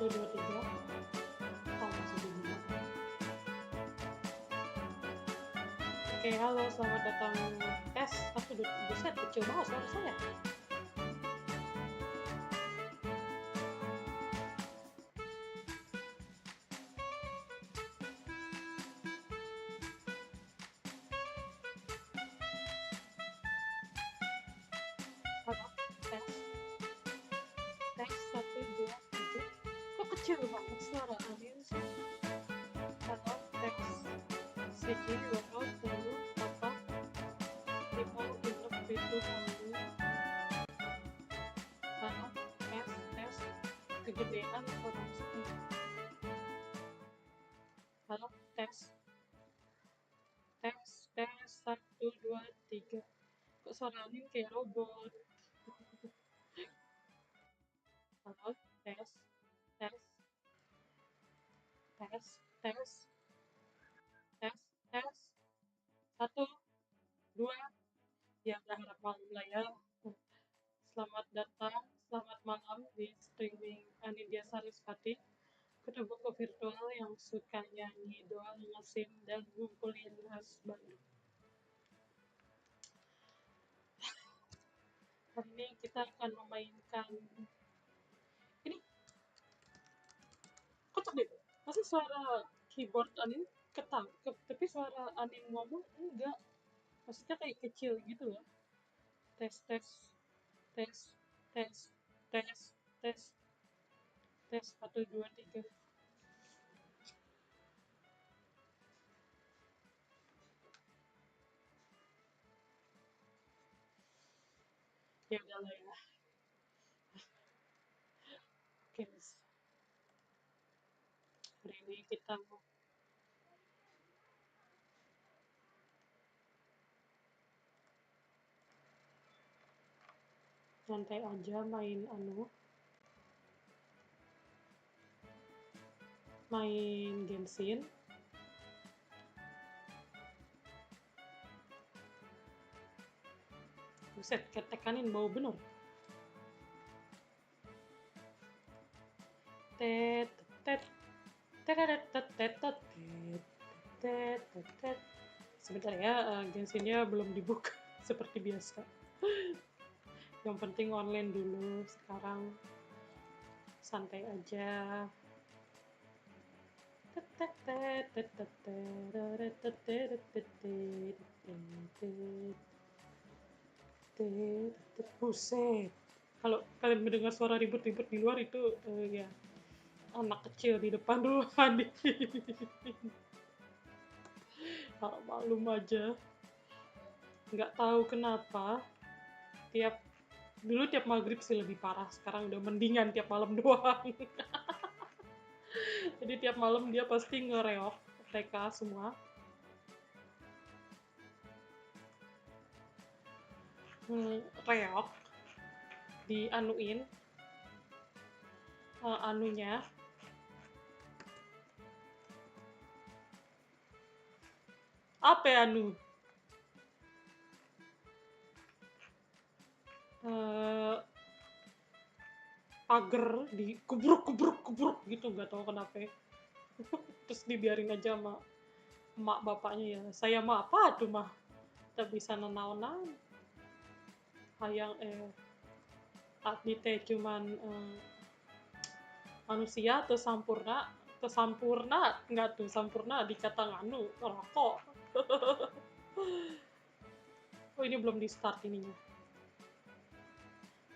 2, 3. Oh, masih di Oke, halo, selamat datang tes 1, 2, 3. Buset, kecil banget suara saya. Halo, tes 1, 2, 3. Kok kecil banget suara Anin sih? Halo, tes siji, loro, telu, papat, lima, enam, pitu, wolu. Halo, tes kegedean suara saya. Halo, tes 1, 2, 3. Kok suara Anin kayak robot? Halo, tes 1, 2. Ya berharap malam lah ya. Selamat datang, selamat malam di streaming Anindya Sarasvati, kedua buku virtual yang suka nyanyi, doa, ngesim, dan ngumpulin khas Bandung. Hari ini kita akan memainkan ini. Kocak deh, masih suara keyboard Anin ketangkep, tapi suara Anin ngomong enggak. Maksudnya kayak kecil gitu loh. Tes 1, 2, 3. Ya udahlah ya. Oke, hari ini kita mau santai aja main Genshin. Buset, ketekanin bau bener. Sebentar ya, Genshinnya belum dibuka seperti biasa. Yang penting online dulu sekarang, santai aja. Buset, kalau kalian mendengar suara ribut-ribut di luar itu ya anak kecil di depan dulu hadir. Maklum aja, nggak tahu kenapa tiap maghrib sih lebih parah, sekarang udah mendingan tiap malam doang. Jadi tiap malam dia pasti ngereok mereka semua. Reok di anuin anunya apa ya pagar di kubruk gitu, nggak tahu kenapa. Terus dibiarin aja sama emak bapaknya ya. Saya mah apa tuh mah tak bisa nenaonan hayang tadi teh cuman manusia tuh sampurna nggak tuh sampurna dikata nganu rokok. Oh, ini belum di start ininya.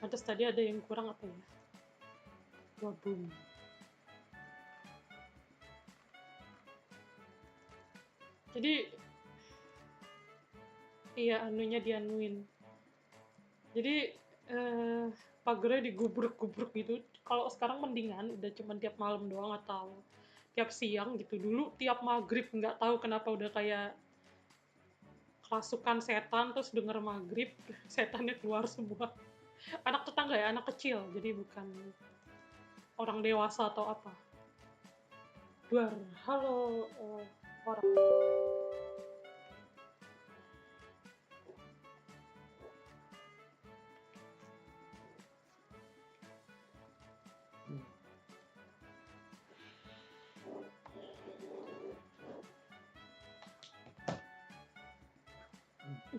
Terus tadi ada yang kurang apa ya? Boom. Jadi iya anunya dianuin. Jadi pagernya digubruk gitu. Kalau sekarang mendingan udah cuman tiap malam doang atau tiap siang gitu. Dulu tiap maghrib nggak tahu kenapa udah kayak kerasukan setan, terus denger maghrib setannya keluar semua. Anak tetangga ya, anak kecil, jadi bukan orang dewasa atau apa. Duar, halo orang.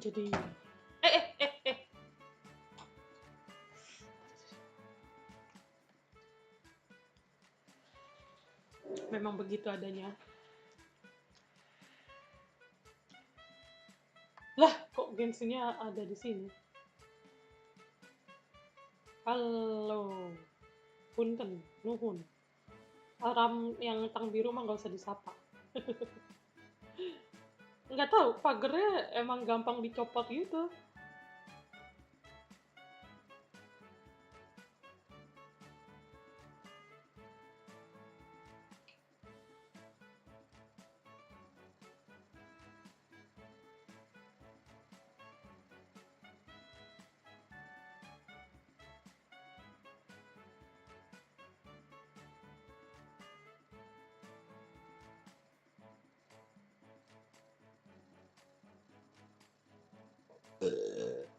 jadi memang begitu adanya. Lah, kok gengsinya ada di sini? Halo, punten, nuhun. Alarm yang tang biru mah nggak usah disapa. Nggak tahu, pagernya emang gampang dicopot gitu.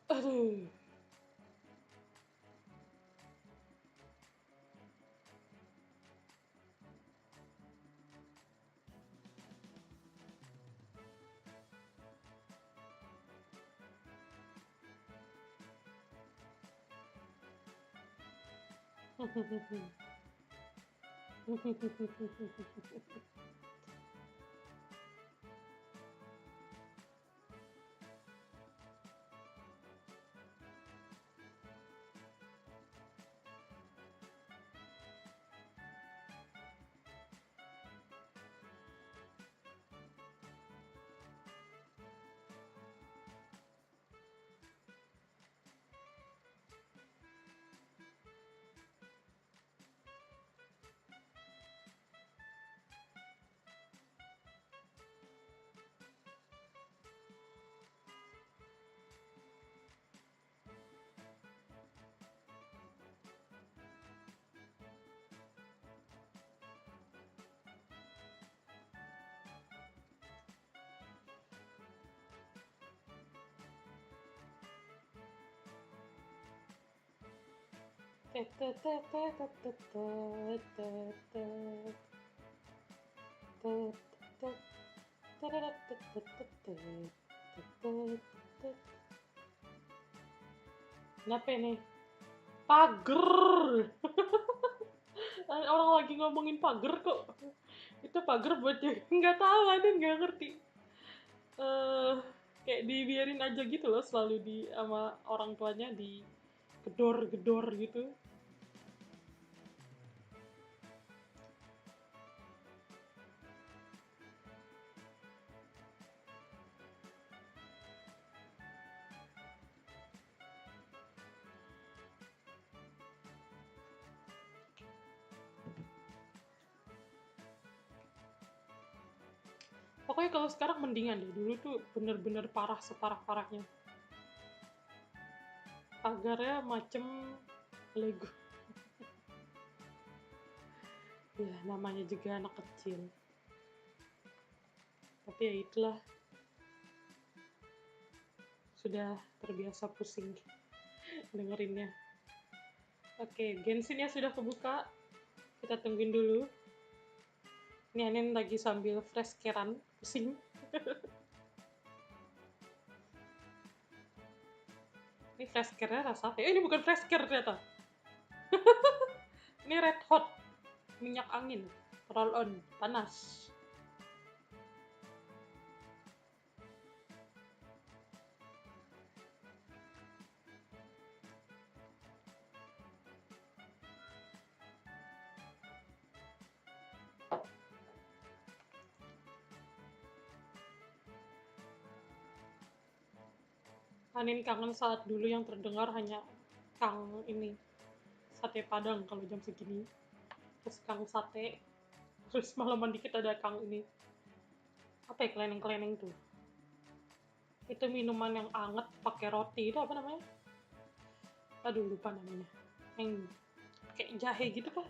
Aduh. Kenapa ini? Pager. Orang lagi ngomongin pager kok. Itu pager buat yang nggak tahu, Anin nggak ngerti. Kayak dibiarin aja gitu loh, selalu sama orang tuanya digedor-gedor gitu. Pokoknya kalau sekarang mendingan deh, dulu tuh bener-bener parah, separah-parahnya. Pagarnya macem Lego. Ya, namanya juga anak kecil. Tapi ya itulah, sudah terbiasa pusing dengerinnya. Oke, gensinnya sudah kebuka. Kita tungguin dulu. Ini Anin lagi sambil fresh keran, pusing. Ini fresh care-nya rasa apa? Ini bukan fresh care ternyata. Ini red hot, minyak angin, roll on, panas. Anin kangen saat dulu yang terdengar hanya kang ini, sate padang kalau jam segini. Terus kang sate, terus malaman dikit ada kang ini. Apa ya, keleneng-keleneng tuh? Itu minuman yang anget pakai roti, itu apa namanya? Aduh, lupa namanya. Yang kayak jahe gitu kah?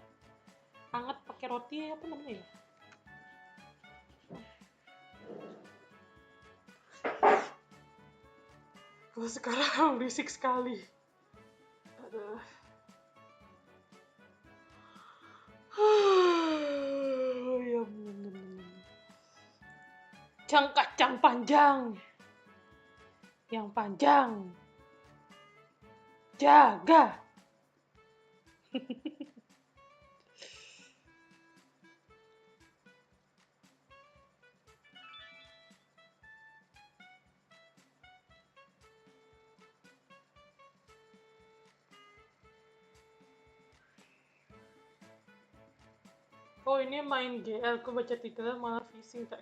Anget pakai roti, apa namanya ya? Kalau sekarang berisik sekali. Aduh. Ya, jangkacang panjang. yang panjang. Jaga. Oh, ini main GL, aku baca titelnya malah phishing tak.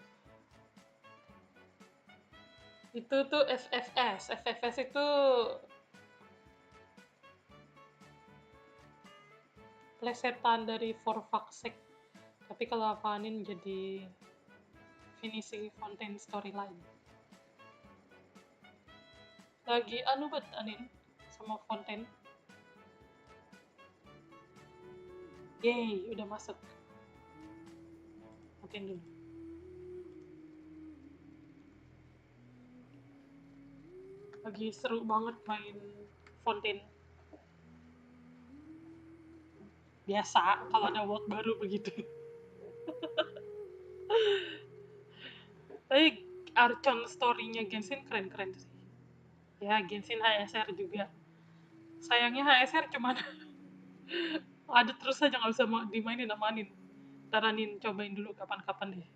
Itu tuh FFS. FFS itu plesetan dari for fuck's sake. Tapi kalau Anin jadi finishing Fontaine storyline. Lagi anu bet Anin sama Fontaine. Yeay, udah masuk. Matiin dulu. Lagi seru banget main Fontaine. Biasa kalau ada world baru begitu. Tapi Archon story-nya Genshin keren-keren sih. Ya, Genshin HSR juga. Sayangnya HSR cuma ada terus aja, nggak bisa dimainin sama Anin. Ntar Anin cobain dulu kapan-kapan deh.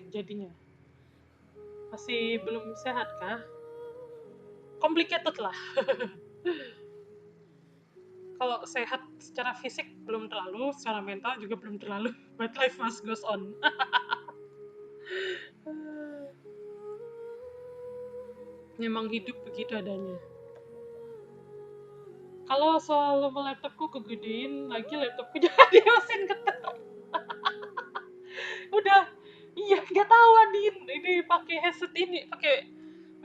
Jadinya. Masih belum sehat kah? Complicated lah. Kalau sehat secara fisik belum terlalu, secara mental juga belum terlalu. But life must goes on. Memang hidup begitu adanya. Kalau soal laptopku kegedein lagi, laptopku jadi mesin getar. Udah, iya nggak tahu Anin. Ini pakai headset ini, pakai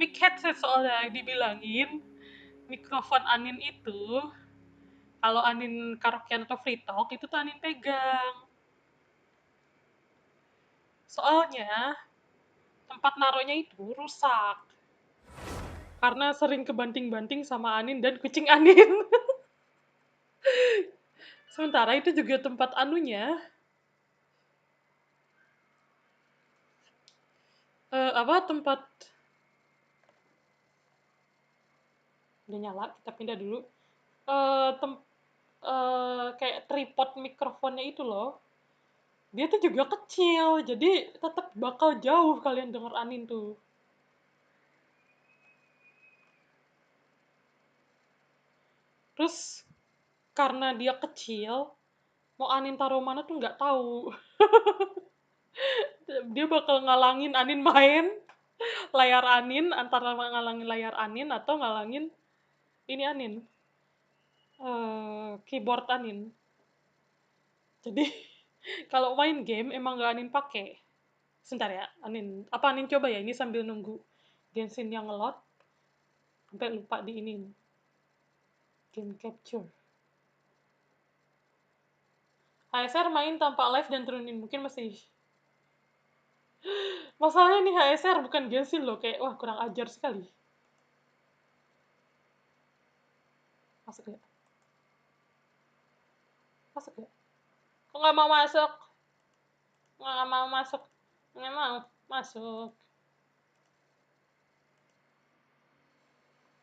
mic headset soalnya dibilangin mikrofon Anin itu kalau Anin karaokean atau free talk itu tuh Anin pegang. Soalnya tempat naruhnya itu rusak. Karena sering kebanting-banting sama Anin dan kucing Anin. Sementara itu juga tempat anunya. Tempat udah nyala, kita pindah dulu. Kayak tripod mikrofonnya itu loh. Dia tuh juga kecil, jadi tetap bakal jauh kalian denger Anin tuh. Terus karena dia kecil, mau Anin taruh mana tuh nggak tahu. Dia bakal ngalangin Anin main layar Anin, antara ngalangin layar Anin atau ngalangin ini Anin, keyboard Anin. Jadi kalau main game emang nggak Anin pakai. Sebentar ya, Anin. Apa Anin coba ya ini sambil nunggu Genshin yang ngelot. Sampai lupa di ini. Game capture. HSR main tanpa live dan turunin, mungkin masih. Masalahnya nih HSR bukan Genshin loh, kayak wah kurang ajar sekali. Masuk ya? Masuk ya? Kok nggak mau masuk? Nggak mau masuk. Nggak mau masuk.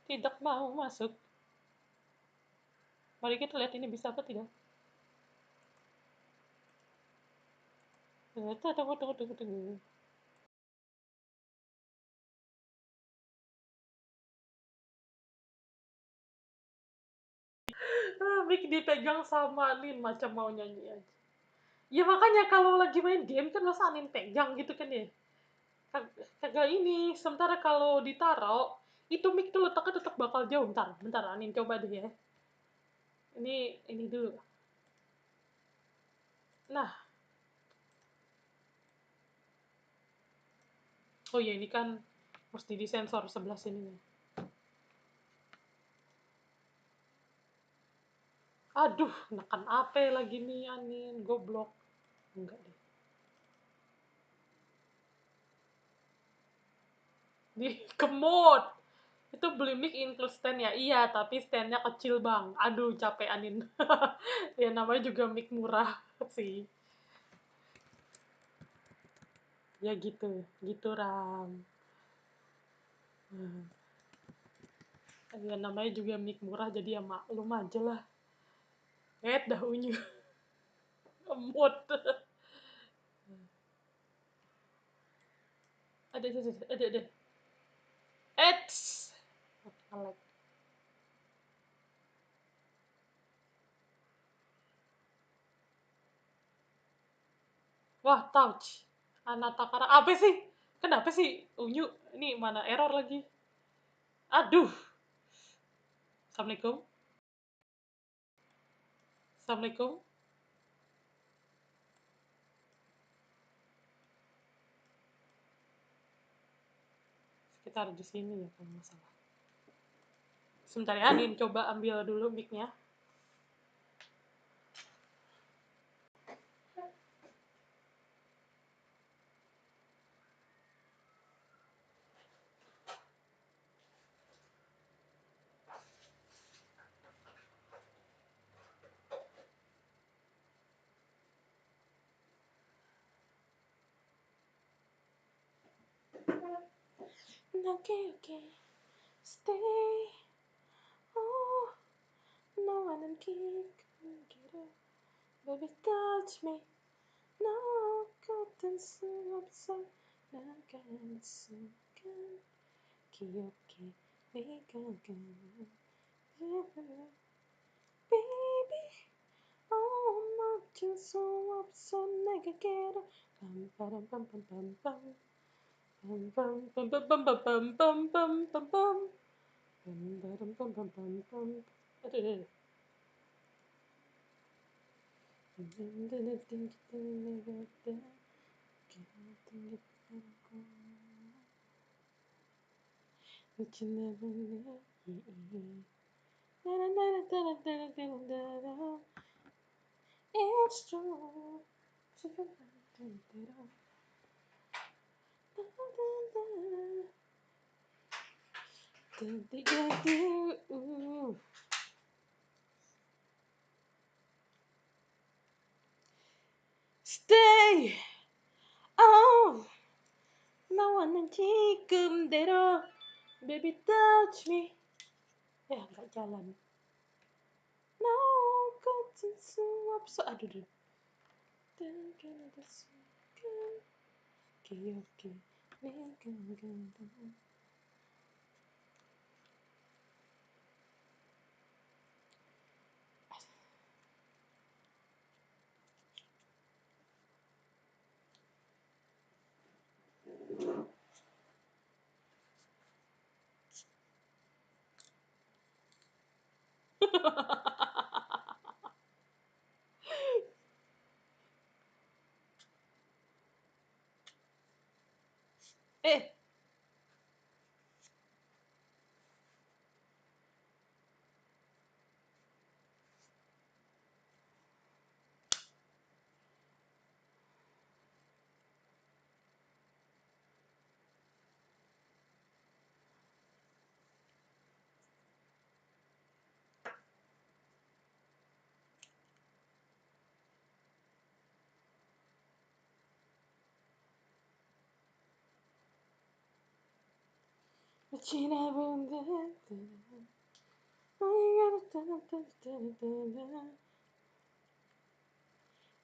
Tidak mau masuk. Mari kita lihat ini bisa apa tidak. Tunggu. Mic dipegang sama Anin macam mau nyanyi aja. Ya makanya kalau lagi main game kan masa Anin pegang gitu kan ya. Kagak ini, sementara kalau ditaro itu mic tuh letaknya tetap bakal jauh. Bentar Anin coba deh ya. Ini dulu. Nah. Oh ya ini kan mesti disensor sebelah sini. Aduh, nekan apa lagi nih Anin, goblok. Enggak deh. Di kemod. Itu beli mic include stand ya? Iya, tapi standnya kecil bang. Aduh, capek Anin. Ya namanya juga mic murah sih. Ya gitu Ram. Ya namanya juga mic murah jadi ya maklum aja lah. Dah unyu. Emut. Ada. Eits. Alek. Wah, touch. Anatakara. Apa sih? Kenapa sih unyu? Ini mana error lagi? Aduh. Assalamualaikum. Assalamualaikum. Sekitar di sini ya kalau nggak salah. Sebentar ya, Anin coba ambil dulu mic-nya. Okay. Stay. Oh, no one can get it. Baby, touch me. No, couldn't up some. Now can't see. Okay. We can. Baby, oh, not just so up so negative. Bum bum bum bum bum bum bum bum bum bum bum bum bum bum bum. Aduh. It's true. Stay. Oh, no one cium dero. Baby touch me. Ya nggak jalan. No, couldn't suap so aduh. Okay. Cina bunda.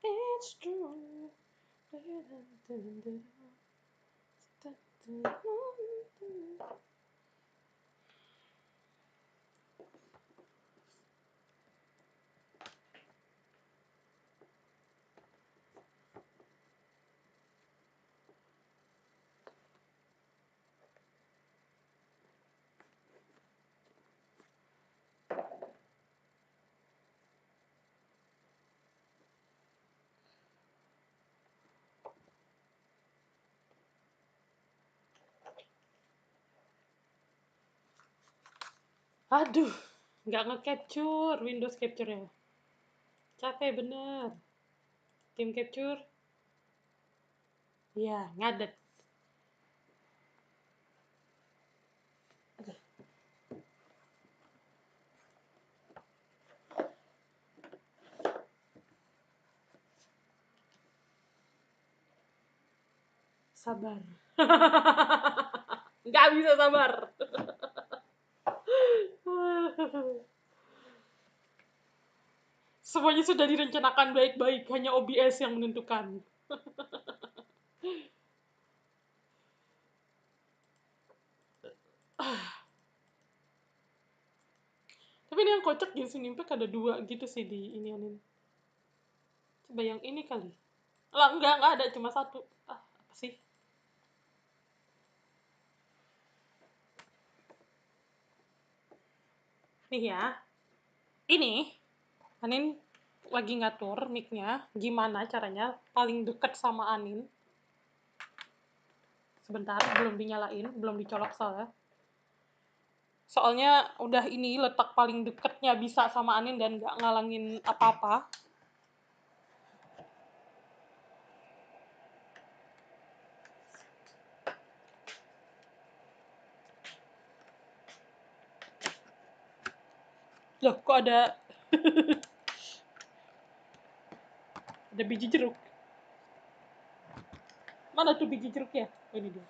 It's true. Aduh, nggak nge-capture Windows capture-nya. Capek bener. Tim capture. Ya, ngadet. Sabar. Nggak bisa sabar. Semuanya sudah direncanakan baik-baik, hanya OBS yang menentukan. Tapi ini yang kocak Genshin Impact ada 2 gitu sih di ini Anin. Coba yang ini kali. Lah enggak ada, cuma 1. Apa sih? Nih ya. Ini Anin lagi ngatur mic-nya, gimana caranya paling deket sama Anin. Sebentar, belum dinyalain, belum dicolok soalnya. Soalnya udah ini letak paling deketnya bisa sama Anin dan gak ngalangin apa-apa. Loh, kok ada ada biji jeruk? Mana tuh biji jeruknya? Oh, ini dia.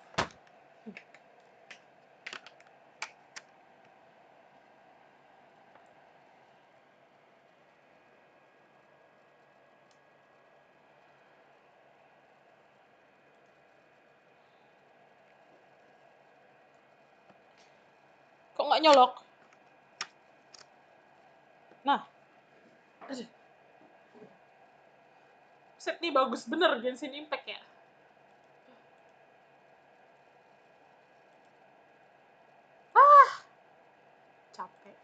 Kok nggak nyolok? Nah. Aduh. Set nih bagus bener Genshin Impact ya. Capek.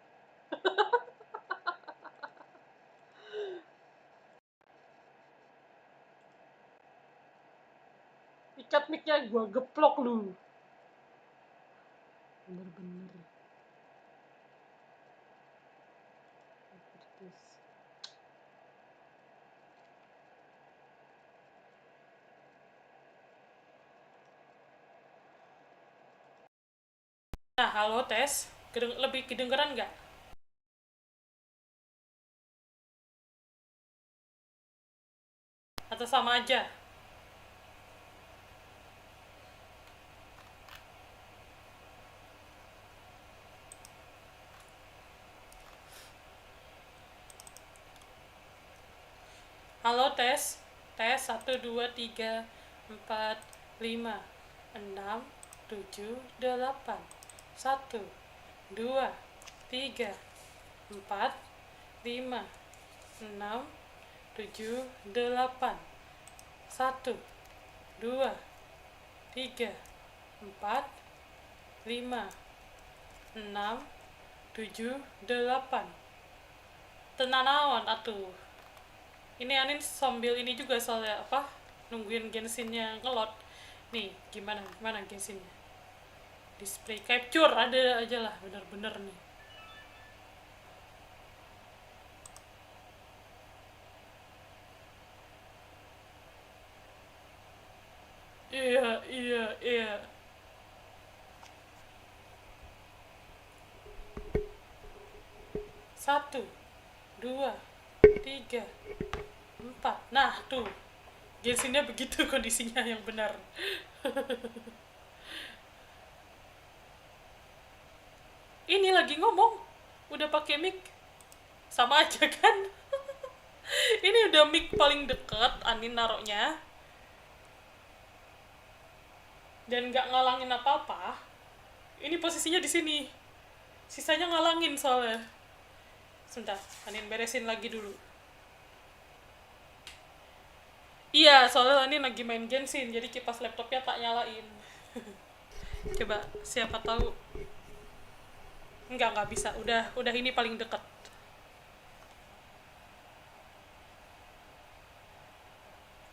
Ikat mic-nya gue geplok lu. Bener-bener. Nah, halo tes. Lebih kedengeran nggak? Atau sama aja? Halo tes. Tes 1 2 3 4 5 6 7 8 1 2 3 4 5 6 7 8 1 2 3 4 5 6 7 8. Tenanawan atuh. Ini Anin sambil ini juga soalnya apa? Nungguin Genshin-nya ngelot. Nih, gimana Genshin-nya? Display capture ada aja lah, bener-bener nih. Iya. 1 2 3 4. Nah, tuh. Genshin-nya begitu kondisinya yang benar. Ini lagi ngomong, udah pakai mic. Sama aja kan? Ini udah mic paling deket Anin naroknya. Dan nggak ngalangin apa-apa. Ini posisinya di sini. Sisanya ngalangin soalnya. Sebentar, Anin beresin lagi dulu. Iya, soalnya Anin lagi main Genshin, jadi kipas laptopnya tak nyalain. Coba, siapa tahu. Nggak bisa. Udah ini paling dekat.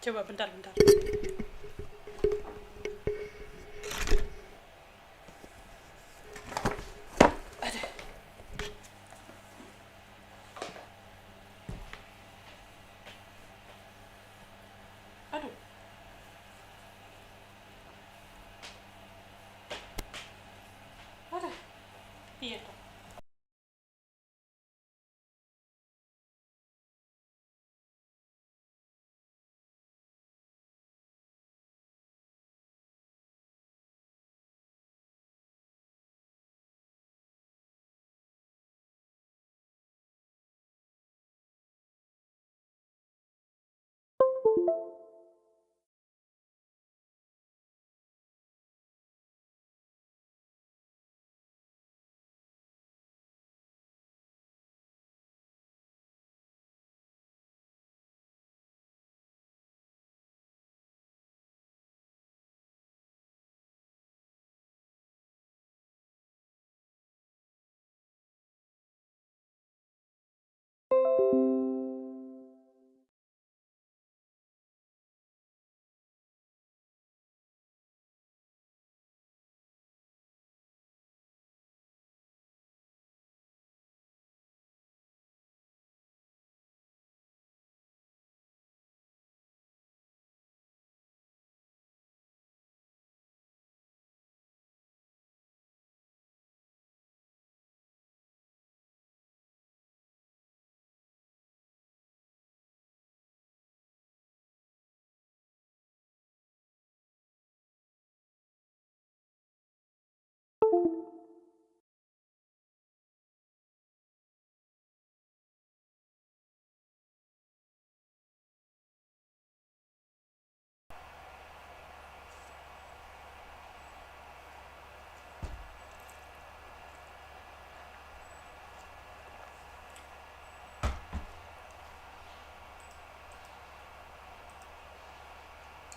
Coba bentar. Aduh. Iya tuh.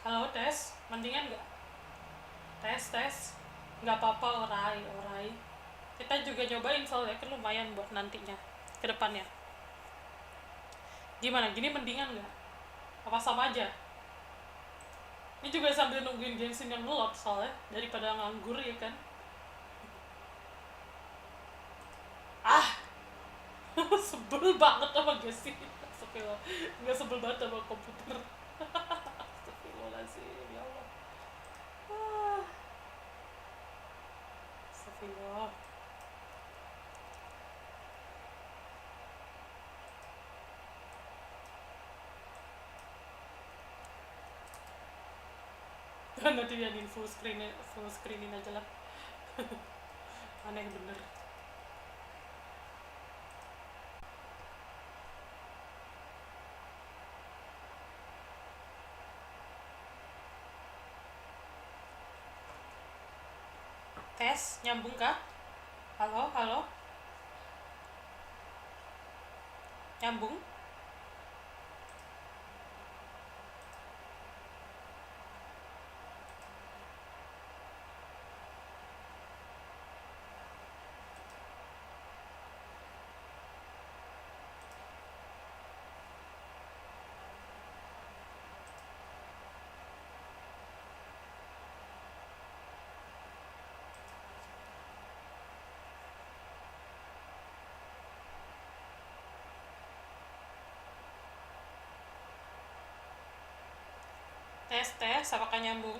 Halo, tes, mendingan nggak? Tes, nggak apa-apa, orai. Kita juga nyobain soalnya kan lumayan buat nantinya, ke depannya. Gimana, gini mendingan nggak? Apa sama aja? Ini juga sambil nungguin gengsin yang ngelot soalnya, daripada nganggur ya kan? Ah, sebel banget sama gengsin. Astagfirullah, nggak sebel banget sama komputer. Astagfirullahaladzim, ya Allah. Ah, Astagfirullah. Nanti jadiin full screenin aja lah. Aneh bener. Tes, nyambung kah? Halo? Nyambung? Tes, apakah nyambung?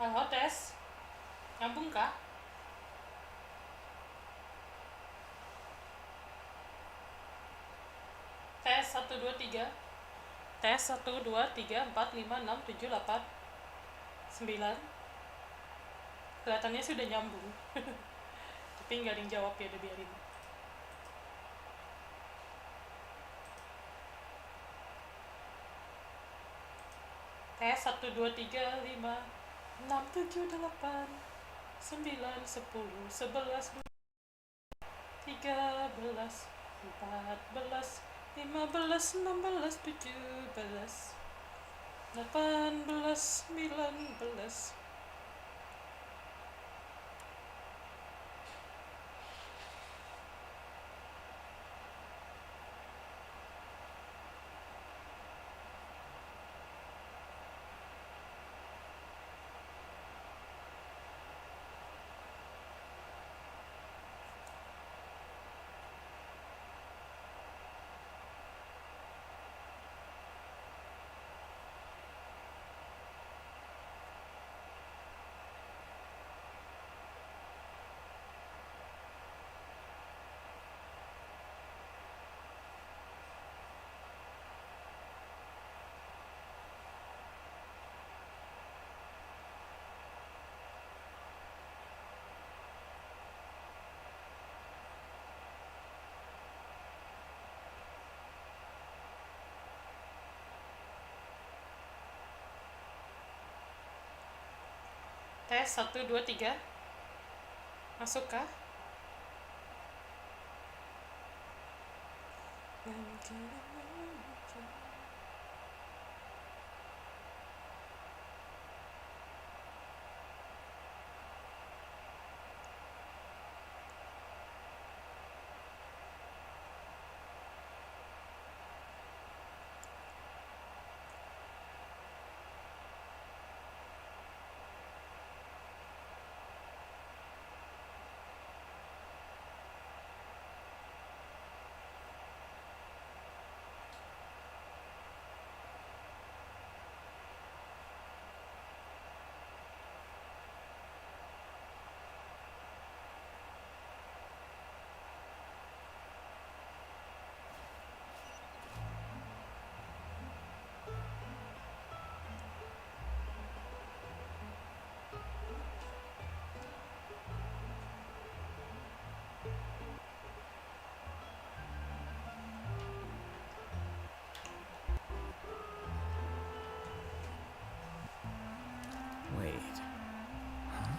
Halo, tes. Nyambung kah? Tes 1 2 3. Tes 1 2 3 4 5 6 7 8 9. Kelihatannya sih udah nyambung. Tapi nggak ada yang jawab ya, udah biarin. Tes 1 2 3 5 6 7 8 9 10 11 13 14 15 16 17 18 19. Tes 1, 2, 3. Masuk kah? Wait. Huh?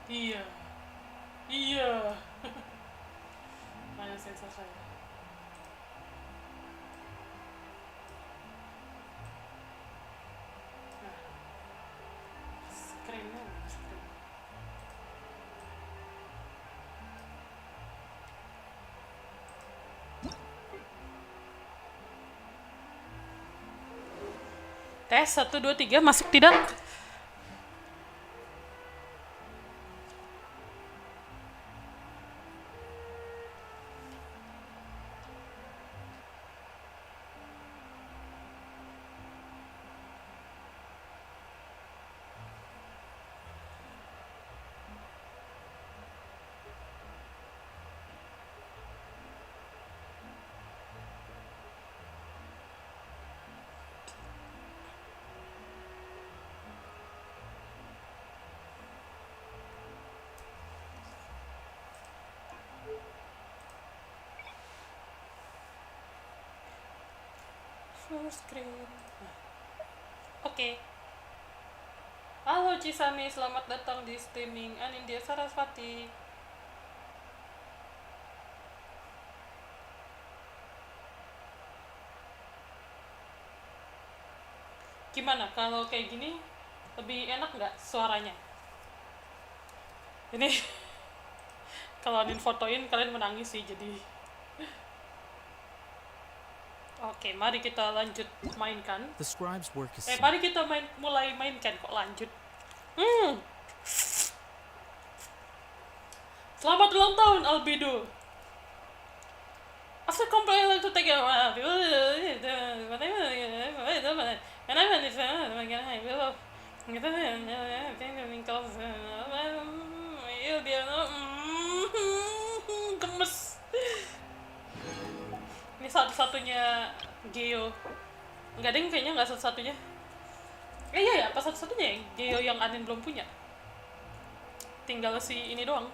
Iya. Iya. Mana sensor saya? Nah, screen-nya mana screen? Tes 1, 2, 3. Masuk tidak? Full screen. Oke. Halo Cisami, selamat datang di streaming Anindya Sarasvati. Gimana kalau kayak gini lebih enak nggak suaranya? Ini kalau Anin fotoin kalian menangis sih, jadi oke, mari kita lanjut mainkan. The scribe's work is Mari kita mulai mainkan, kok lanjut. Selamat ulang tahun Albedo. After company, I like to take it. Gemes. Ini satu-satunya Geo. Enggak deh, kayaknya nggak satu-satunya. Iya ya, pas satu-satunya Geo yang Anin belum punya. Tinggal si ini doang.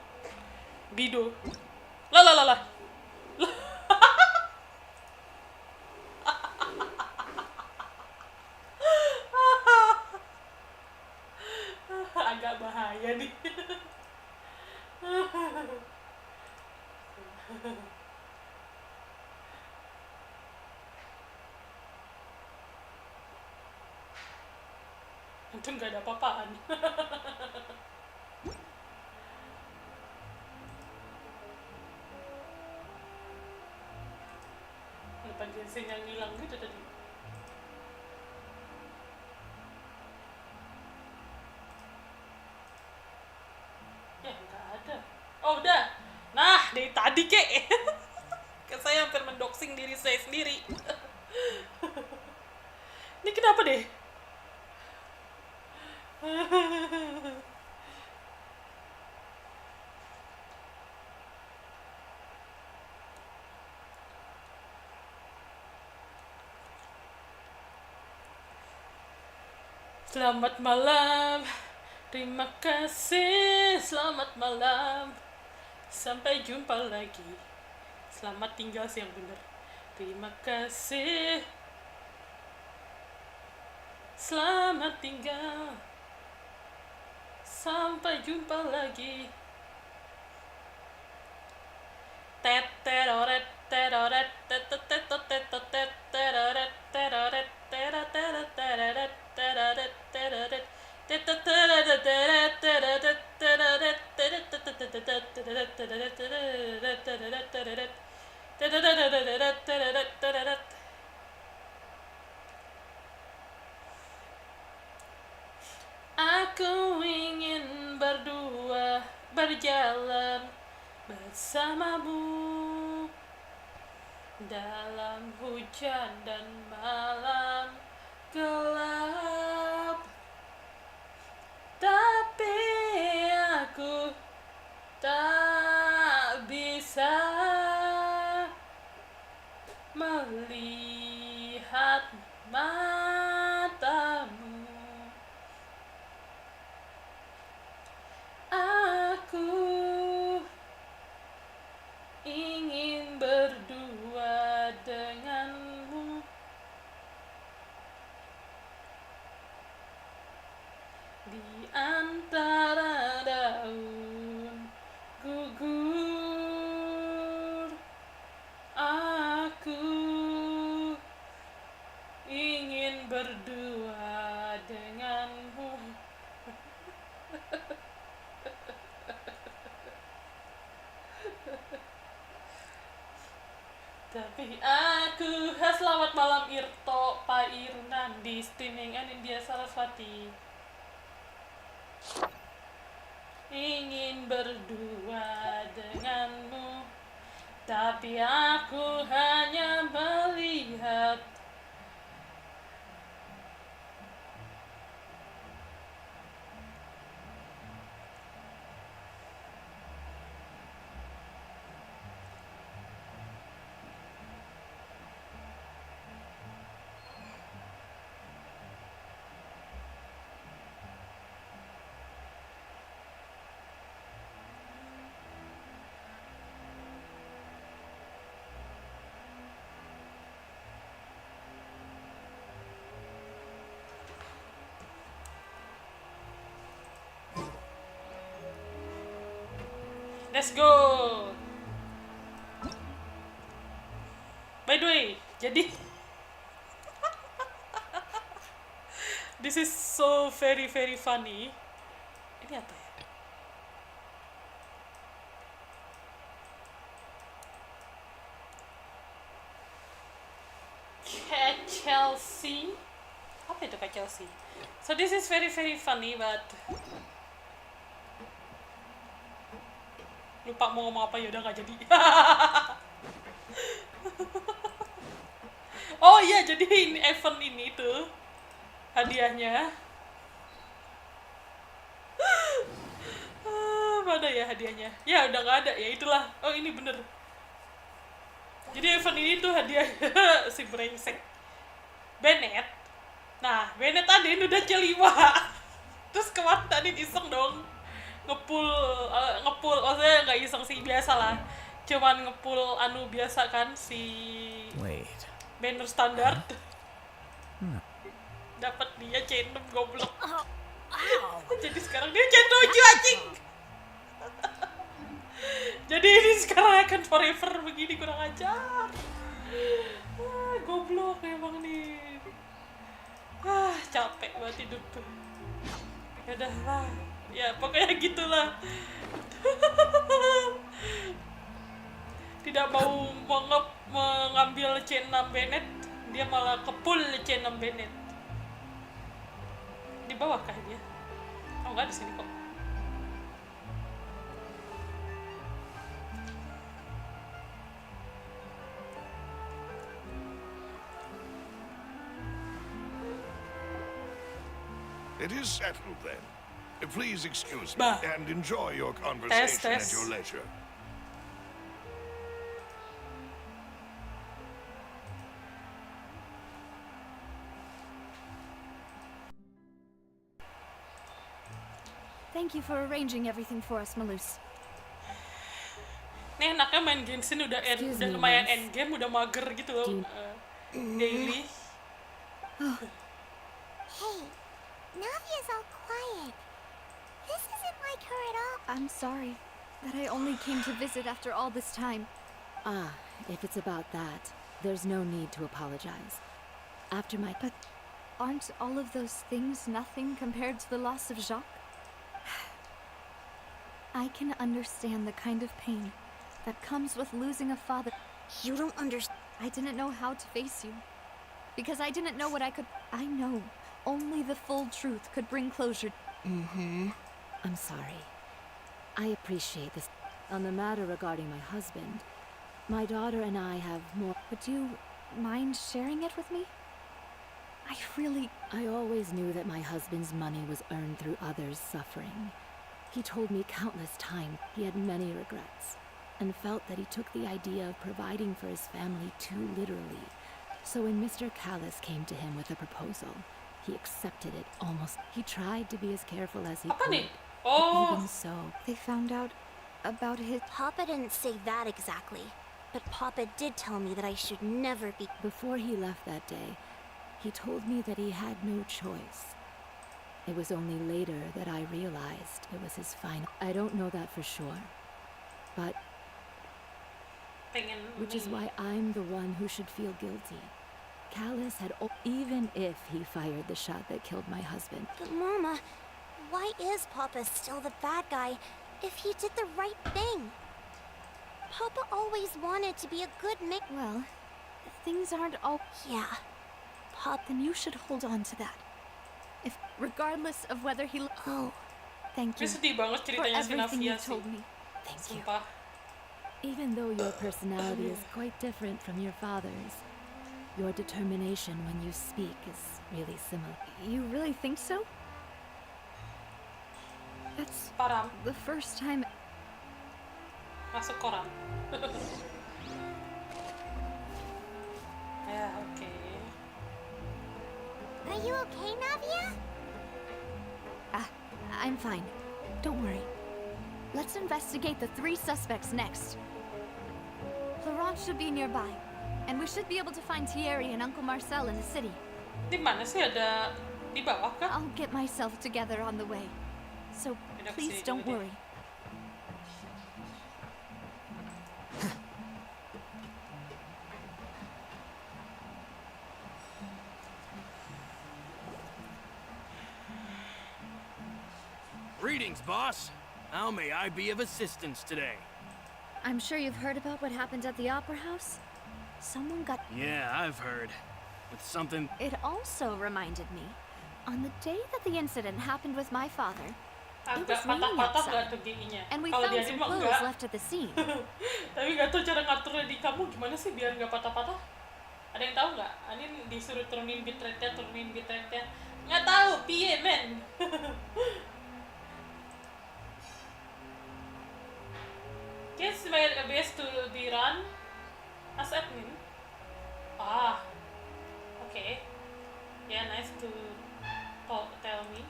Bido. Lah. Agak bahaya nih. Untung gak ada apa-apaan. Depan jensen yang hilang gitu tadi. Ya nggak ada. Oh udah. Nah dari tadi kek. Saya hampir mendoxing diri saya sendiri. Ini kenapa deh? Selamat malam. Terima kasih. Selamat malam. Sampai jumpa lagi. Selamat tinggal siang bener. Terima kasih. Selamat tinggal. Sampai jumpa lagi. Teteroret teroret tetetetet teteroret teroret tetetetet teroret teroret aku ingin berdua berjalan bersamamu dalam hujan dan malam gelap, tapi aku tak bisa melihat matamu. Aku ingin berdua denganmu di antara daun gugur. Aku ingin berdua denganmu. Tapi aku selamat malam Irto, Pak Irunan di streaming Anindya Sarasvati. Ingin berdua denganmu, tapi aku hanya melihat let's go. By the way, jadi this is so very very funny. Ini apa ya? Cat Chelsea. Apa itu Cat Chelsea? So this is very very funny, but lupa mau ngomong apa, ya udah nggak jadi. Oh iya, jadi ini event ini tuh hadiahnya. Mana ya hadiahnya? Ya udah nggak ada, ya itulah. Oh ini bener. Jadi event ini tuh hadiah si brengsek Bennett. Nah, Bennett Anin udah C5. Terus kemarin tadi iseng dong ngepul maksudnya nggak iseng sih, biasa lah, cuman ngepul anu biasa kan si banner standar. Dapat dia C6 goblok. Jadi sekarang dia C7 anjing. Jadi ini sekarang akan forever begini, kurang ajar. Goblok emang nih. Capek banget hidup tuh. Ya udah lah. Ya pokoknya gitulah. Tidak mau mengambil C6 Bennett, dia malah kepul C6 Bennett. Di bawah kah dia? Oh enggak, di sini kok. It is settled then. Please excuse me and enjoy your conversation at your leisure. Thank you for arranging everything for us, Malus. Nih anaknya main Genshin udah Excuse udah me, lumayan miss. endgame, udah mager gitu loh. Daily. Hey, Navia's all quiet. This isn't like her at all. I'm sorry that I only came to visit after all this time. Ah, if it's about that, there's no need to apologize. After my... But aren't all of those things nothing compared to the loss of Jacques? I can understand the kind of pain that comes with losing a father. You don't understand. I didn't know how to face you. Because I didn't know what I could... I know. Only the full truth could bring closure. I'm sorry. I appreciate this. On the matter regarding my husband, my daughter and I have more... Would you mind sharing it with me? I always knew that my husband's money was earned through others' suffering. He told me countless times he had many regrets, and felt that he took the idea of providing for his family too literally. So when Mr. Callis came to him with a proposal, he accepted it almost. He tried to be as careful as he Apa could. nih? But Oh, even so, They found out about his... Papa didn't say that exactly, but Papa did tell me that I should never be. before he left that day, he told me that he had no choice. It was only later that I realized it was his final... I don't know that for sure, but pengen which is ini. why I'm the one who should feel guilty. Callis had... even if he fired the shot that killed my husband. But Mama, why is Papa still the bad guy if he did the right thing? Papa always wanted to be a good Well, things aren't all... Yeah. Papa. Then you should hold on to that. If, regardless of whether he... Oh, Thank Ini you sedih banget for ceritanya si everything Navia you sih. told me. Thank you. Sumpah. Even though your personality is quite different from your father's, your determination when you speak is really similar. You really think so? That's Param, the first time... masuk koran. Ya, oke. are you okay, Navia? I'm fine. Don't worry. Let's investigate the 3 suspects next. Laurent should be nearby, and we should be able to find Thierry and Uncle Marcel in the city. Di mana sih, ada di bawah kah? I'll get myself together on the way. So Enak please sih, don't gini deh. worry. Greetings, boss. How may I be of assistance today? I'm sure you've heard about what happened at the Opera House. Someone got... Yeah, I've heard. With something... It also reminded me, on the day that the incident happened with my father, Agak was raining patah-patah outside. nggak tuh giginya? and we Kalau found dia some mah clothes enggak. left at the scene. Tapi nggak tahu cara ngaturnya di kamu gimana sih biar nggak patah-patah? Ada yang tahu nggak? Anin disuruh turunin bitrate-nya. Nggak tahu, piye men? Kids my best to be run as admin. Ah, okay. Yeah, nice to tell me.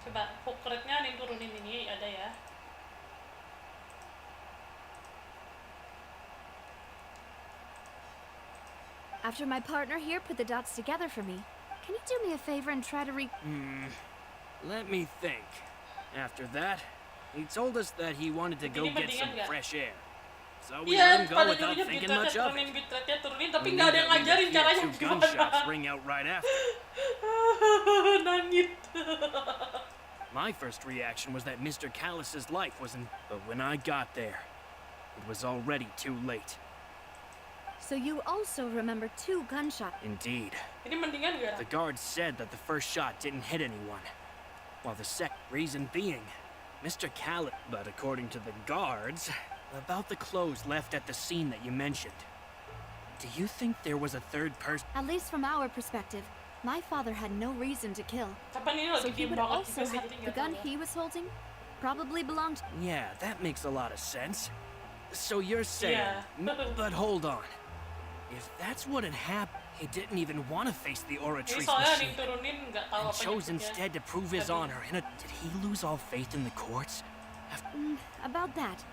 Coba hook rate-nya Anin turunin ini ada ya. After my partner here put the dots together for me, can you do me a favor and try to Let me think. After that, he told us that he wanted to go Ini get some mendingan nggak? fresh air. So we let Iya, him go pada without dulunya thinking bitrate much of it. turunin, tapi We nggak ada knew yang that ngajarin we'd hear caranya 2 gunshots gimana. ring out right after. Nangit. My first reaction was that Mr. Callis's life was in... But when I got there, it was already too late. So you also remember 2 gunshots. Indeed. Ini mendingan nggak? The guards said that the first shot didn't hit anyone, while the second reason being, Mr. Callis. But according to the guards, about the clothes left at the scene that you mentioned, do you think there was a third person? At least from our perspective, my father had no reason to kill. Kapan ini So lagi he diem would banget also juga sih, have jadi the nggak gun tahu ya. he was holding probably belonged. Yeah, that makes a lot of sense. So you're saying... Yeah. But hold on. If that's what had happened, he didn't even want to face the Ini oratrice soalnya machine. diturunin nggak tahu And apa chose nyebutnya. instead to prove his Tapi- honor. Did he lose all faith in the courts? About that,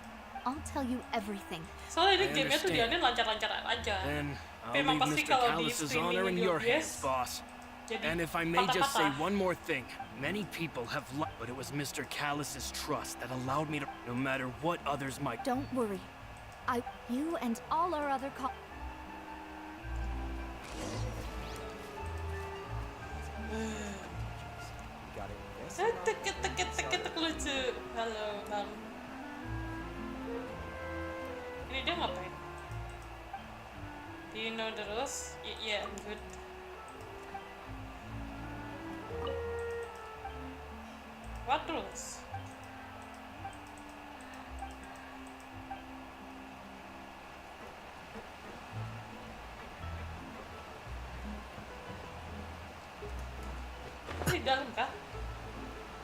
I'll tell you everything. Soalnya ini I gamenya tuh understand. dianin lancar-lancar aja. Then Tapi I'll emang leave pasti Mr. kalau di Callus's streaming honor in di your OBS, hands, boss. jadi And if I may just say patah-patah. one more thing, many people have lied, but it was Mr. Callus's trust that allowed me to, no matter what others might. Don't worry. You and all our other Tek lucu. Halo bang. Ini dia ngapain? Do you know the rules? Yeah, I'm good. What rules? Di dalam kah?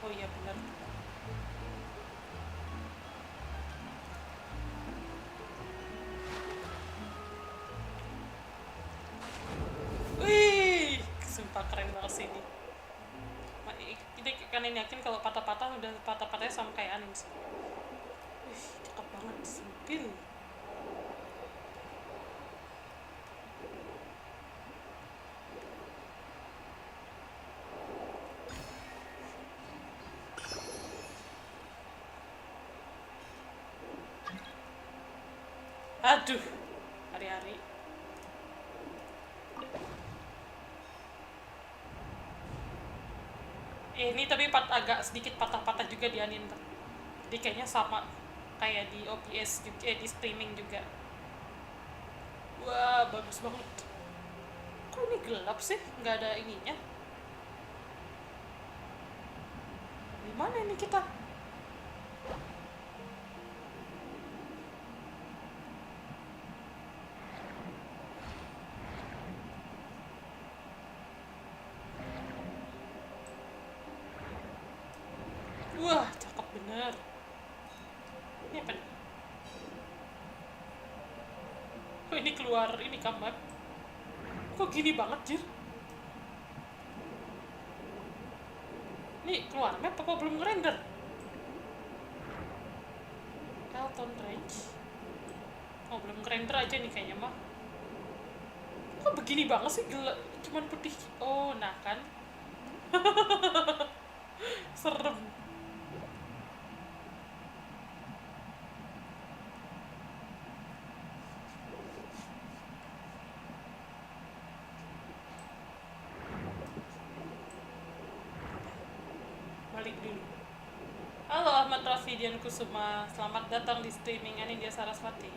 Oh iya benar. Wih, sumpah keren banget sih ini. Ini kan yakin kalau patah-patah udah patah-patahnya sama kayak Anin sih. Wih, cakep banget, sempil. Aduh, hari-hari. Ini tapi agak sedikit patah-patah juga di Anin. Jadi kayaknya sama kayak di OBS juga, di streaming juga. Wah, bagus banget. Kok ini gelap sih? Nggak ada ininya. Di mana ini kita? Wah, cakep bener. Ini apa nih? Kok ini keluar ini kamar? Kok gini banget, Jir? Ini keluar map apa belum ngerender? Elton Range. Oh, belum ngerender aja nih kayaknya mah. Kok begini banget sih? Gelap, cuman putih. Oh, nah kan. Serem. Balik dulu. Halo Ahmad Rafidian Kusuma, selamat datang di streaming Anindya Sarasvati.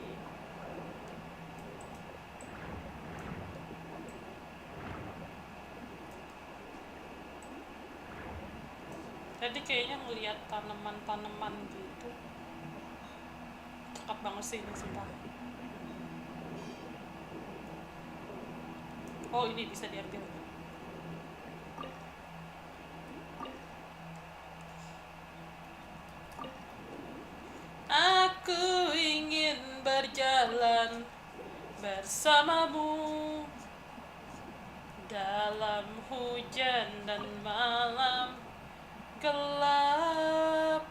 Tadi kayaknya ngeliat tanaman-tanaman gitu. Cakep banget sih ini sumpah. Oh, ini bisa diambil. Aku ingin berjalan bersamamu dalam hujan dan malam gelap,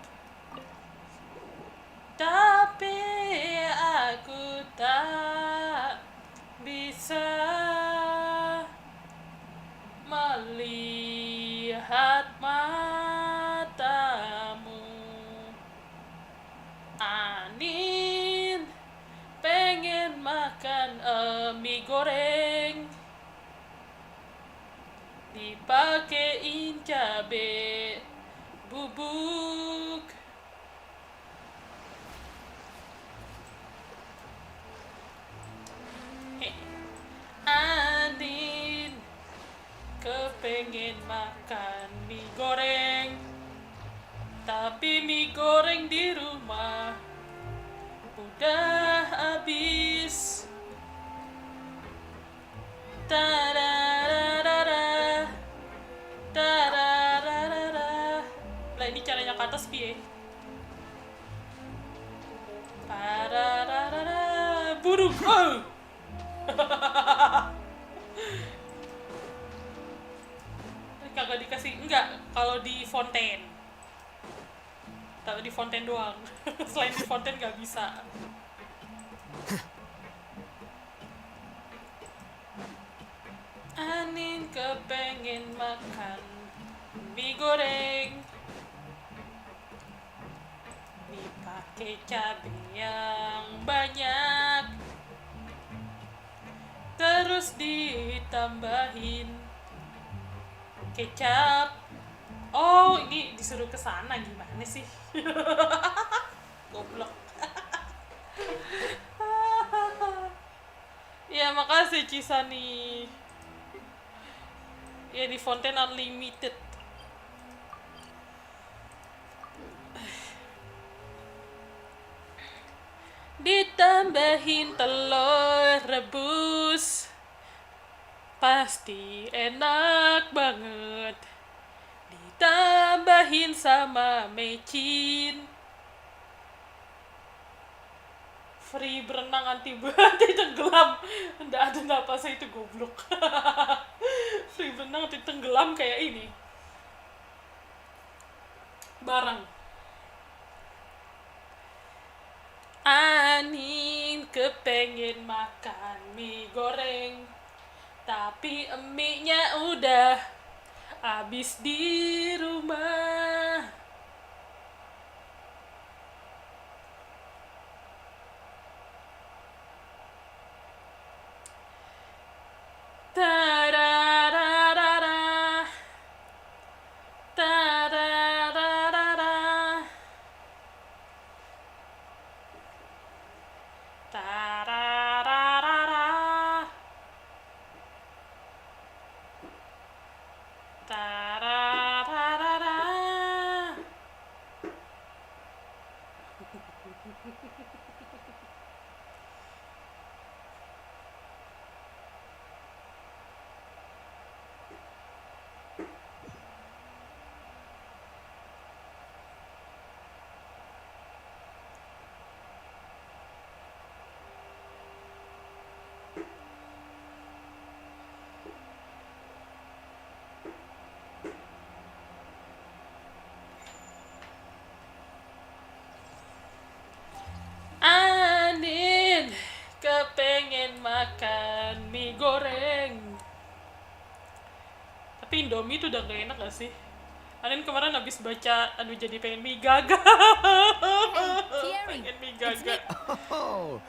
tapi aku tak bisa melihat matamu. Anin pengen makan mie goreng dipakein cabe bubuk. Anin kepengen makan mie goreng, tapi mie goreng di rumah udah habis. Tarararara, tarararara. Lah ini caranya ke atas piye? Parararara, burung. Oh. Kagak dikasih, enggak, kalau di Fontaine Tapi di Fontaine doang. Selain di Fontaine nggak bisa. Anin kepengen makan mie goreng dipakai cabai yang banyak, terus ditambahin kecap. Oh, ini disuruh ke sana gimana sih? Goblok. Ya, makasih Cisani. Ya, di Fontaine Unlimited. Ditambahin telur rebus, pasti enak banget. Ditambahin sama mecin. Free berenang anti tenggelam. Nggak ada napasnya itu, goblok. Free berenang anti tenggelam kayak ini. Barang. Anin kepengen makan mie goreng, tapi mie-nya udah habis di rumah. Tarararara. Tarararara. Tarararara. Tarararara. Anin kepengen makan mie goreng, tapi Indomie itu udah gak enak gak sih? Anin kemarin habis baca, aduh jadi pengen mie gaga. Thierry, Pengen mie it's gaga. me. Oh,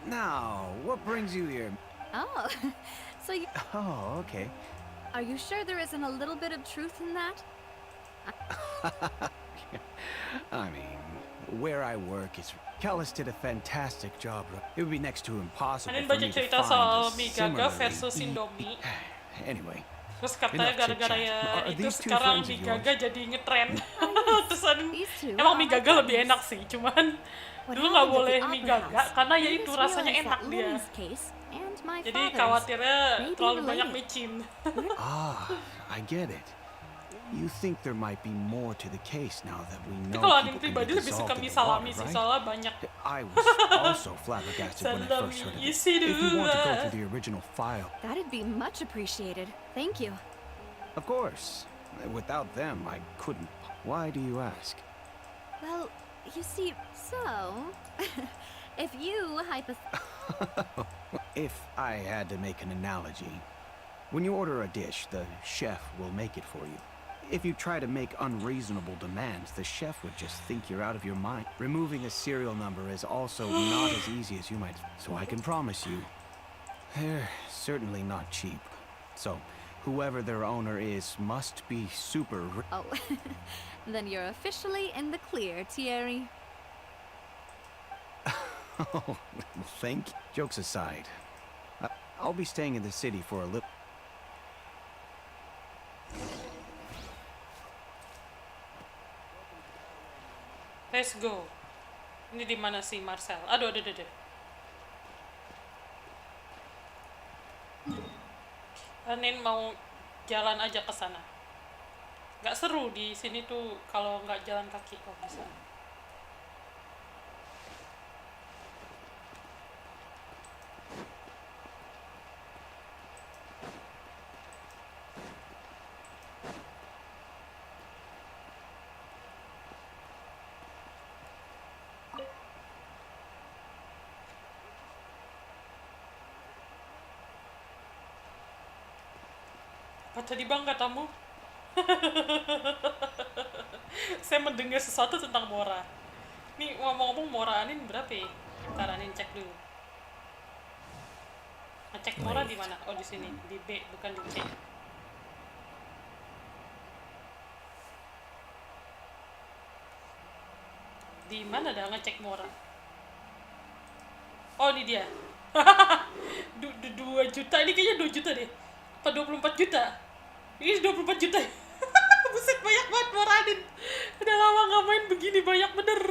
now, what brings you here? Oh, so you... Oh, okay. Are you sure there isn't a little bit of truth in that? I mean, where I work is... Callis did a fantastic job. It would be next to impossible Anin for baca me to cerita find soal a mie gaga similarly versus Indomie. Anyway, Terus katanya Enough gara-gara chit-chat. ya Are itu these two sekarang friends mie of gaga yours? jadi ngetren. Terus Anin, These two emang are mie my gaga lebih buddies. enak sih, cuman What dulu nggak happened at boleh the mie Opera gaga House karena ya made itu us rasanya realize enak that dia. Lily's case and my Jadi father's khawatirnya may be terlalu banyak related. micin. Ah, I get it. You think there might be more to the case now that we Tapi know kalau Anin people can pribadi be lebih suka dissolved in mie the water, salami sih, right? soalnya banyak. I was also flabbergasted when I first heard of Salami it. isi If you want to go dua. through the original file, That'd be much appreciated. Thank you. of course. Without them, I couldn't. Why do you ask? Well, you see, so... if you If I had to make an analogy, when you order a dish, the chef will make it for you. If you try to make unreasonable demands, the chef would just think you're out of your mind. Removing a serial number is also not as easy as you might. So I can promise you, they're certainly not cheap. So, whoever their owner is must be super Oh, then you're officially in the clear, Thierry. Oh, thank you. Jokes aside, I'll be staying in the city for a little. Let's go. Ini di mana sih Marcel? Aduh, aduh, aduh, aduh. Anin mau jalan aja ke sana. Gak seru di sini tuh kalau nggak jalan kaki kok bisa. Apa tadi bang katamu? Saya mendengar sesuatu tentang Mora. Nih ngomong-ngomong Mora Anin berapa ya? Ntar Anin cek dulu. Ngecek Mora di mana? Oh di sini, di B bukan di C. Di mana dah ngecek Mora? Oh ini dia. 2 juta, ini kayaknya 2 juta deh. Apa 24 juta? Ini 24 juta. Buset, banyak banget Moranin. Udah lama gak main begini, banyak bener.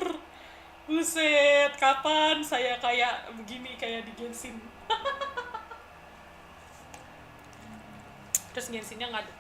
Buset, kapan saya kayak begini, kayak di Genshin. Terus Genshinnya gak ada.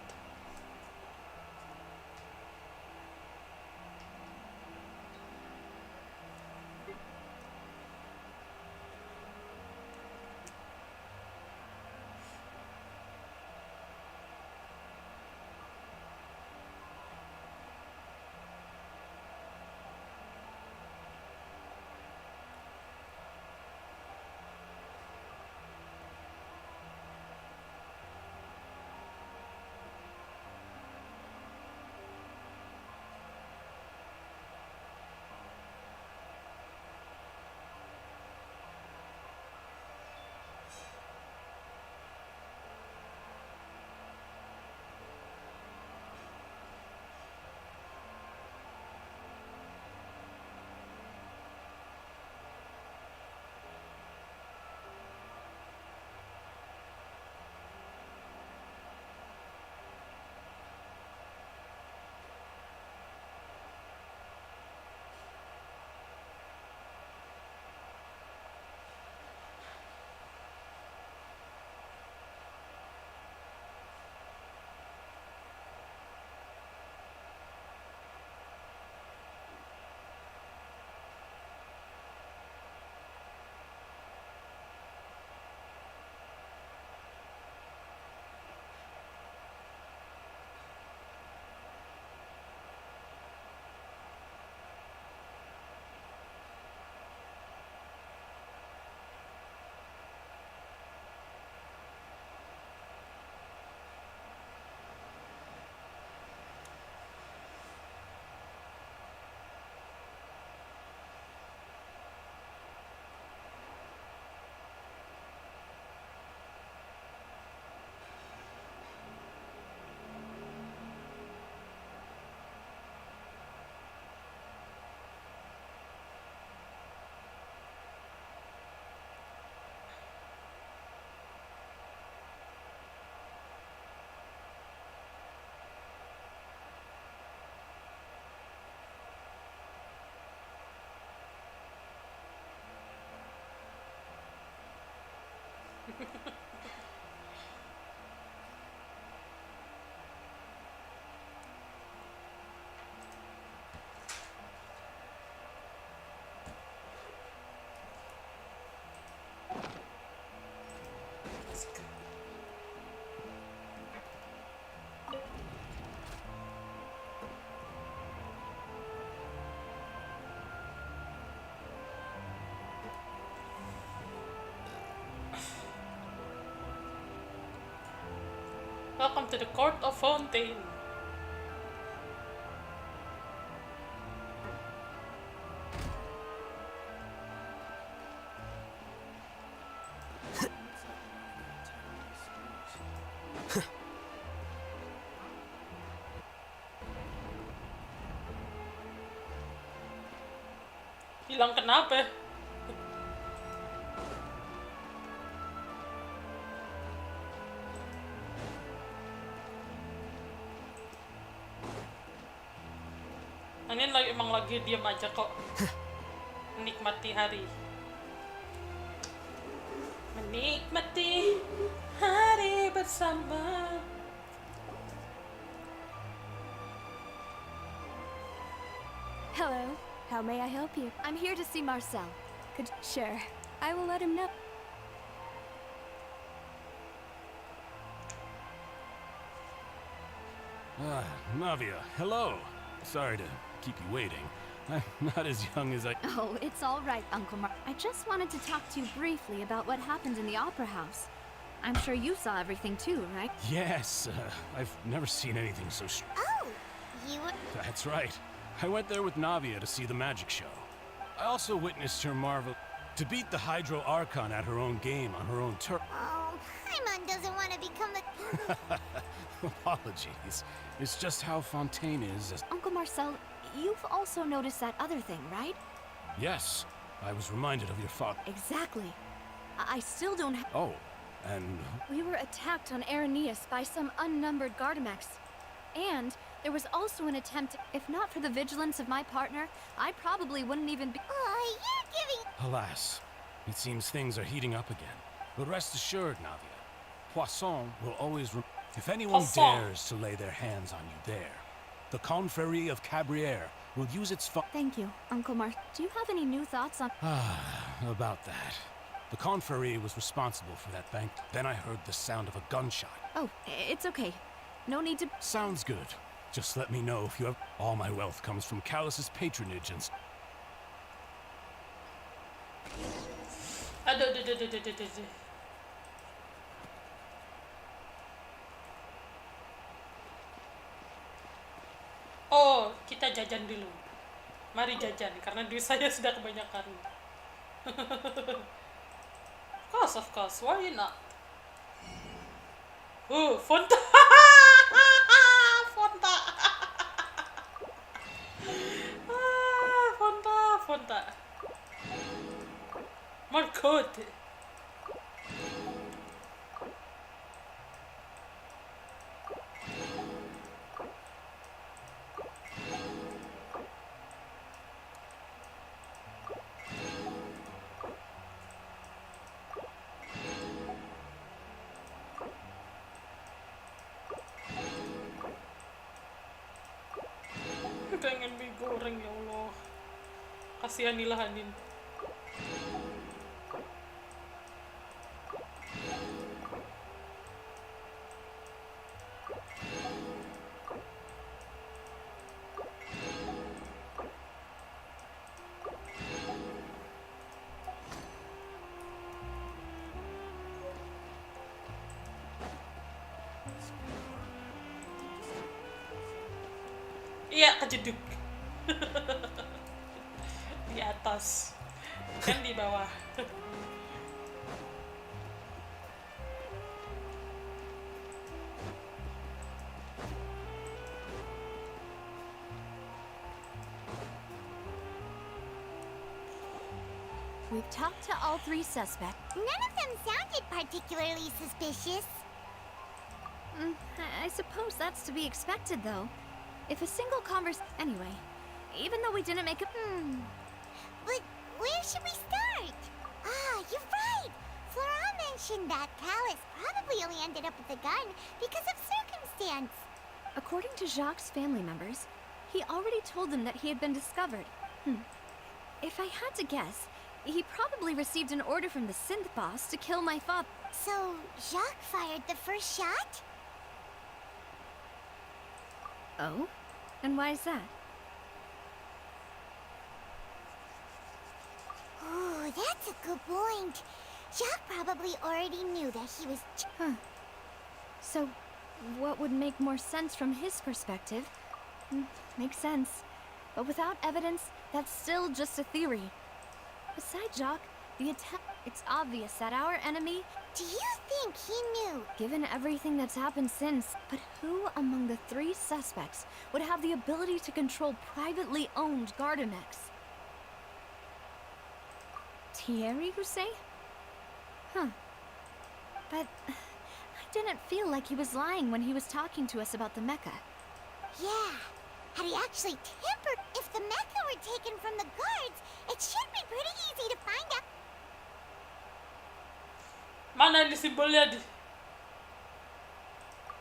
Welcome to the court of Fontaine. Hilang kenapa? Anin emang lagi diam aja kok. Menikmati hari. Menikmati hari bersama. Hello. How may I help you? I'm here to see Marcel. Sure. I will let him know. Navia, hello. Sorry to keep you waiting. I'm not as young as I... Oh, it's all right, Uncle Mar. I just wanted to talk to you briefly about what happened in the Opera House. I'm sure you saw everything too, right? Yes, I've never seen anything so Oh, you were... That's right. I went there with Navia to see the magic show. I also witnessed her marvel to beat the Hydro Archon at her own game on her own turf. Oh, Paimon doesn't want to become the... Apologies. It's just how Fontaine is as... Uncle Marcel, you've also noticed that other thing, right? Yes, I was reminded of your father. Exactly. I still don't have... Oh, and... We were attacked on Arrhenius by some unnumbered Gardamex. And there was also an attempt... If not for the vigilance of my partner, I probably wouldn't even be... Oh, you're giving... Alas, it seems things are heating up again. But rest assured, Navia, Poisson will always... If anyone dares to lay their hands on you there, the Confrérie of Cabrières will use its... Thank you, Uncle Mar. Do you have any new thoughts on... About that. The Confrérie was responsible for that bank. Then I heard the sound of a gunshot. Oh, it's okay. No need to... Sounds good. Just let me know if you have... All my wealth comes from Callus's patronage and... Aduh. Oh, kita jajan dulu. Mari jajan, karena duit saya sudah kebanyakan. Of course, why not? Fonta. Fonta. Fonta. Marcot. Pengen mie goreng, ya Allah. Kasihanilah Anin. Iya, kejeduk. Di atas. Kan di bawah. We've talked to all three suspects. None of them sounded particularly suspicious. I suppose that's to be expected, though. If a single Anyway, even though we didn't make a... But where should we start? Ah, you're right! Flora mentioned that Callus probably only ended up with the gun because of circumstance. According to Jacques' family members, he already told them that he had been discovered. If I had to guess, he probably received an order from the synth boss to kill my father. So, Jacques fired the first shot? Oh? And why is that? Oh, that's a good point. Jacques probably already knew that he was... So, what would make more sense from his perspective? Makes sense. But without evidence, that's still just a theory. Besides Jacques, it's obvious that our enemy... Do you think he knew? Given everything that's happened since, but who among the three suspects would have the ability to control privately owned Gardamex? Thierry, you say? But I didn't feel like he was lying when he was talking to us about the mecha. Yeah. Had he actually tampered? If the mecha were taken from the guards, it should be pretty easy to find out. Mana ini simbolnya di?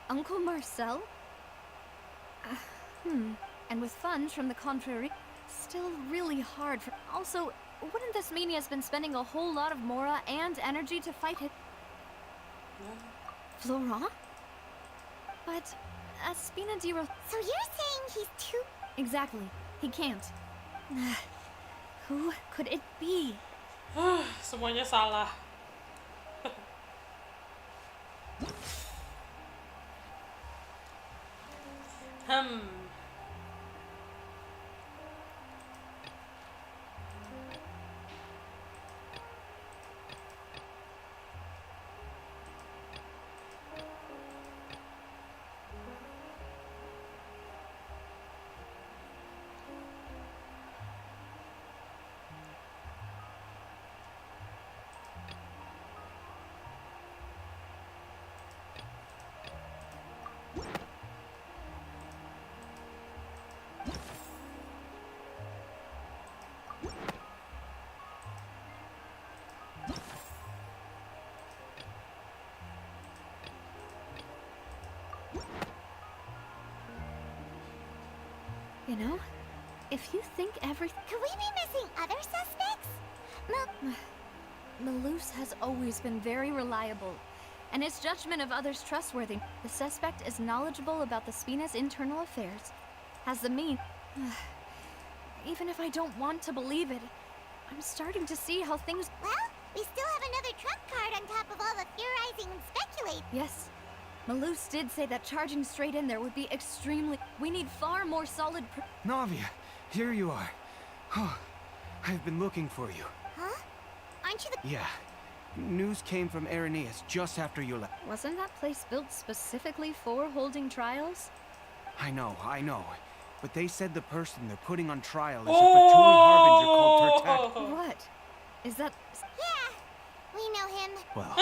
Uncle Marcel? And with funds from the contrary, still really hard for... Also, wouldn't this mean he has been spending a whole lot of mora and energy to fight it? Florent? But, Spinadiro... So you're saying he's too... Exactly. He can't. Who could it be? Semuanya salah. You know, if you think everything... Could we be missing other suspects? Malus has always been very reliable, and his judgment of others trustworthy. The suspect is knowledgeable about the Spina's internal affairs, has the means... Even if I don't want to believe it, I'm starting to see how things... Well, we still have another trump card on top of all the theorizing and speculating. Yes. Malus did say that charging straight in there would be extremely... We need far more solid... Navia, here you are. Oh, I've been looking for you. Huh? Aren't you the... Yeah. News came from Irenaeus just after you left. Wasn't that place built specifically for holding trials? I know. But they said the person they're putting on trial is a Fatui harbinger called Tertek. What? Is that... Yeah, we know him. Well,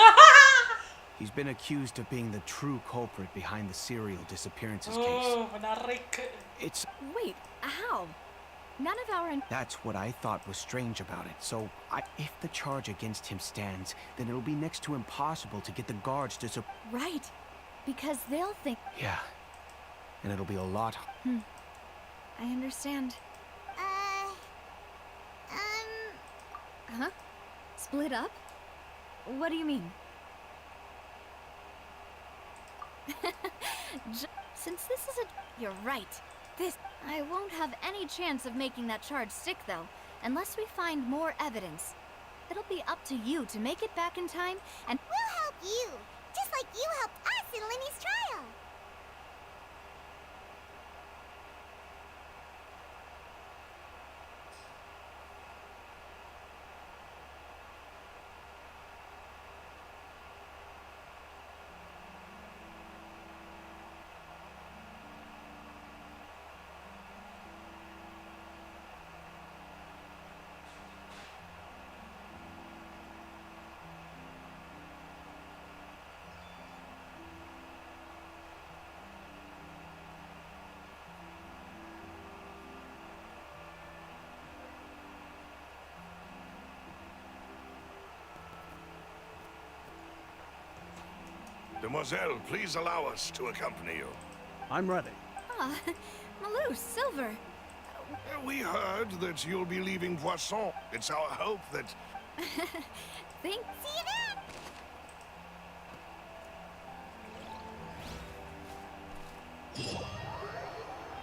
he's been accused of being the true culprit behind the serial disappearances case. It's... Wait, how? None of our... That's what I thought was strange about it. So, if the charge against him stands, then it'll be next to impossible to get the guards to Right. Because they'll think... Yeah. And it'll be a lot... I understand. Huh? Split up? What do you mean? Since this is a... You're right. I won't have any chance of making that charge stick, though, unless we find more evidence. It'll be up to you to make it back in time, and... We'll help you, just like you helped us in Lenny's trial. Demoiselle, please allow us to accompany you. I'm ready. Ah, Malus, Silver. We heard that you'll be leaving Poisson. It's our hope that... See you then!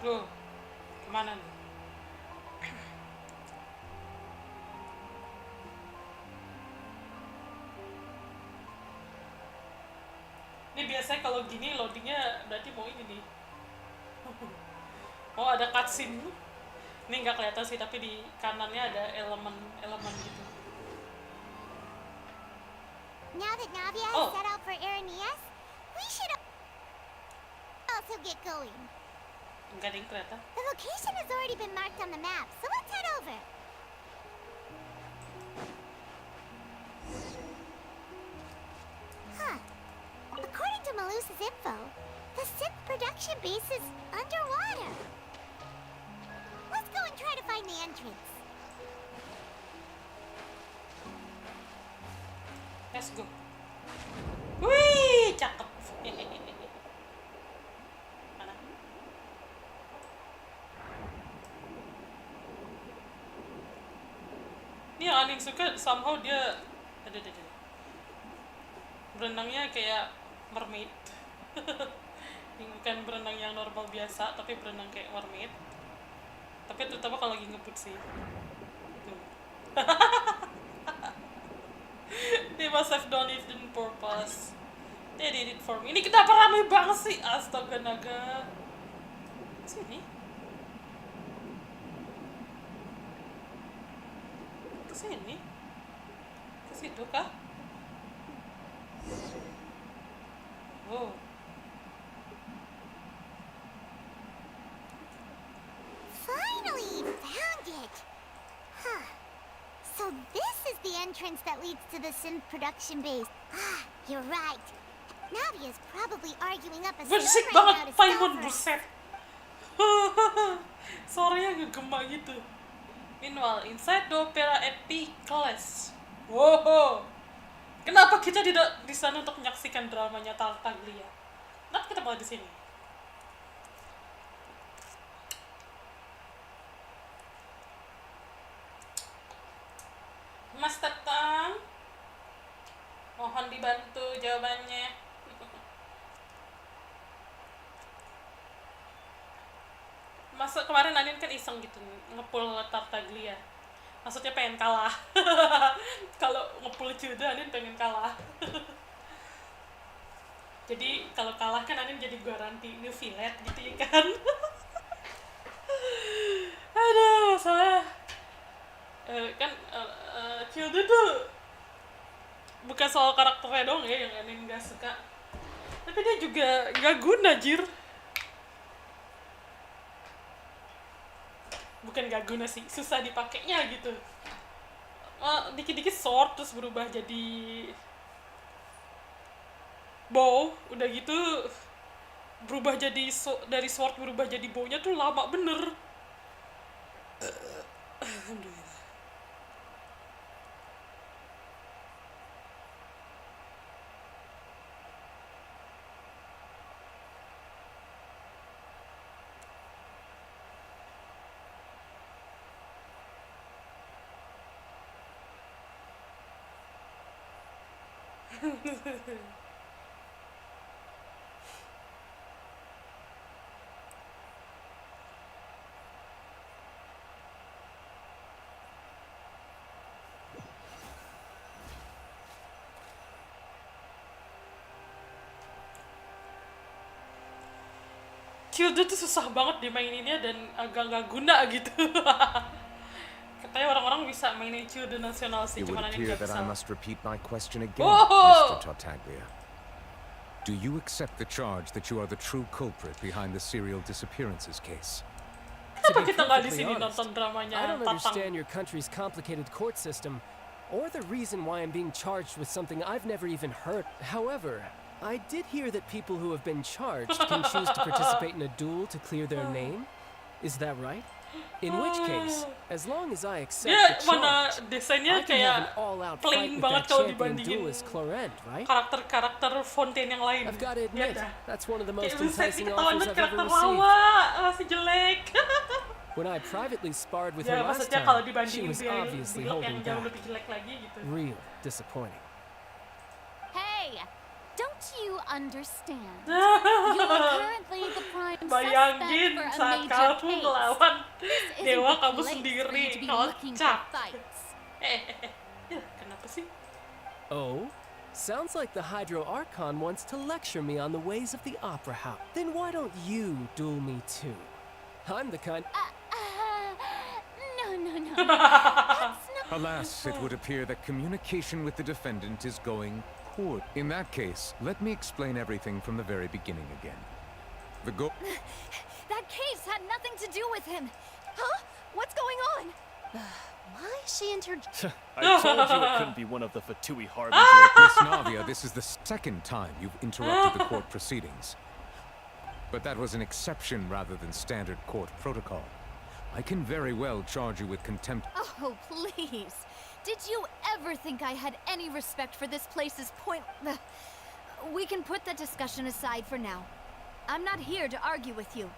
Loh, kemana nih? Ini biasanya kalau gini loadingnya berarti mau ini nih. Oh, ada cutscene. Ini nggak kelihatan sih, tapi di kanannya ada elemen gitu. Now that Navia has set out for Irenaeus, we should also get going. Enggak ding, ternyata. The location has already been marked on the map, so let's head over. Huh. According to Malus's info, the synth production base is underwater. Let's go and try to find the entrance. Let's go. Wih, cakep. Mana? Ini yang Anin suka, somehow dia ada. Berenangnya kayak mermaid. Bukan berenang yang normal biasa, tapi berenang kayak mermaid. Tapi terutama kalau lagi ngebut sih. Tuh. They must have done it on purpose. They did it for me. Ini kenapa rame banget sih? Astaga naga. Sini? Ke sini? Ke situ kah? Oh. Finally found it! Huh. So this is the entrance that leads to the synth production base. Ah, you're right. Navia's probably arguing up a storm Berisik right banget now to Paimon, stop us. buset. Suaranya ngegema gitu. Meanwhile, inside the opera Epicles. Wow. Kenapa kita tidak di sana untuk menyaksikan dramanya Tartaglia? Kenapa kita malah di sini? Mas datang. Mohon dibantu jawabannya. Masa kemarin Anin kan iseng gitu ngepul Tartaglia. Maksudnya pengen kalah. Kalau ngepul Ciuda Anin pengen kalah. Jadi kalau kalah kan Anin jadi garanti new fillet gitu ya kan. Aduh, masalah Ciuda tuh bukan soal karakternya dong ya yang Anin gak suka. Tapi dia juga gak guna, jir. Bukan gak guna sih, susah dipakainya gitu. Dikit-dikit sword terus berubah jadi bow, udah gitu berubah jadi dari sword berubah jadi bow-nya tuh lama bener. Alhamdulillah. Ciuda tuh susah banget dimaininnya dan agak gak guna gitu. Katanya orang-orang bisa mainin Ciuda nasional sih, It would cuman Anin appear gak that bisa. I must repeat my question again, Oh! Mr. Tartaglia. Do you accept the charge that you are the true culprit behind the serial disappearances case? Kenapa kita nggak di perfectly sini honest, nonton dramanya I don't Tatang? understand your country's complicated court system, or the reason why I'm being charged with something I've never even heard. However, I did hear that people who have been charged can choose to participate in a duel to clear their name. Is that right? In which case, as long as I accept Dia the mana charge, desainnya I can have an kayak all-out plain fight with banget that kalau champion dibandingin duelist Clarent, right? karakter-karakter Fontaine yang lain. I've got to Lihat admit, dah. that's one of the Kayak most buset, enticing ketahuan offers banget I've ever karakter received. lawa, masih jelek. When I privately sparred with Ya her last maksudnya kalau time, she dibandingin was dia obviously yang holding jauh back. lebih jelek lagi gitu. Real disappointing. Hey, don't you understand? You're currently the prime Bayangin suspect for a saat major kamu case. ngelawan This isn't dewa the kamu place sendiri, for you to be looking for kocak. fights. Kenapa sih? Oh? Sounds like the Hydro Archon wants to lecture me on the ways of the Opera House. Then why don't you duel me too? I'm the kind... No. That's not... Alas, it would appear that communication with the defendant is going poor. In that case, let me explain everything from the very beginning again. The goal... That case had nothing to do with him. Huh? What's going on? Why is she I told you it couldn't be one of the Fatui Harbinger. Miss Navia, this is the second time you've interrupted the court proceedings. But that was an exception rather than standard court protocol. I can very well charge you with contempt. Oh, please. Did you ever think I had any respect for this place's point? We can put that discussion aside for now. I'm not here to argue with you.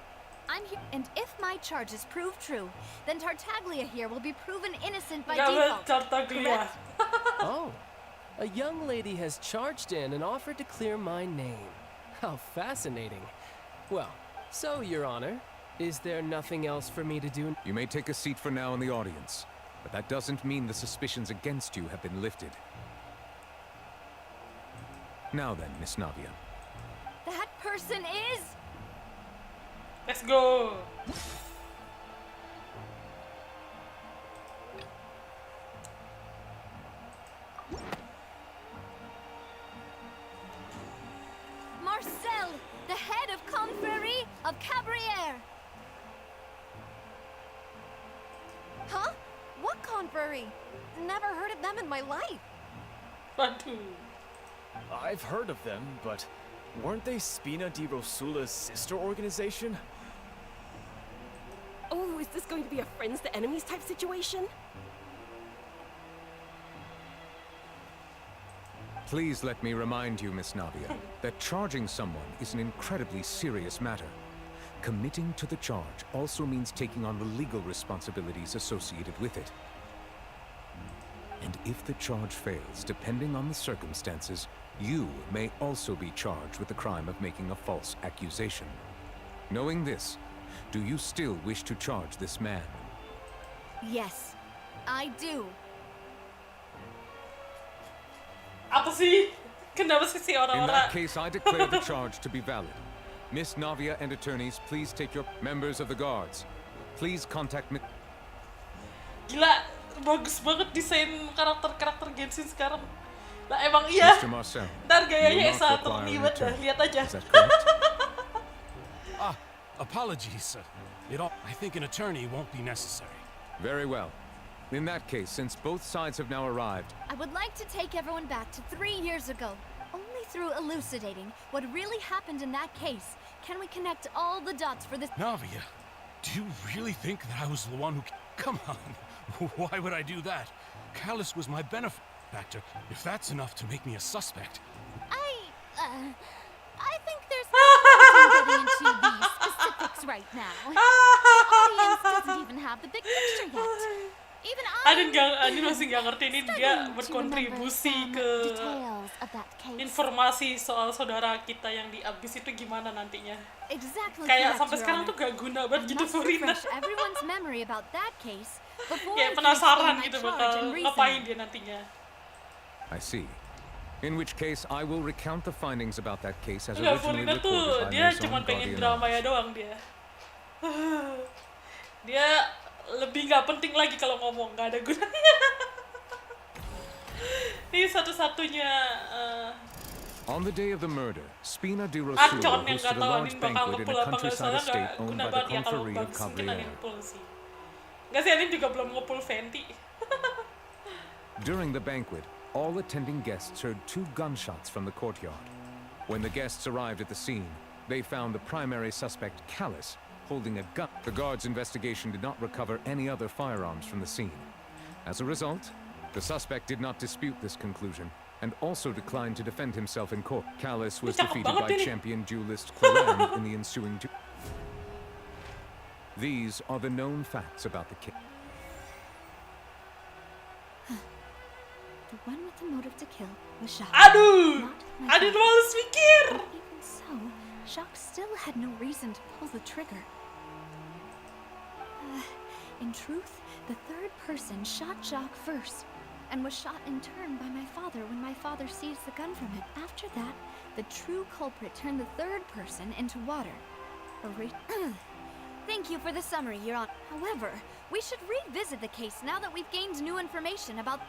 I'm here, and if my charges prove true, then Tartaglia here will be proven innocent by default. Tartaglia. Oh, a young lady has charged in and offered to clear my name. How fascinating. Well, so, Your Honor, is there nothing else for me to do? You may take a seat for now in the audience, but that doesn't mean the suspicions against you have been lifted. Now then, Miss Navia. That person is... Let's go. Marcel, the head of confrérie of Cabrières. Huh? What confrérie? Never heard of them in my life. Waduh. I've heard of them, but weren't they Spina di Rosula's sister organization? Oh, is this going to be a friends to enemies type situation? Please let me remind you, Miss Navia, that charging someone is an incredibly serious matter. Committing to the charge also means taking on the legal responsibilities associated with it. And if the charge fails, depending on the circumstances, you may also be charged with the crime of making a false accusation. Knowing this, do you still wish to charge this man? Yes, I do. Apa sih? Kenapa sih si In orang-orang? that case, I declare the charge to be valid. Miss Navia and attorneys, please take your members of the guards. Please contact me. Gila, bagus banget desain karakter-karakter Genshin sekarang. Lah emang iya. Mr. Marcel, Ntar you gayanya will not S1 require an liwet dah, attorney. lihat aja. Is that correct? Apologies. I think an attorney won't be necessary. Very well. In that case, since both sides have now arrived, I would like to take everyone back to 3 years ago. Only through elucidating what really happened in that case can we connect all the dots for this. Navia, do you really think that I was the one who... Come on, why would I do that? Callus was my benefactor. If that's enough to make me a suspect... I think there's no point in getting into the specifics right now. The audience doesn't even have the big picture yet. Even Anin masih nggak ngerti ini dia berkontribusi ke informasi soal saudara kita yang di abis itu gimana nantinya. Exactly. Kayak sampai sekarang tuh gak guna banget gitu Furina. Everyone's memory about that case before Kayak penasaran gitu bakal ngapain dia nantinya. I see. In which case, I will recount the findings about that case as Enggak, originally Furina tuh recorded by dia Maison cuma pengen Guardian. drama ya doang dia. Dia lebih nggak penting lagi kalau ngomong, nggak ada gunanya. Ini satu-satunya On the day of the murder, Spina di Rosula Acon yang hosted nggak a tahu large Anin bakal banquet in ngepul a apa nggak countryside salah, estate nggak owned guna by the banget ya kalau confrérie of bagus mungkin Anin Cabrières. pul sih. Nggak sih, Anin juga belum ngepul Fenty. During the banquet, all attending guests heard 2 gunshots from the courtyard. When the guests arrived at the scene, they found the primary suspect, Callus, holding a gun. The guards' investigation did not recover any other firearms from the scene. As a result, the suspect did not dispute this conclusion and also declined to defend himself in court. Callus was defeated by champion duelist Kalian in the ensuing duel. These are the known facts about the case. The one with the motive to kill was Jacques. Aduh, Anin males mikir. Even so, Jacques still had no reason to pull the trigger. In truth, the third person shot Jacques first, and was shot in turn by my father when my father seized the gun from him. After that, the true culprit turned the third person into water. Thank you for the summary, Your Honor. However, we should revisit the case now that we've gained new information about...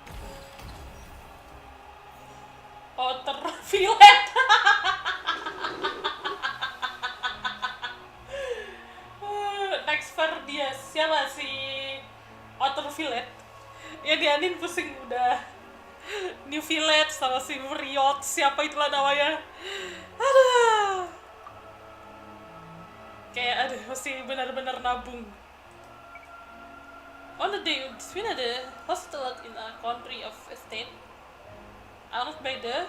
Fillet. Next for dia siapa si Otter Fillet? Ya di Anin pusing udah New Fillet sama si Riot, siapa itulah namanya. Aduh. Kayak aduh masih benar-benar nabung. On the day, Spina the hospital in a country of estate. Out by the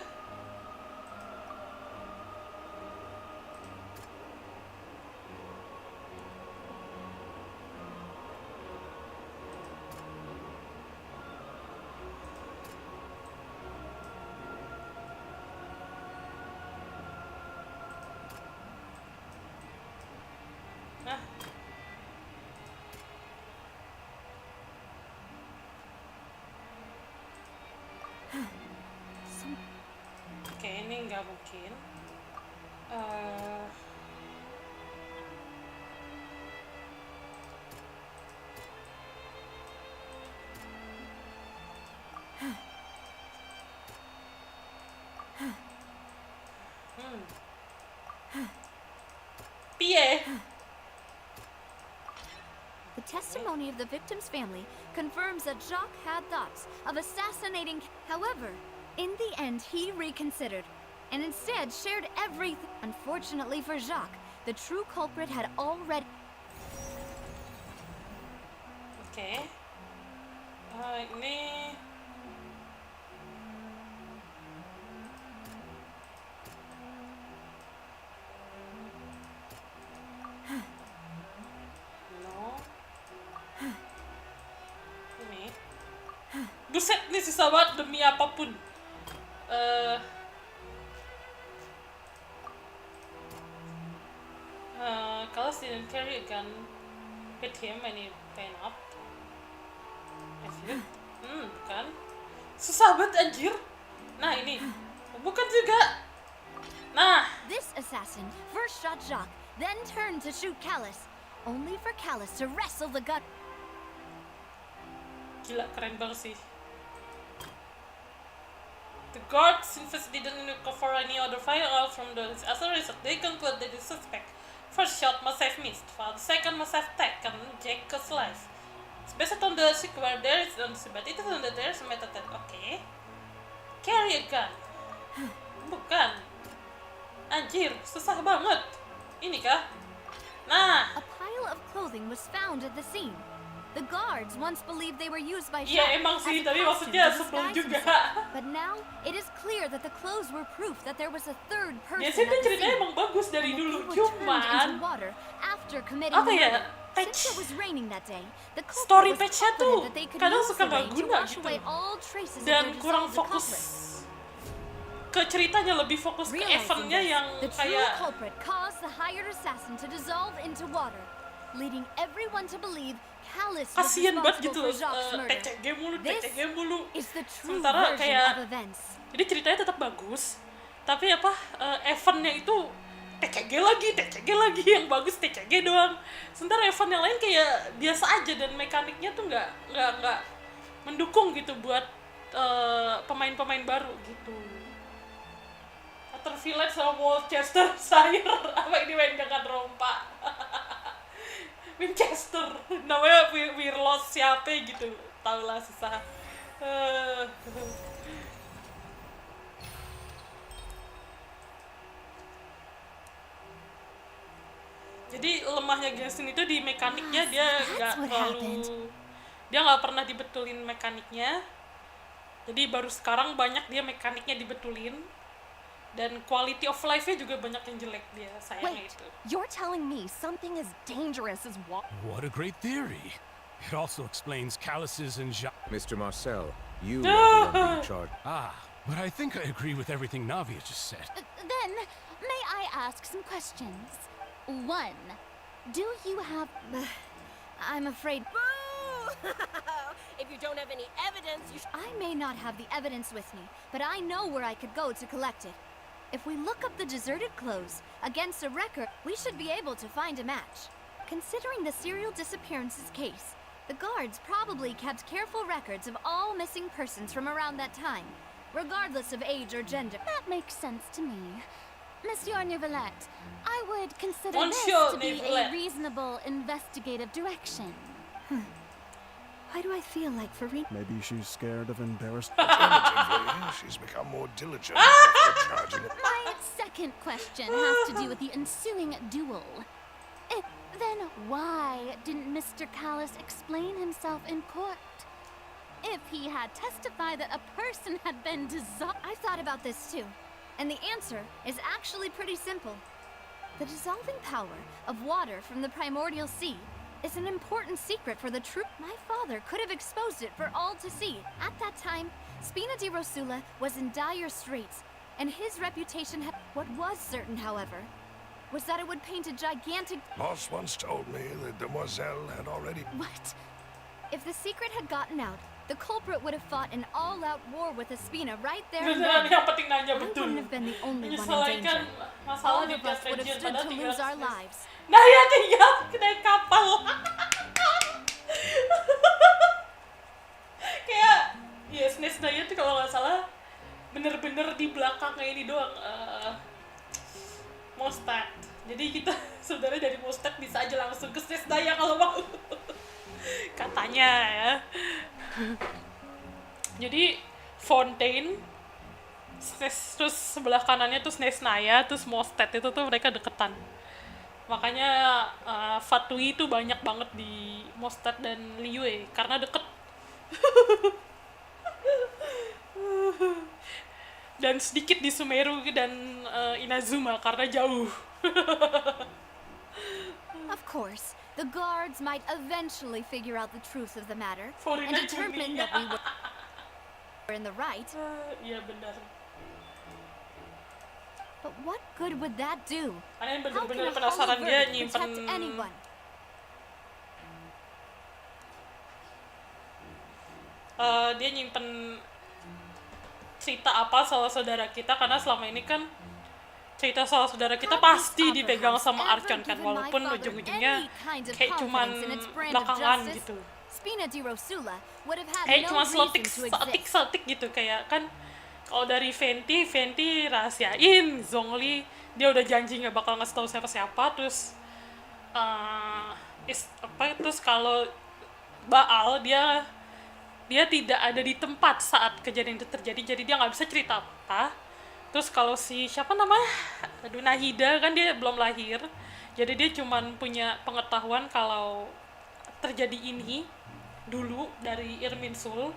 ini nggak mungkin. Piye? The testimony of the victim's family confirms that Jacques had thoughts of assassinating. However, in the end, he reconsidered and instead shared everything. Unfortunately for Jacques, the true culprit had already. Oke. Ini Buset, nih susah banget demi apapun. Kalo didn't carry a gun hit him when he ran up. Bukan. Susah banget anjir. Nah ini, bukan juga. Nah. This assassin first shot Jacques, then turned to shoot Callus, only for Callus to wrestle the gun. Gila, keren banget sih. The guards didn't recover any other firearms from the as a result, they conclude that the suspect first shot must have missed, while the second must have taken Jacques' life. It's based on the sequel there is but it is on the there's a method that okay. Carry a gun. Bukan. Anjir, susah banget. Ini kah? Nah. A pile of clothing was found at the scene. The guards once believed they were used by Iya emang sih, tapi maksudnya sebelum juga. But now it is clear that the clothes were proof that there was a third person. Ya sih, ceritanya emang bagus dari dulu, cuman apa ya? Patch. Story patch-nya tuh kadang suka nggak guna gitu, dan kurang fokus ke ceritanya, lebih fokus ke eventnya yang kayak kasian banget gitu loh, TCG mulu, sementara kayak jadi ceritanya tetap bagus, tapi apa eventnya itu TCG lagi yang bagus TCG doang, sementara event yang lain kayak biasa aja dan mekaniknya tuh nggak mendukung gitu buat pemain-pemain baru gitu. After Village sama Worcestershire apa ini main dengan rompa. Winchester namanya we lost siapa gitu, tau lah susah. Jadi lemahnya Gaston itu di mekaniknya, dia nggak pernah dibetulin mekaniknya. Jadi baru sekarang banyak dia mekaniknya dibetulin. Dan quality of life-nya juga banyak yang jelek dia, sayangnya itu. You're telling me something as dangerous as what? What a great theory. It also explains Callus's and Mr. Marcel, you are the one being charged. But I think I agree with everything Navia just said. Then, may I ask some questions? 1. Do you have... I'm afraid... Boo! If you don't have any evidence, you I may not have the evidence with me, but I know where I could go to collect it. If we look up the deserted clothes against a record, we should be able to find a match. Considering the serial disappearances case, the guards probably kept careful records of all missing persons from around that time, regardless of age or gender. That makes sense to me. Monsieur Neuvillette, I would consider Monsieur this to be Neuvillette. a reasonable investigative direction. Why do I feel like Farina? Maybe she's scared of embarrassment. Alternatively, she's become more diligent after charging it. My second question has to do with the ensuing duel. Then why didn't Mr. Callus explain himself in court? If he had testified that a person had been dissolved... I thought about this too, and the answer is actually pretty simple. The dissolving power of water from the primordial sea is an important secret for the troop. My father could have exposed it for all to see. At that time, Spina di Rosula was in dire straits, and his reputation had... What was certain, however, was that it would paint a gigantic... Moss once told me that Demoiselle had already... What? If the secret had gotten out, the culprit would have fought an all-out war with Espina right there and then. Yang penting nanya I betul. wouldn't have been the only one in Menyelesaikan danger. masalah All di of us would have region stood pada to lose our lives. Nah ya tinggal naik kapal. Kayak yes, Nesnaya tuh kalau nggak salah bener-bener di belakang kayak ini doang. Mostat Jadi kita sebenarnya dari Mustad bisa aja langsung ke Sesdaya kalau mau. Katanya ya. Jadi Fontaine, terus sebelah kanannya tuh Snesnaya, terus Mostad itu tuh mereka deketan. Makanya Fatui itu banyak banget di Mostad dan Liyue karena deket. Dan sedikit di Sumeru dan Inazuma karena jauh. Of course, the guards might eventually figure out the truth of the matter and Forina determine Julia. that we were in the right. Iya benar. But what good would that do? Karena yang How can benar-benar a penasaran hollow dia verdict nyimpen protect anyone? Dia nyimpen cerita apa soal saudara kita karena selama ini kan cerita soal saudara kita pasti dipegang sama Archon kan, walaupun ujung-ujungnya kayak cuman belakangan gitu. Spina di Rosula would have had Kayak no cuma reason to exist. setik gitu, kayak kan kalau dari Venti rahasiain Zhongli, dia udah janji nggak bakal ngasih tahu siapa-siapa, terus terus kalau Baal dia tidak ada di tempat saat kejadian itu terjadi, jadi dia nggak bisa cerita apa. Terus kalau si siapa namanya, Nahida kan dia belum lahir, jadi dia cuman punya pengetahuan kalau terjadi ini dulu dari Irminsul.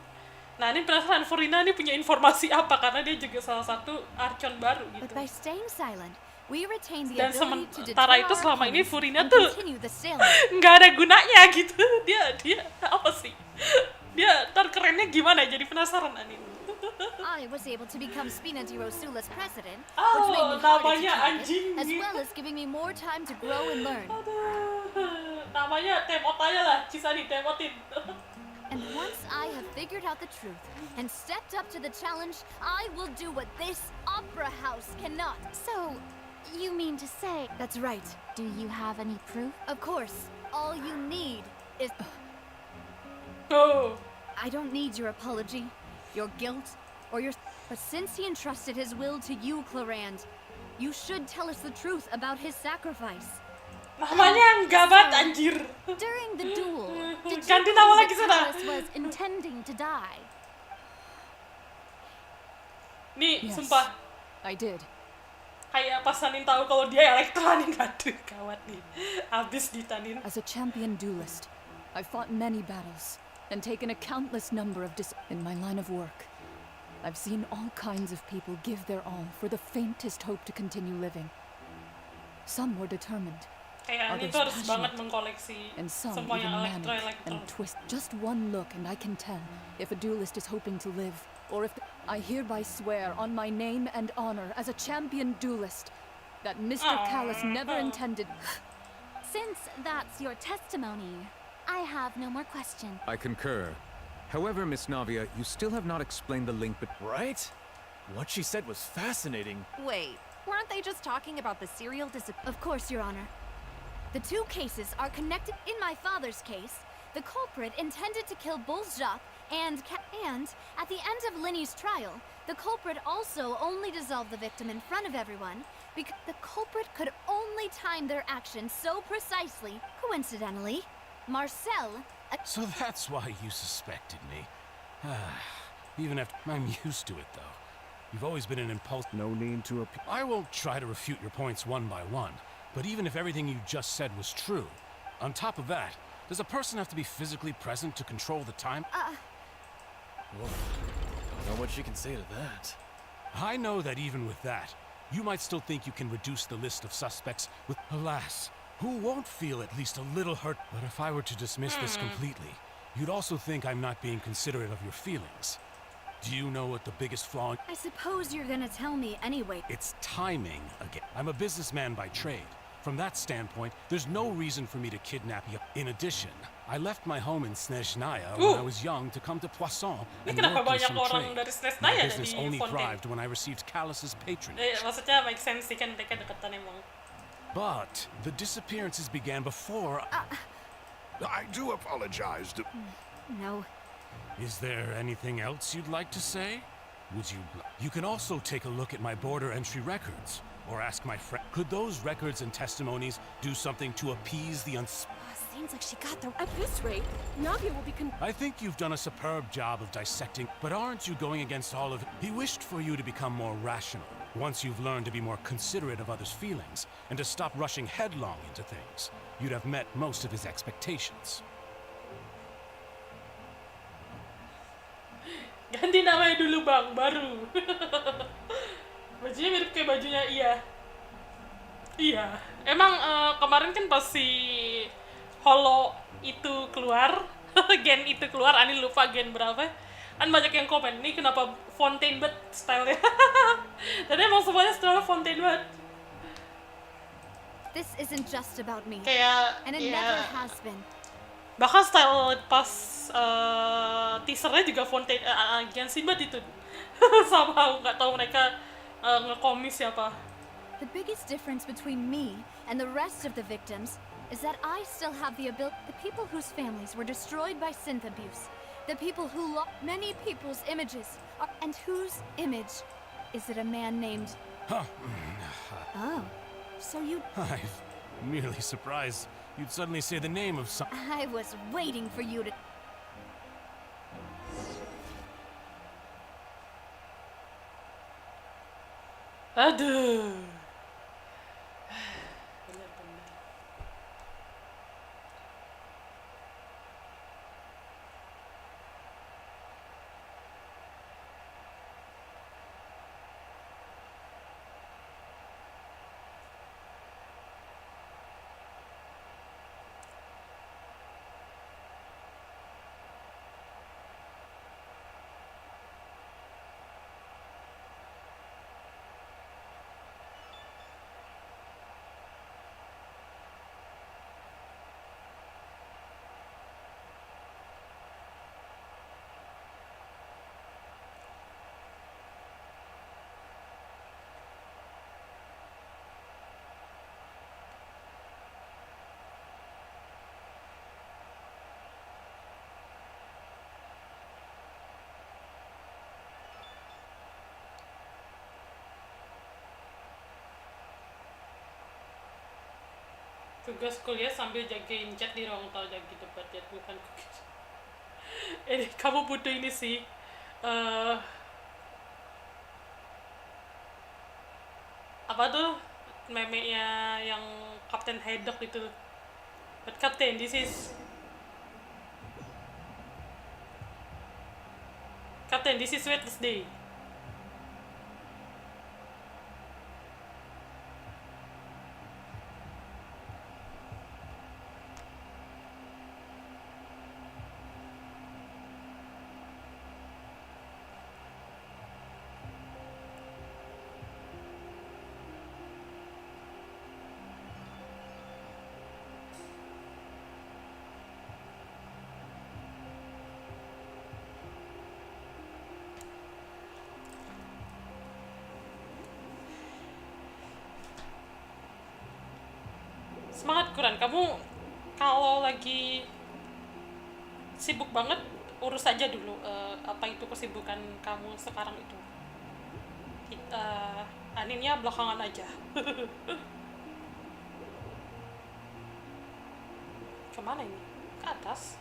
Nah ini penasaran Furina ini punya informasi apa karena dia juga salah satu Archon baru gitu. But by staying silent, we retain the Dan ability to sementara deter itu our selama ini opponents Furina and tuh continue the sailing. nggak ada gunanya gitu. Dia apa sih? Dia ntar kerennya gimana? Jadi penasaran Anin. I was able to become Spina di Rosula's president, which Oh, made me harder to namanya target, anjing. as well as giving me more time to grow and learn. Namanya temot aja lah, Cisani temotin. And once I have figured out the truth and stepped up to the challenge, I will do what this opera house cannot. So, you mean to say... That's right. Do you have any proof? Of course. All you need is... Oh. I don't need your apology, your guilt, or your... But since he entrusted his will to you, Clarand, you should tell us the truth about his sacrifice. Namanya Gabat anjir. During the duel, did you Ganti believe nama lagi that sana. Alice was intending to die? Nih, Yes, sumpah. I did. Kayak pas Tanin tahu kalau dia elektronin, aduh gawat nih. Abis di Tanin. As a champion duelist, I've fought many battles and taken a countless number of in my line of work. I've seen all kinds of people give their all for the faintest hope to continue living. Some were determined, Kayak Anin others tuh harus banget passionate, mengkoleksi and some semua even yang manic elektro. and twist. Just one look and I can tell if a duelist is hoping to live, or if I hereby swear on my name and honor as a champion duelist that Mr. Callus never intended. Since that's your testimony, I have no more questions. I concur. However, Miss Navia, you still have not explained the link Right? What she said was fascinating. Wait, weren't they just talking about the serial Of course, Your Honor. The two cases are connected. In my father's case, the culprit intended to kill Bolzjak and at the end of Linny's trial, the culprit also only dissolved the victim in front of everyone because the culprit could only time their actions so precisely. Coincidentally, Marcel... So that's why you suspected me. Even after... I'm used to it, though. You've always been an impulse... No need to appeal. I won't try to refute your points one by one, but even if everything you just said was true, on top of that, does a person have to be physically present to control the time? Well, don't know what she can say to that. I know that even with that, you might still think you can reduce the list of suspects with... Alas, who won't feel at least a little hurt? But if I were to dismiss this completely, you'd also think I'm not being considerate of your feelings. Do you know what the biggest flaw... I suppose you're gonna tell me anyway. It's timing again. I'm a businessman by trade. From that standpoint, there's no reason for me to kidnap you. In addition, I left my home in Snezhnaya when I was young to come to Poisson and kenapa work in banyak some orang trade. dari My Snezhnaya business di only Fontaine? thrived when I received Callus's patronage. Maksudnya make sense sih kan mereka deketan emang. But the disappearances began before... I do apologize to... No. Is there anything else you'd like to say? Would you... You can also take a look at my border entry records. or ask my friend. Could those records and testimonies do something to appease the Seems like she got the... At this rate, Navia will be I think you've done a superb job of dissecting, but aren't you going against all of it? He wished for you to become more rational, once you've learned to be more considerate of others' feelings, and to stop rushing headlong into things. You'd have met most of his expectations. Ganti namanya dulu bang, baru. Bajunya mirip kayak bajunya Iya. Emang kemarin kan pas si Holo itu keluar, gen itu keluar, Anin lupa gen berapa. Kan banyak yang komen, nih kenapa Fontaine banget style-nya. Dan emang semuanya style Fontaine banget. This isn't just about me. Kayak, and it never has been. Bahkan style pas teasernya juga Fontaine, Genshin banget itu. Sama nggak tahu mereka ngekomis siapa. The biggest difference between me and the rest of the victims is that I still have the ability. The people whose families were destroyed by synth abuse, the people who lost many people's images, and whose image is it a man named? Oh, so you? I'm merely surprised you'd suddenly say the name of some. I was waiting for you to. Aduh. Tugas kuliah sambil jagain chat di ruang tahu jagi debat ya, bukan cookies. Ini kamu butuh ini sih. Apa tuh meme-nya yang Kapten Hedok itu. But Captain, this is Captain, this is Wednesday. Semangat Kuran, kamu kalau lagi sibuk banget urus aja dulu apa itu kesibukan kamu sekarang itu. Kita Aninnya belakangan aja. Kemana ini? Ke atas?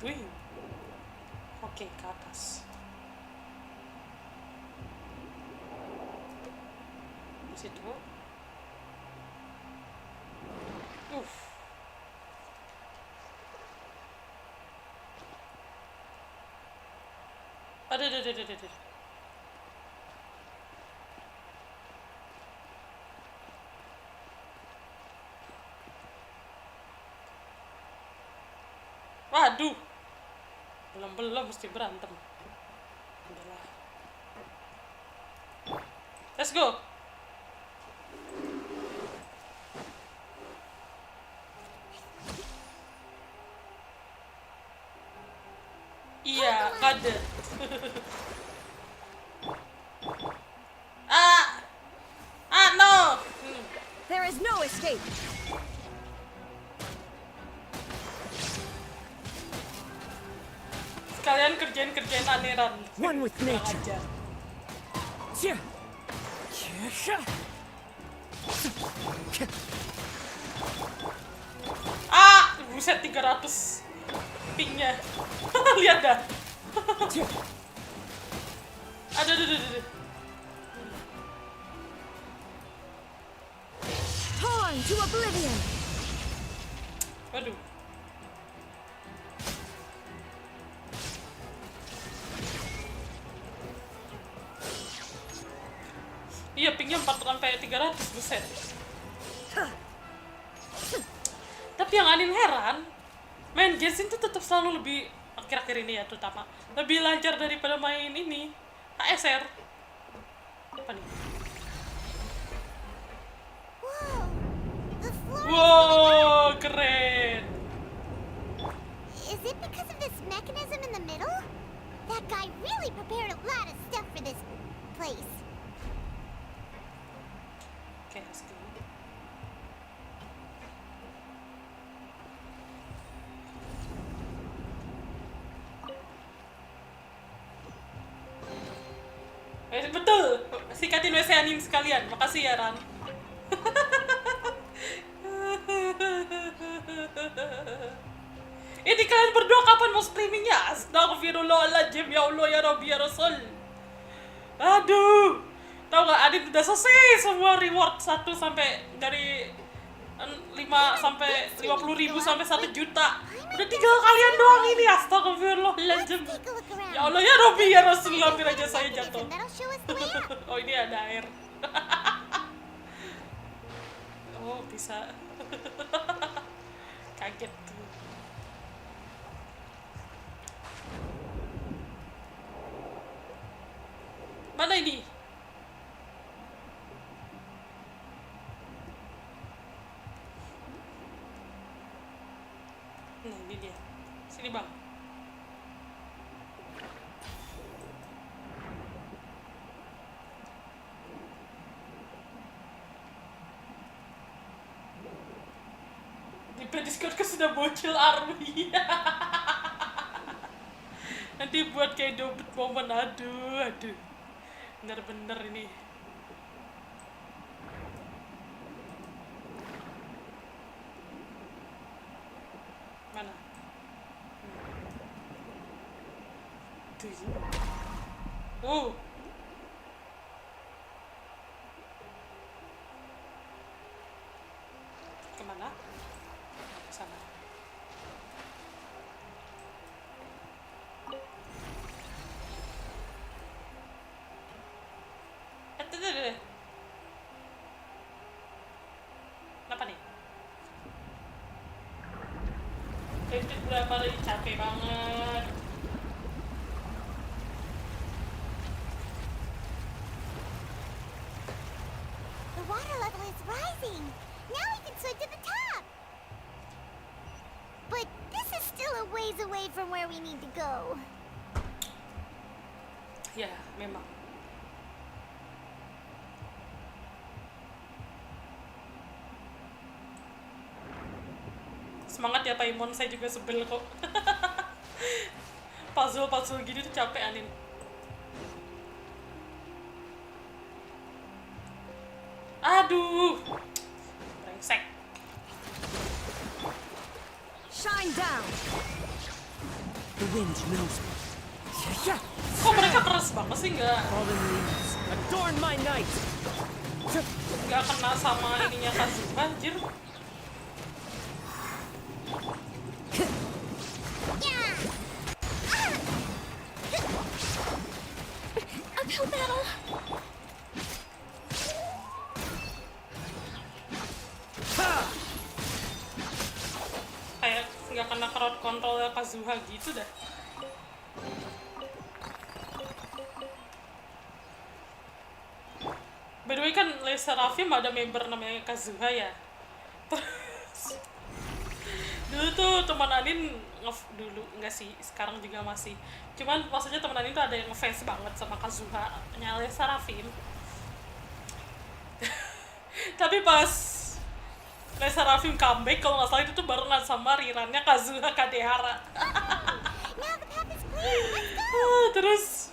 Wih. Oke, ke atas. Di situ. Aduh. Waduh. Belum mesti berantem. Udahlah. Let's go. Iya, kade. No! There is no escape. kerjain Aniran. One with nature. Aja. Buset 300 pingnya. Lihat dah. Aduh. Torn to oblivion. Waduh. Iya, pingnya 400-300, buset. Tapi yang Anin heran, main Genshin tuh tetap selalu lebih, akhir-akhir ini ya terutama, lebih lancar daripada main ini, ASR. Apa nih? Wow, keren. Is it because of this mechanism in the middle? That guy really prepared a lot of stuff for this place. Okay, let's go. Betul, sikatin WC Anin sekalian. Makasih ya, Ran. Ini kalian berdua kapan mau streamingnya? Astagfirullahaladzim, ya Allah, ya Rabbi, ya Rasul. Aduh, tau gak, Adit udah selesai semua reward 1 sampai dari 5 sampai 50.000 sampai 1 juta. Udah tinggal kalian doang ini, astagfirullahaladzim. Ya Allah, ya Rabbi, ya Rasul, hampir aja saya jatuh. Oh, ini ada air. Oh, bisa. Kaget tuh. Mana ini? Nah, ini dia. Sini, Bang. Di Discord sudah bocil army. Nanti buat kayak dobet momen, aduh. Bener-bener ini. Mana? Tuh. Kemana? Sana. Kenapa nih? Itu berapa lagi, capek banget. The water level is rising. Now we can swim to the top. But this is still a ways away from where we need to go. Ya, memang. Semangat ya Paimon, saya juga sebel kok. Puzzle gini tuh capek, Anin. Aduh. Brengsek. Shine down. The wind knows me. Kok mereka keras banget sih, nggak? Adorn my night. Nggak kena sama ininya Kazuha, anjir. Uphill battle. Kayak nggak kena crowd control Kazuha gitu dah. By the way kan Serafim ada member namanya Kazuha ya. Terus dulu tuh teman Anin dulu enggak sih, sekarang juga masih. Cuman maksudnya teman Anin tuh ada yang ngefans banget sama Kazuha nya Serafim. Tapi pas Serafim comeback kalau nggak salah itu tuh barengan sama rirannya Kazuha Kadehara. Terus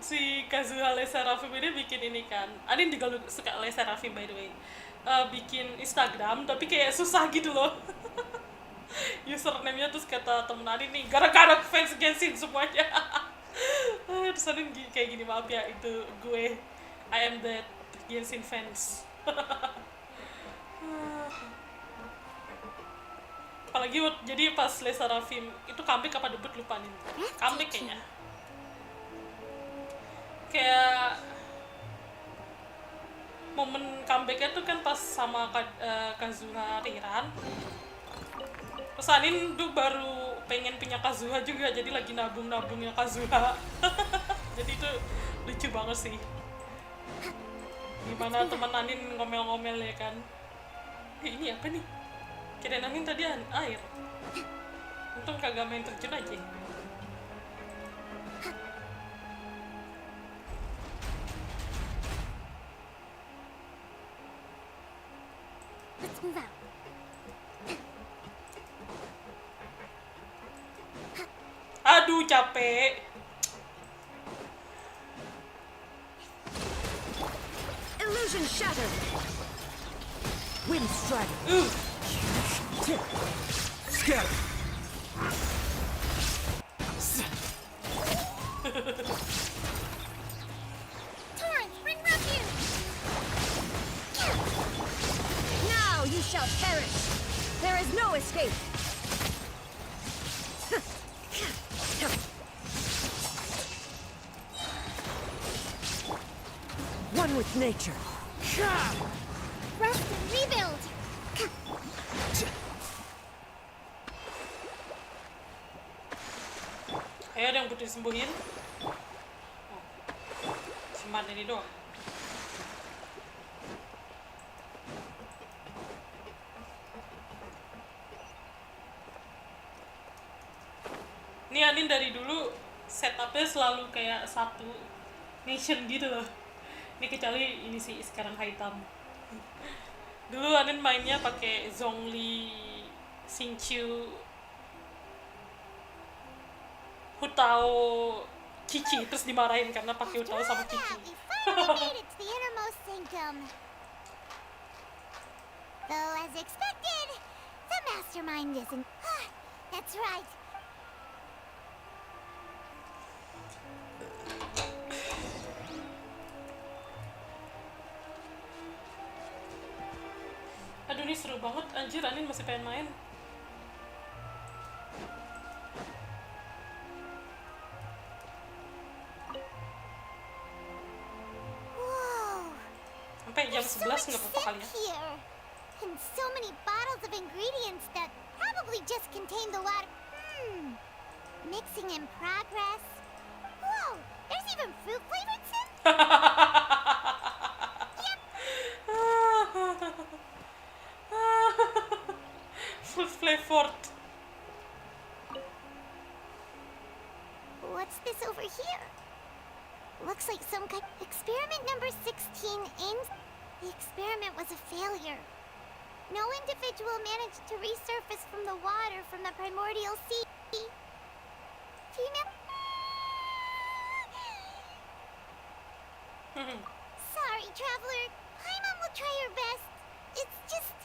si Kazuha Serafim ini bikin ini kan, Anin juga suka Serafim by the way, bikin Instagram tapi kayak susah gitu loh. Username-nya terus kata temen Anin nih, gara-gara fans Genshin semuanya. Terus Anin kayak gini, maaf ya, itu gue, I am the Genshin fans. Apalagi jadi pas Serafim itu comeback apa debut lupa nih, comeback kayaknya. Kayak momen comebacknya tuh kan pas sama Kazuha Riran. Terus Anin tuh baru pengen punya Kazuha juga, jadi lagi nabung-nabungnya Kazuha. Jadi itu lucu banget sih. Gimana teman Anin ngomel-ngomel ya kan. Ini apa nih? Kirain Anin tadi air. Untung kagak main terjun aja. Let's move out. Aduh, capek. Illusion shattered. Wind strike. Scatter. Torrent, bring refuge. Now you shall perish. There is no escape. One with nature. Rest and rebuild. Ayo, ada yang butuh disembuhin. Cuman ini doang. Ini Anin dari dulu setupnya selalu kayak satu nation gitu loh. Ini kecuali ini sih sekarang hitam. Dulu Anin mainnya pakai Zhongli, Xingqiu, Hutao, Cici, terus dimarahin karena pakai Hutao sama Cici. Made it to the innermost sanctum. Though, as expected, the mastermind isn't. That's right. Aduh, ini seru banget, anjir, Anin masih pengen main. Sampai jam 11 nggak apa-apa kali ya. Here. And so many bottles of ingredients that probably just contain the water. Mixing in progress. Whoa, there's even fruit flavored sim. Fruit flavored. What's this over here? Looks like some kind. Experiment number 16 in. The experiment was a failure. No individual managed to resurface from the water from the primordial sea. Female. Sorry, traveler. Paimon will try her best. It's just,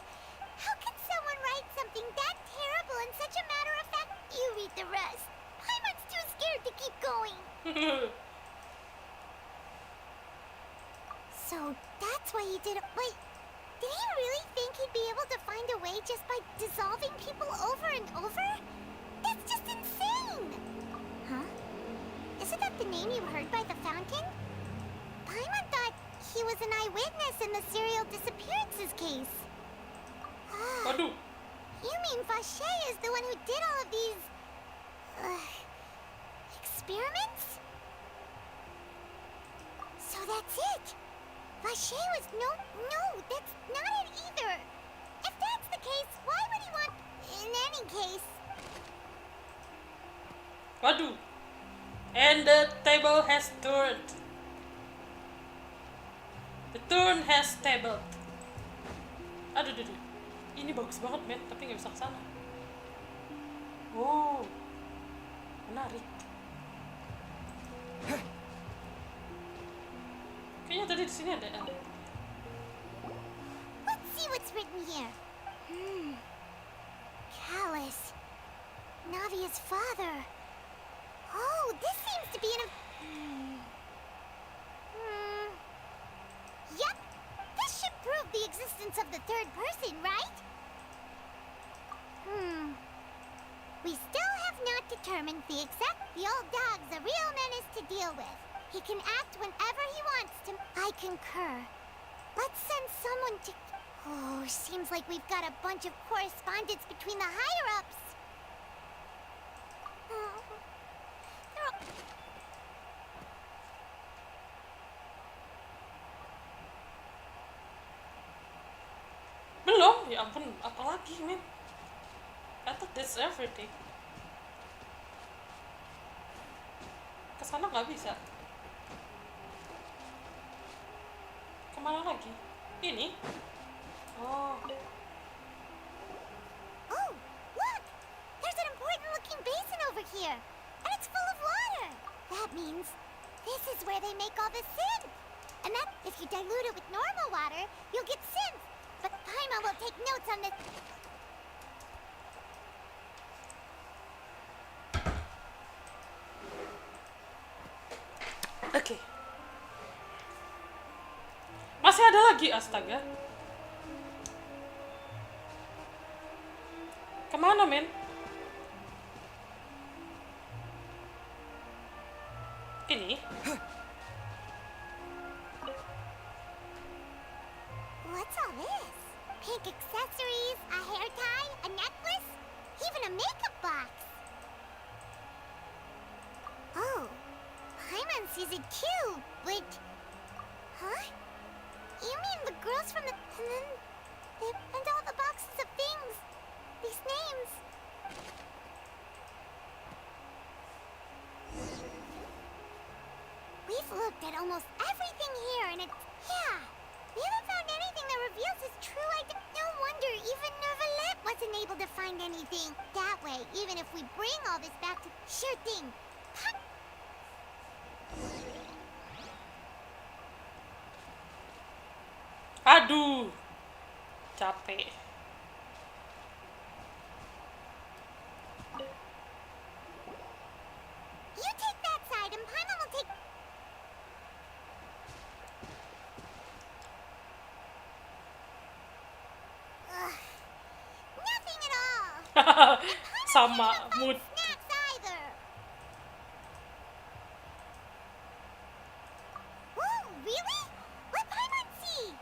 how can someone write something that terrible in such a matter of fact? You read the rest. Paimon's too scared to keep going. So that's why he did it. Wait, did he really think he'd be able to find a way just by dissolving people over and over? That's just insane! Huh? Isn't that the name you heard by the fountain? Paimon thought he was an eyewitness in the serial disappearances case. Waduh. You mean Vache is the one who did all of these... experiments? So that's it! Vache was no, that's not it either. If that's the case, why would he want... In any case... Waduh. And the table has turned. The turn has tabled. Aduh. Ini bagus banget, men. Tapi nggak bisa kesana. Oh. Menarik. Kayaknya tadi di sini ada. Let's see what's written here. Callus. Navia's father. Oh, this seems to be an... Yep. This should prove the existence of the third person, right? We still have not determined the old dog's a real menace to deal with. He can act whenever he wants to. I concur. Let's send someone to... Oh, seems like we've got a bunch of correspondence between the higher-ups. Belum? Ya ampun, apalagi, men? I thought that's everything. Kesana nggak bisa. Kemana lagi? Ini? Oh. Oh, look! There's an important-looking basin over here, and it's full of water. That means this is where they make all the synth. And that, if you dilute it with normal water, you'll get synth. But Paimon will take notes on this. Oke. Masih ada lagi, astaga. Kemana, men? Ini? What's all this? Pink accessories, a hair tie, a necklace, even a makeup box. Oh, Paimon sees it too, but... Huh? You mean the girls from the... And all the boxes of things. These names. We've looked at almost everything here, and it's... Yeah. We haven't found anything that reveals his true identity. No wonder even Nervalet wasn't able to find anything. That way, even if we bring all this back to... Sure thing. Aduh. Capek. You take that side, and Paimon will take... Nothing at all. Sama mood. Snacks either. Whoa, really? Let Paimon see.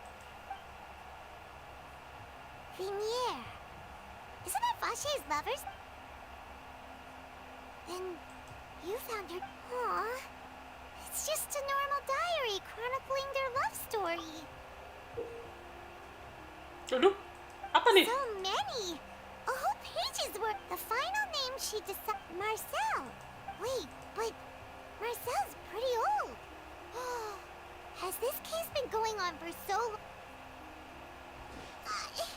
Vinier. Isn't that Vache's lovers? And you found her... Aw. It's just a normal diary chronicling their love story. Aduh, apa nih? So many! A whole page's worth. The final name she decided... Marcel. Wait, but Marcel's pretty old. Has this case been going on for so long? Hey!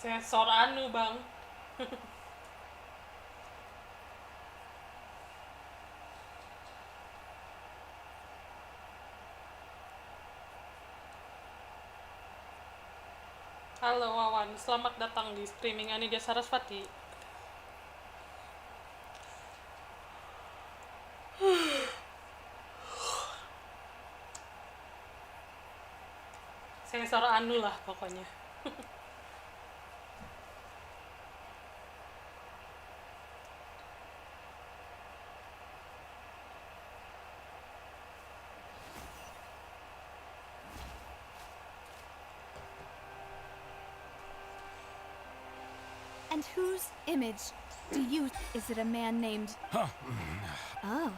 Sensor anu, Bang. Halo Wawan, selamat datang di streaming Anindya Sarasvati. Sensor anu lah pokoknya. And And whose image do you... Is it a man named... Huh. Oh,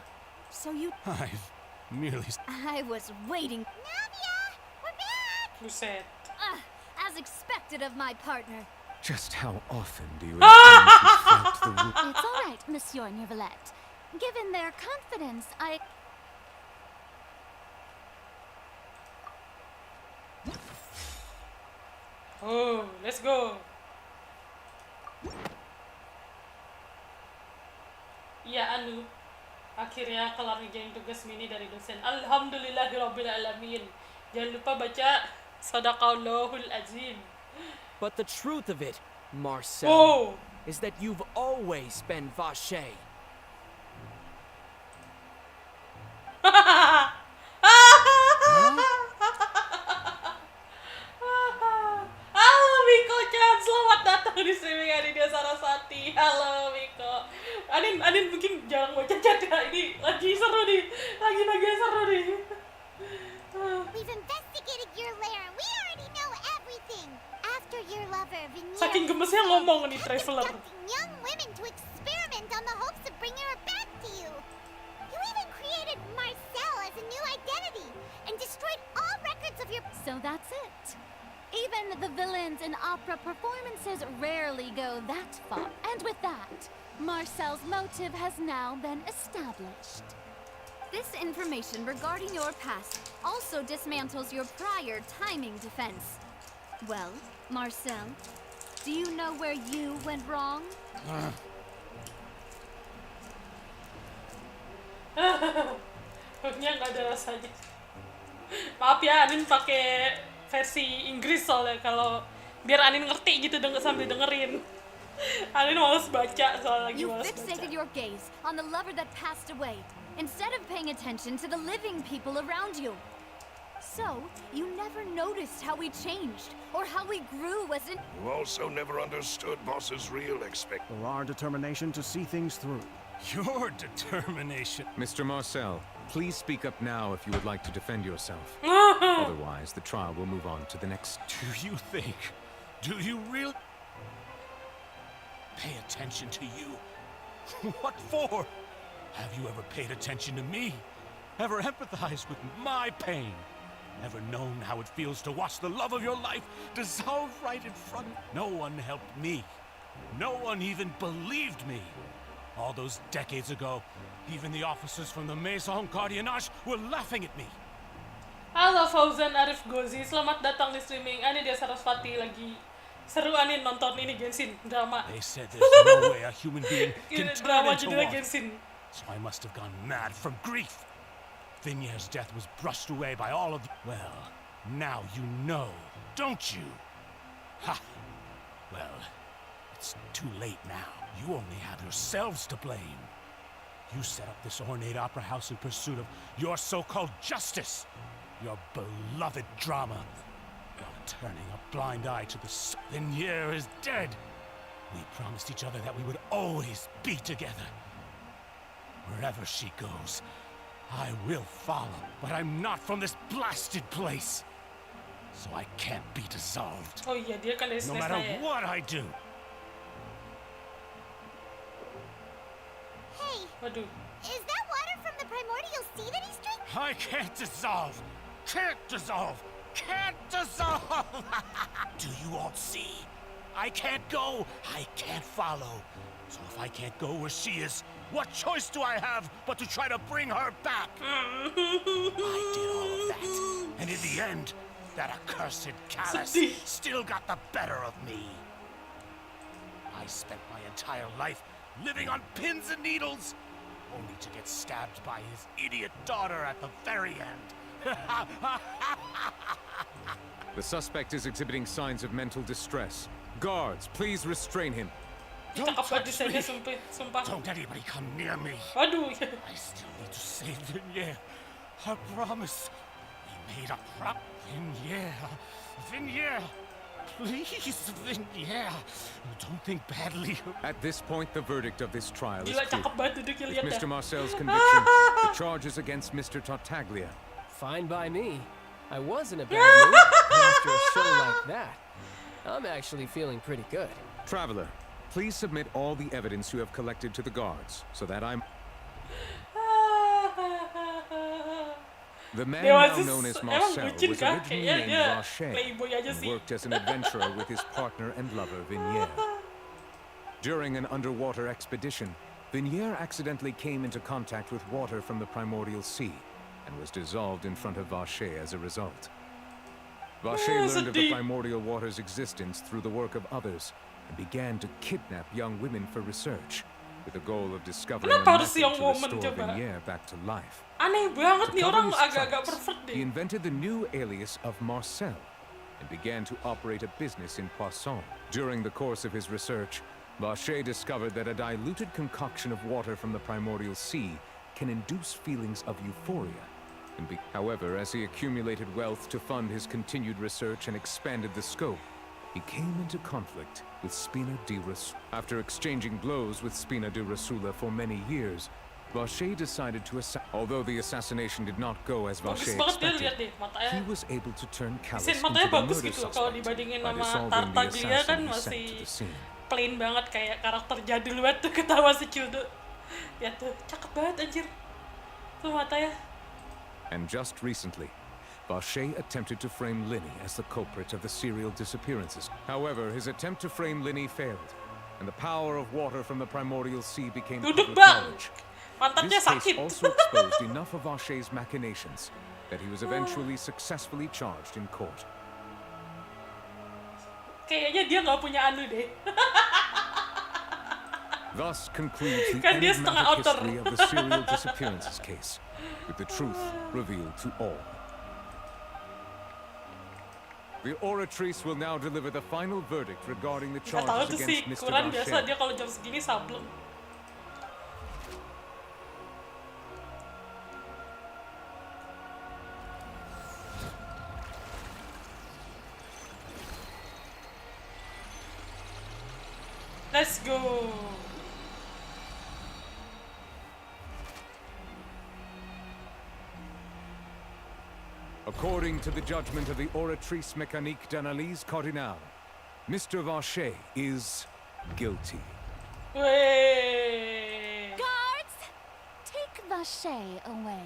so you... I've merely... I was waiting. Navia, we're back! Buset. As expected of my partner. Just how often do you intend to fight the root? It's all right, Monsieur Neuvillette. Given their confidence, I... Oh, let's go. Ya anu, akhirnya kelar ngerjain tugas mini dari dosen. Alhamdulillahirobbilalamin. Jangan lupa baca Sadaqallahul Azim. But the truth of it, Marcel, Whoa. is that you've always been Vache. Halo Miko Chan, selamat datang di streaming Anindya Sarasvati. Halo Miko. Anin mungkin jarang baca chat ya. Ini lagi seru nih. Lagi seru nih. We've investigated your lair and we already know everything. After your lover, Veneer, Saking gemesnya ngomong nih Traveler. conducting young women to experiment on the hopes of bringing her back to you. You even created Marcel as a new identity and destroyed all records of your... So that's it. Even the villains in opera performances rarely go that far. And with that, Marcel's motive has now been established. This information regarding your past also dismantles your prior timing defense. Well, Marcel, do you know where you went wrong? Hooknya nggak ada rasanya. Maaf ya, Anin pakai versi Inggris soalnya kalau biar Anin ngerti gitu sambil dengerin. Anin males baca soalnya lagi You males fixated baca. your gaze on the lover that passed away, instead of paying attention to the living people around you. So, you never noticed how we changed, or how we grew as in... You also never understood Boss's real expectations. Or our determination to see things through. Your determination. Mr. Marcel, please speak up now if you would like to defend yourself. Otherwise, the trial will move on to the next... Do you really pay attention to you? What for? Have you ever paid attention to me? Ever empathized with my pain? Ever known how it feels to watch the love of your life dissolve right in front? No one helped me. No one even believed me. All those decades ago, even the officers from the Maison Gardiennage were laughing at me. Halo Fauzan Arif Gozi, selamat datang di streaming Anindya Sarasvati lagi. Seru Anin nonton ini Genshin drama. They said there's no way a human being can turn Drama into judulnya one. Genshin. So I must have gone mad from grief. Vignere's death was brushed away by all of you. Well, now you know, don't you? Ha! Well, it's too late now. You only have yourselves to blame. You set up this ornate opera house in pursuit of your so-called justice. Your beloved drama. While turning a blind eye to the Vignere is dead. We promised each other that we would always be together. Wherever she goes, I will follow. But I'm not from this blasted place. So I can't be dissolved. Oh iya, dia kan dari No SNES matter ya. what I do. Hey, Waduh. is that water from the primordial sea that he's drinking? I can't dissolve. Can't dissolve. Can't dissolve. Do you all see? I can't go. I can't follow. So if I can't go where she is, what choice do I have but to try to bring her back? I did all of that. And in the end, that accursed callous still got the better of me. I spent my entire life living on pins and needles, only to get stabbed by his idiot daughter at the very end. The suspect is exhibiting signs of mental distress. Guards, please restrain him. Ditangkap banget saya sumpah. Don't anybody come near me. Waduh. I still need to save Vignere. I promise. We made a prop. Vignere. Please, Vignere. Don't think badly. At this point, the verdict of this trial is Gila, clear. cakep banget duduknya, With lihat Mr. dah. Marcel's conviction, the charges against Mr. Tartaglia. Fine by me. I was in a bad mood, but after a show like that, I'm actually feeling pretty good. Traveler, Please submit all the evidence you have collected to the guards, so that I'm... The man now known as Marcel was originally named Vacher and worked as an adventurer with his partner and lover, Vignier. During an underwater expedition, Vignier accidentally came into contact with water from the primordial sea and was dissolved in front of Vacher as a result. Vacher learned of the primordial water's existence through the work of others and began to kidnap young women for research, with the goal of discovering a method to restore Vignier back to life. Aneh banget nih orang agak-agak pervert deh. He invented the new alias of Marcel and began to operate a business in Poisson. During the course of his research, Vacher discovered that a diluted concoction of water from the primordial sea can induce feelings of euphoria. However, as he accumulated wealth to fund his continued research and expanded the scope, he came into conflict with Spina di Rosula. After exchanging blows with Spina di Rosula for many years, Vacher decided to although the assassination did not go as Vacher expected, he was able to turn Callus into the murder suspect by dissolving the assassin he sent to the scene. Plain banget kayak karakter jadul banget tuh ketawa si Cildo. Ya tuh, cakep banget anjir. Tuh matanya. And just recently, Vacher attempted to frame Linny as the culprit of the serial disappearances. However, his attempt to frame Linny failed, and the power of water from the primordial sea became public knowledge. This case also exposed enough of Vacher's machinations that he was eventually successfully charged in court. Kayaknya dia nggak punya anu deh. Thus concludes the enigmatic history of the serial disappearances case, with the truth revealed to all. The oratrice will now deliver the final verdict regarding the charges against Mr. Kurang biasa Vacher. dia kalau jam segini sableng. Let's go. According to the judgment of the oratrice mécanique d'analyse cardinale, Mr. Vacher is guilty. Guards, take Vacher away.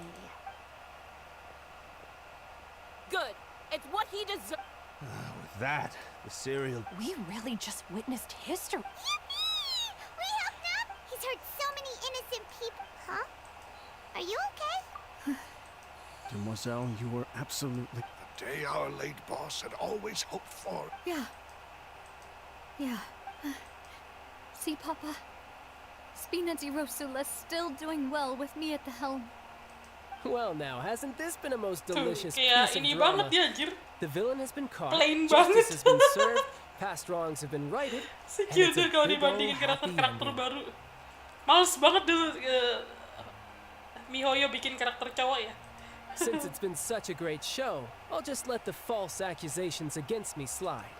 Good. It's what he deserves. With that, the serial... We really just witnessed history. Yippee! We helped him! He's hurt so many innocent people. Huh? Are you okay? Demoiselle, you were absolutely... The day our late boss had always hoped for. Yeah. See, Papa? Spina di Rosula's still doing well with me at the helm. Well now, hasn't this been a most delicious Kayak piece of ini drama? banget dia anjir. The villain has been caught, Plain justice banget. has been served, past wrongs have been righted, Si and it's Cildo a kalau big dibandingin old happy karakter-karakter ending. baru. Males banget dulu Mihoyo bikin karakter cowok ya. Since it's been such a great show, I'll just let the false accusations against me slide.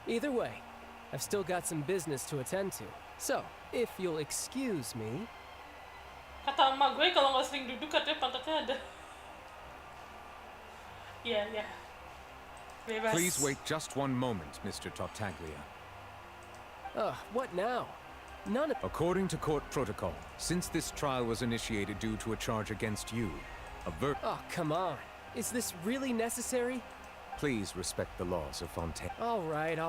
Either way, I've still got some business to attend to. So, if you'll excuse me... Kata emak gue kalau nggak sering duduk katanya pantatnya ada. Iya. Bebas. Please wait just one moment, Mr. Tartaglia. What now? None of... According to court protocol, since this trial was initiated due to a charge against you, Oh, come on. Is this really necessary? Please respect the laws of Fontaine. All right,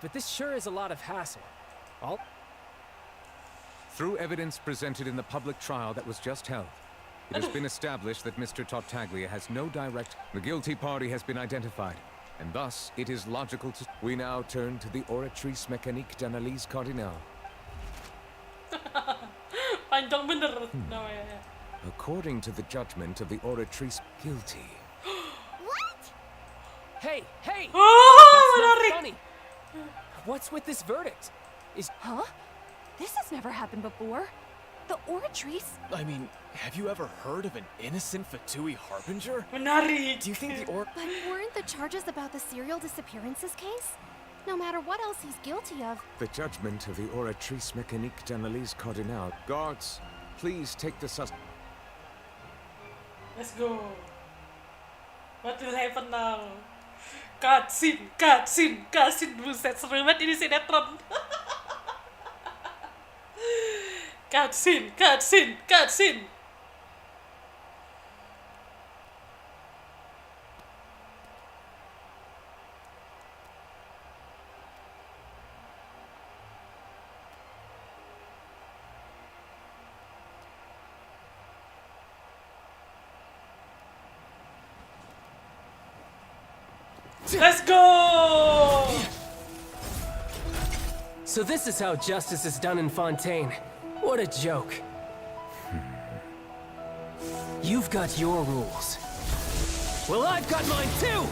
but this sure is a lot of hassle. Through evidence presented in the public trial that was just held, it has been established that Mr. Tartaglia has no direct... The guilty party has been identified, and thus it is logical to... We now turn to the oratrice mécanique d'analyse cardinale. Panjang bener namanya. According to the judgment of the oratrice, guilty. What? Hey! Oh, That's not menarik. funny! What's with this verdict? Huh? This has never happened before. The oratrice? I mean, have you ever heard of an innocent Fatui harbinger? Menarik. Do you think the But weren't the charges about the serial disappearances case? No matter what else he's guilty of. The judgment of the oratrice mécanique d'analyse cardinale. Guards, please take the suspect. Let's go. What will happen now? Cutscene. Buset, seru banget ini sinetron. Cutscene, cutscene, cutscene. Let's go! So this is how justice is done in Fontaine. What a joke. You've got your rules. Well, I've got mine too!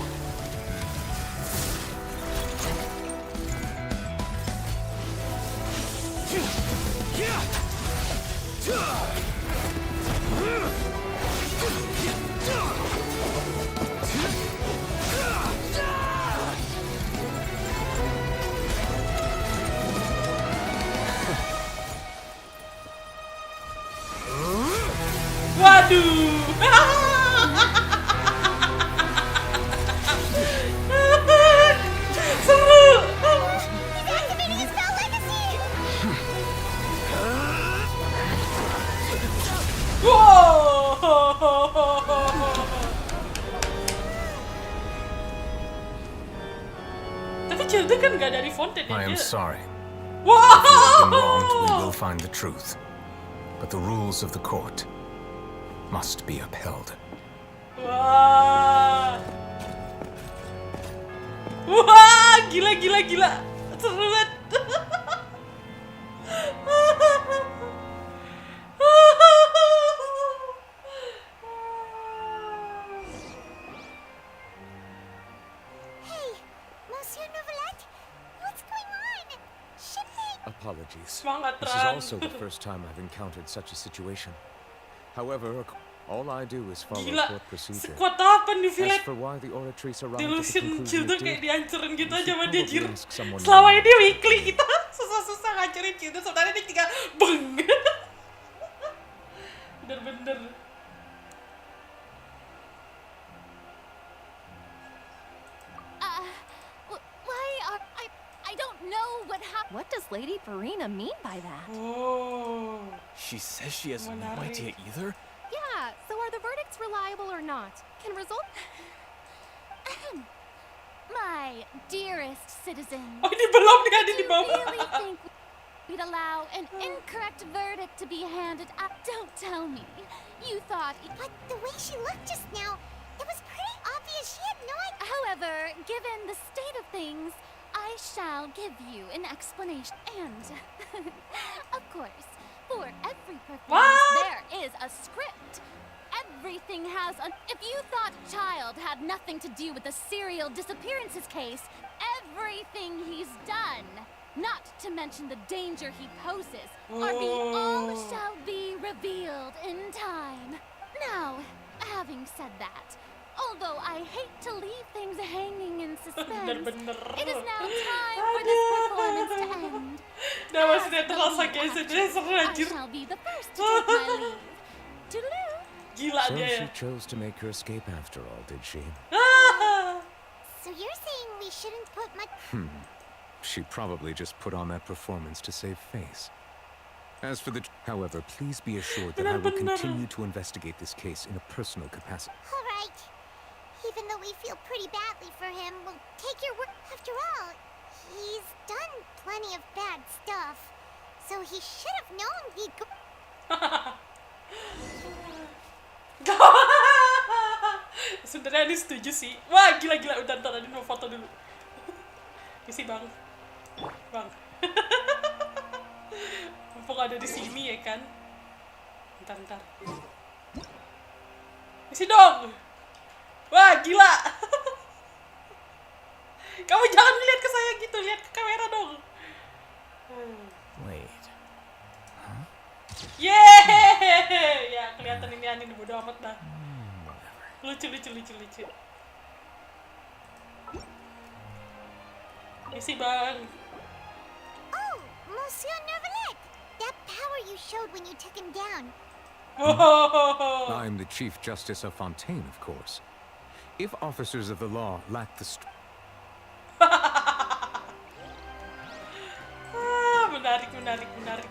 Waduh. Seru. Tapi Cilda kan nggak dari Fontaine ya. I am sorry. Wow. If you have been wronged, we will find the truth. But the rules of the court must be upheld. Wah. Wah, gila gila gila. Seru banget. Hey, Monsieur Novelette, what's going on? Should we... Apologies. Semangat, This is Ran. also the first time I've encountered such a situation. However, all I do is follow Gila, court procedure. sekuat apa nih As Violet? for why the oratory surrounded the Delusion conclusion Cilda it kayak did, dihancurin gitu you aja should sama dia probably jir. ask someone Selama known. ini weekly kita susah-susah ngancurin Cilda, sebenarnya dia tinggal beng. Bener-bener. Why are I don't know what happened. What does Lady Farina mean by that? Oh. She says she has no Menarik. idea either? Yeah, so are the verdicts reliable or not? Can result... My dearest citizen. Oh, ini belum nih, ada di Do you bawah. really think we'd allow an incorrect verdict to be handed up? Don't tell me. You thought... But the way she looked just now, it was pretty obvious she had no idea. However, given the state of things, I shall give you an explanation. And, of course, for every performance, there is a script. Everything has a... If you thought Child had nothing to do with the serial disappearances case, everything he's done, not to mention the danger he poses, all shall be revealed in time. Now, having said that, although I hate to leave things hanging in suspense, it is now time for this performance to end. Dah masih dia terasa kayak sedih, seru I anjir. shall be the first to take my leave. Toodaloo. Gila So dia she ya. chose to make her escape after all, did she? So you're saying we shouldn't put much... She probably just put on that performance to save face. As for the... However, please be assured that I will continue to investigate this case in a personal capacity. All right. Even though we feel pretty badly for him, we'll take your word. After all, he's done plenty of bad stuff. So he should have known he'd go... Sebenarnya ini setuju sih. Wah, gila-gila. Udah, ntar Adin mau foto dulu. Isi bang. Bang. Mumpung ada di sini ya kan. Ntar. Isi dong. Wah, gila. Kamu jangan lihat ke saya gitu. Lihat ke kamera dong. Wait. Yeay. Ya, kelihatan ini Anin bodo amat dah. Lucu. Isi bang. Oh, Monsieur Neuvillette! That power you showed when you took him down. I'm the Chief Justice of Fontaine, of course. If officers of the law lack the Menarik.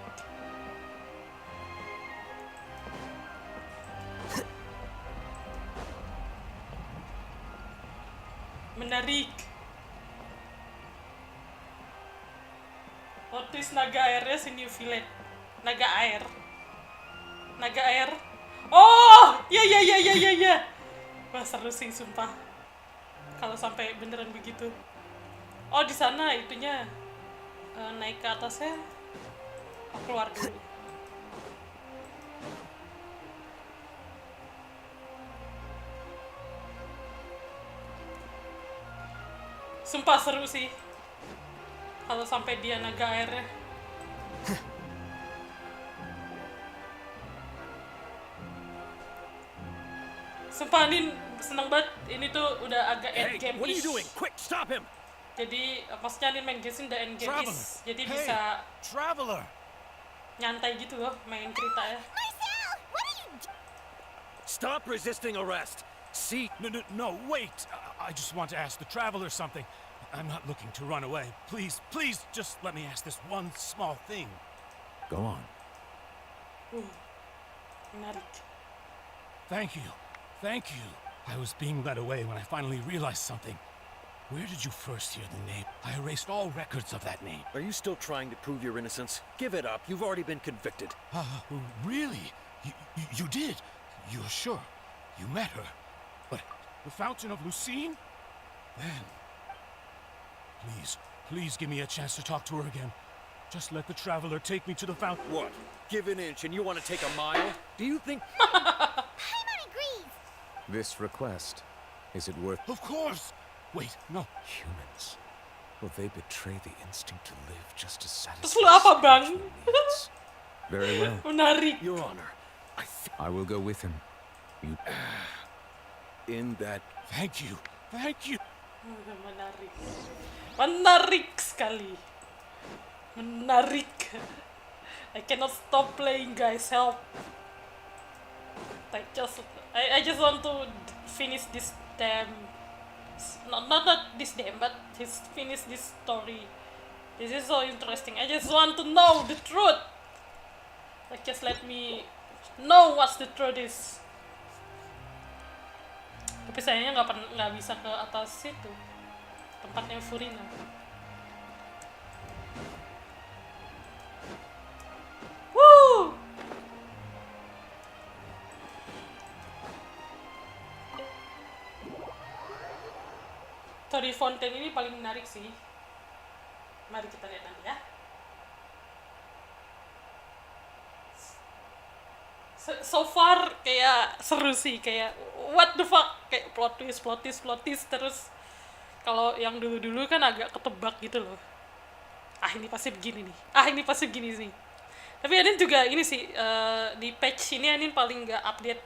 Menarik. Otis naga airnya si New Village. Naga air. Naga air. Oh, iya. Wah, seru sih sumpah. Kalau sampai beneran begitu. Oh, di sana itunya naik ke atasnya. Oh, keluar dulu. Sumpah seru sih. Kalau sampai dia naga airnya. Sumpah Anin seneng banget. Ini tuh udah agak endgame-ish. What are you doing? Quick, stop him! Jadi maksudnya Anin main game udah endgame-ish. Jadi bisa nyantai gitu loh main ceritanya. Stop resisting arrest! See? No, wait! I just want to ask the traveler something. I'm not looking to run away. Please, just let me ask this one small thing. Go on. Menarik. Thank you. I was being led away when I finally realized something. Where did you first hear the name? I erased all records of that name. Are you still trying to prove your innocence? Give it up. You've already been convicted. Really? You did? You're sure? You met her? But the Fountain of Lucine? Then... Please give me a chance to talk to her again. Just let the traveler take me to the fountain. What? Give an inch and you want to take a mile? Do you think... Paimon agrees! This request, is it worth... Of course! Wait, no. Humans. Will they betray the instinct to live just to satisfy... Terus lu apa, Bang? Very well. Menarik. Your Honor, I will go with him. You... In that... Thank you. Menarik sekali. Menarik. I cannot stop playing, guys. Help. I just want to finish this damn... Not this damn, but just finish this story. This is so interesting. I just want to know the truth. Like, just let me know what the truth is. Tapi sayangnya nggak bisa ke atas situ, tempatnya Furina. Woo! Story Fontaine ini paling menarik sih. Mari kita lihat nanti ya. So far kayak seru sih, kayak what the fuck, kayak plot twist terus. Kalau yang dulu kan agak ketebak gitu loh. Ini pasti begini nih. Ini pasti begini sih. Tapi Anin juga ini sih, di patch ini Anin paling nggak update.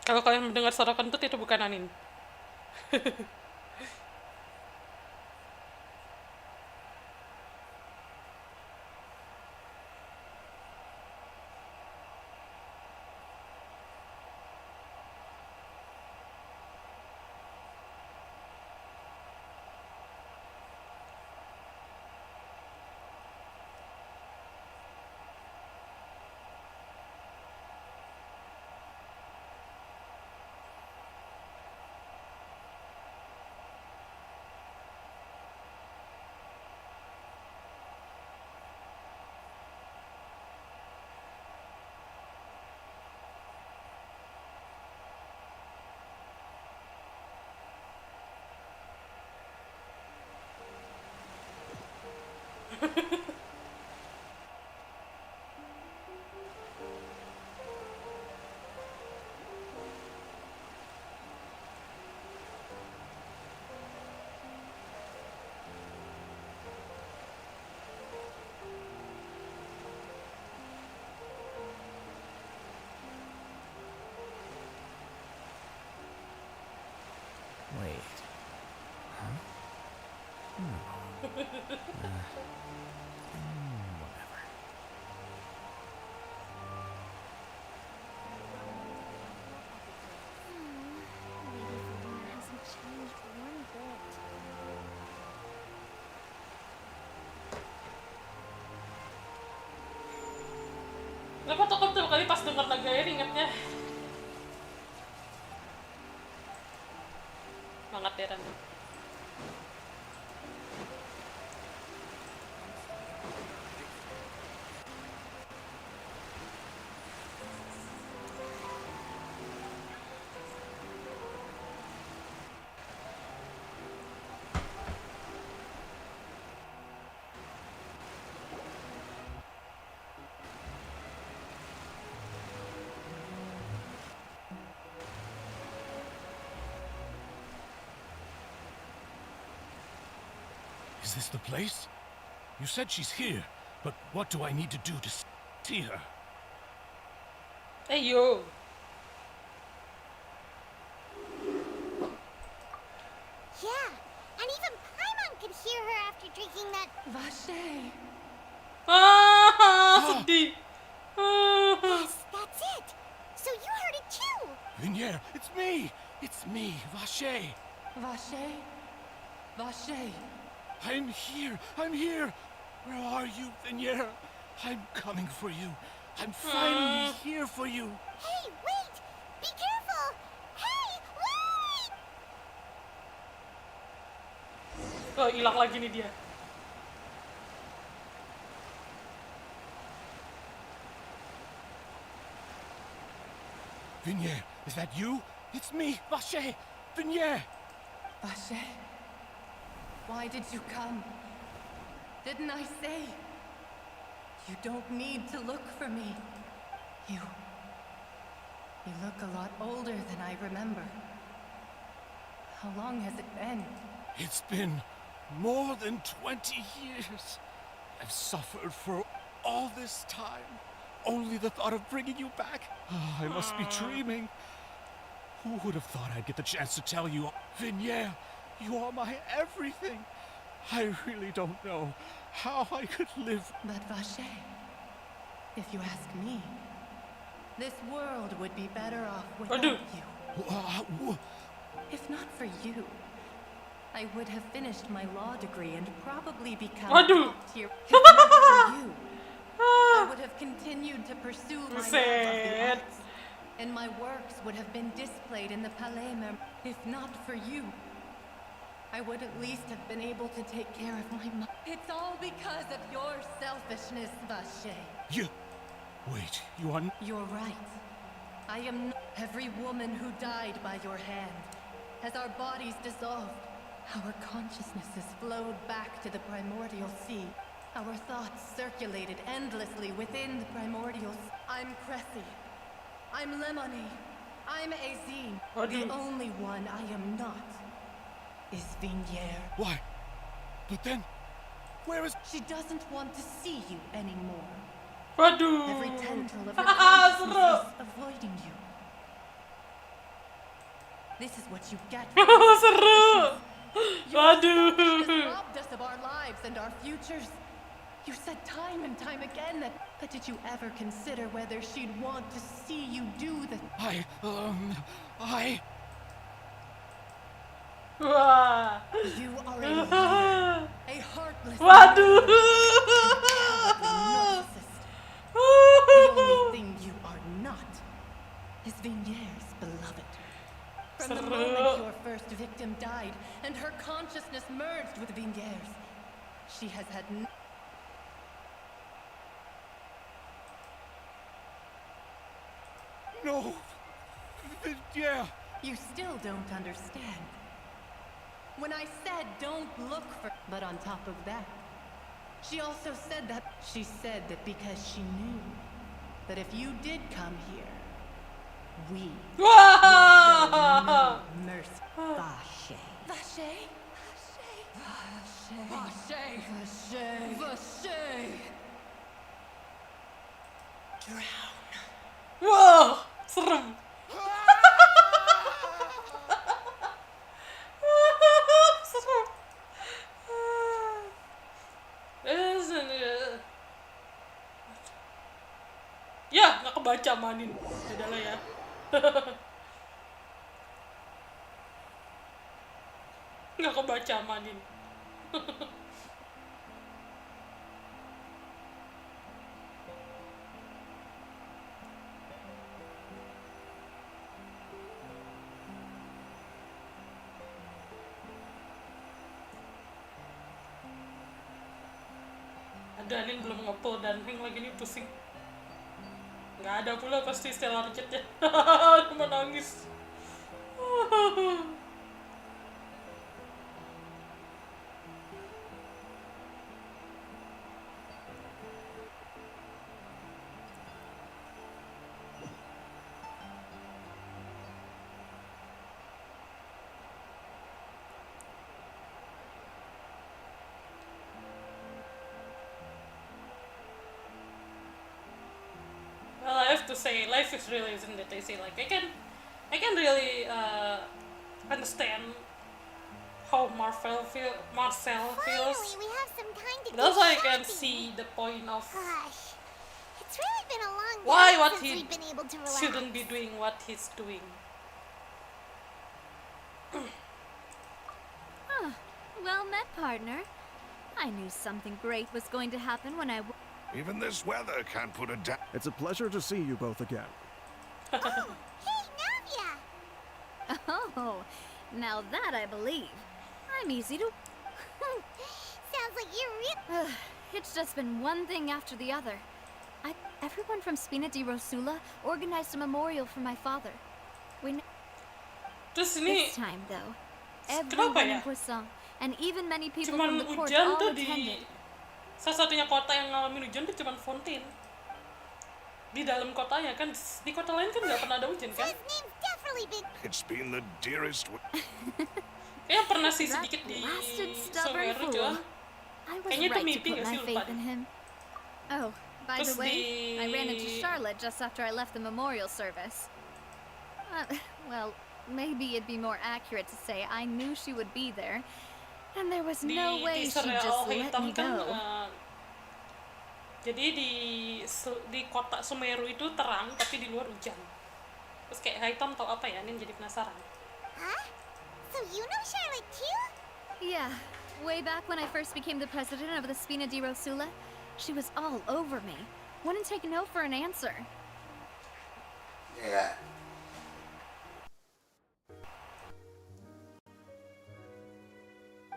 Kalau kalian mendengar suara kentut itu bukan Anin. Wait. Huh? No. Whatever. Maybe Selena hasn't changed one bit. Kenapa tuh kali pas denger lagu air ingetnya banget ya Ran. Is this the place? You said she's here, but what do I need to do to see her? Hey yo. Yeah, and even Paimon could hear her after drinking that. Vache. Sedih. Yes, that's it. So you heard it too. Vinier, it's me! It's me, Vache! Vache? Vache. I'm here! I'm here! Where are you, Vinier? I'm coming for you. I'm finally here for you. Hey, wait! Be careful! Hey, wait! Oh, hilang lagi nih dia. Vinier, is that you? It's me, Vache! Vinier! Vache? Why did you come? Didn't I say? You don't need to look for me. You look a lot older than I remember. How long has it been? It's been more than 20 years. I've suffered for all this time. Only the thought of bringing you back. I must be dreaming. Who would have thought I'd get the chance to tell you? Vinier, you are my everything. I really don't know how I could live. But Vache, if you ask me, this world would be better off without you. If not for you, I would have finished my law degree and probably become top tier. If not for you, I would have continued to pursue my love of the arts, and my works would have been displayed in the Palais Mem. If not for you, I would at least have been able to take care of my mom. It's all because of your selfishness, Vache. Wait, you are... You're right. I am not... Every woman who died by your hand, as our bodies dissolved, our consciousnesses flowed back to the primordial sea. Our thoughts circulated endlessly within the primordial sea. I'm Cressy. I'm Lemony. I'm Azine. The only one I am not is Vinier. Why? But then, where is... She doesn't want to see you anymore. Waduh. Every tendril of her consciousness is avoiding you. This is what you get. Seru. Waduh. You robbed us of our lives and our futures. You said time and time again that... But did you ever consider whether she'd want to see you do the... You are a liar, a heartless... Waduh. narcissist. The only thing you are not is Vinier's beloved. From the moment your first victim died and her consciousness merged with Vinier's, she has had No! Yeah! You still don't understand. When I said don't look for... But on top of that, She also said that because she knew that if you did come here, we would show no mercy. Vache. Vache? Vache. Vache. Vache. Drown. Wah, serem. Serem. Ya, nggak kebaca manin. Udah lah ya. Nggak kebaca manin. Ada Anin belum nge-pull dan Heng lagi nih pusing. Nggak ada pula pasti stellar chat-nya. Cuma nangis. Well, I have to say, life is really, isn't it? I say, like, I can really understand how Marcel feels. Finally, we have some time to But also, I can shopping. see the point of Gosh, it's really been a long why time what since he we've been able to relax. shouldn't be doing what he's doing. Well met, partner. I knew something great was going to happen when I... Even this weather can't put a down. It's a pleasure to see you both again. Oh, hey, Navia! Oh, now that I believe. I'm easy to... Sounds like you're real. It's just been one thing after the other. Everyone from Spina di Rosula organized a memorial for my father. Terus ini This time, though, kenapa everyone ya? in Poisson, and even many people Cuman from the court hujan all tuh attended. di salah satunya kota yang ngalamin hujan tuh cuman Fontaine. Di dalam kotanya kan, di kota lain kan nggak pernah ada hujan kan? It's been the dearest. Kayaknya pernah sih sedikit di Blasted stubborn Semeru fool. cuman. I was Kayaknya itu right to mimpi put nggak my sih, lupa faith in deh. him. Oh, by the Terus way, di- I ran into Charlotte just after I left the memorial service. Well, maybe it'd be more accurate to say I knew she would be there, and there was no way she'd teaser just Al let Hitam me kan, go. jadi di kota Semeru itu terang tapi di luar hujan. Terus kayak Hitam tau apa ya? Nin jadi penasaran. Huh? So you know Charlotte too? Yeah, way back when I first became the president of the Spina di Rosula, she was all over me. Wouldn't take no for an answer. Yeah.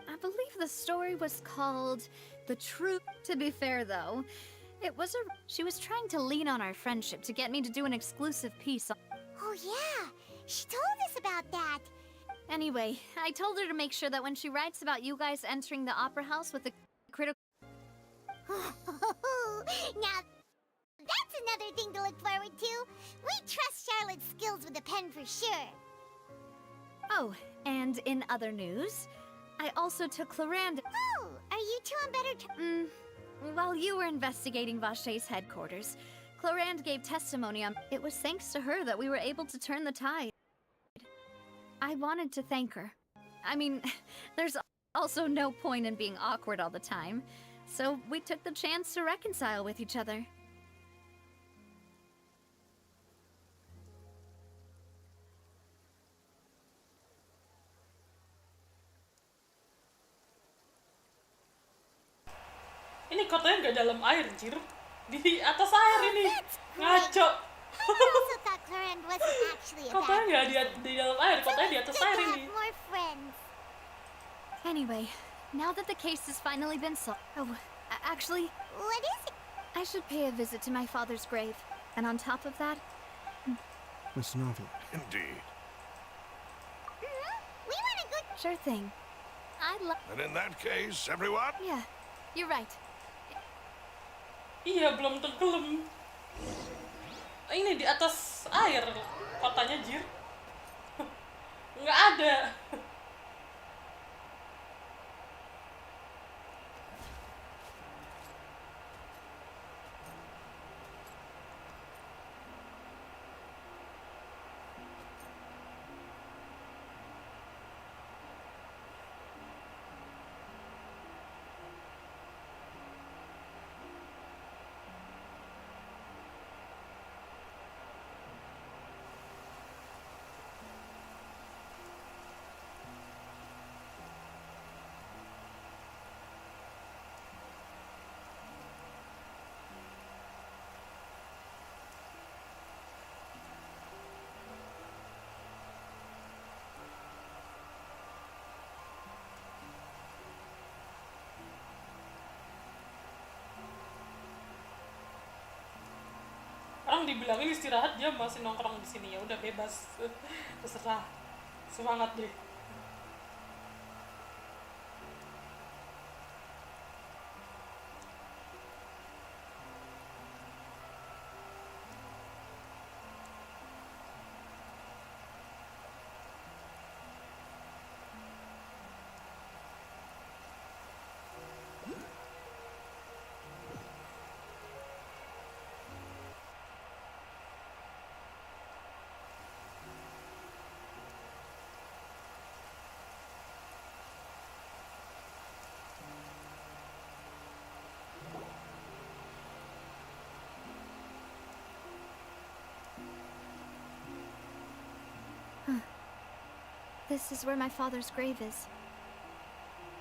I believe the story was called The Truth. To be fair, though, she was trying to lean on our friendship to get me to do an exclusive piece on... Oh yeah, she told us about that. Anyway, I told her to make sure that when she writes about you guys entering the opera house with the critical... Now, that's another thing to look forward to. We trust Charlotte's skills with a pen for sure. Oh, and in other news, I also took Clarande... Oh, are you two on better terms? While you were investigating Vache's headquarters, Clarande gave testimony on... It was thanks to her that we were able to turn the tide. I wanted to thank her. I mean, there's also no point in being awkward all the time, so we took the chance to reconcile with each other. Ini kotanya nggak dalam air, Jir. Di atas air ini. Ngaco. I also thought Clarande wasn't actually a Kotanya bad nggak person. di dalam air, kotanya di atas Good air to ini. have more friends. Anyway, now that the case has finally been solved... Oh, actually... What is it? I should pay a visit to my father's grave. And on top of that... Miss Navia. Indeed. We want to go... Sure thing. I'd love... And in that case, everyone? Yeah, you're right. Iya, belum tenggelam. Ini di atas air kotanya, Jir. Nggak ada. Orang dibilangin istirahat, dia masih nongkrong di sini. Ya udah bebas, terserah, semangat deh. This is where my father's grave is.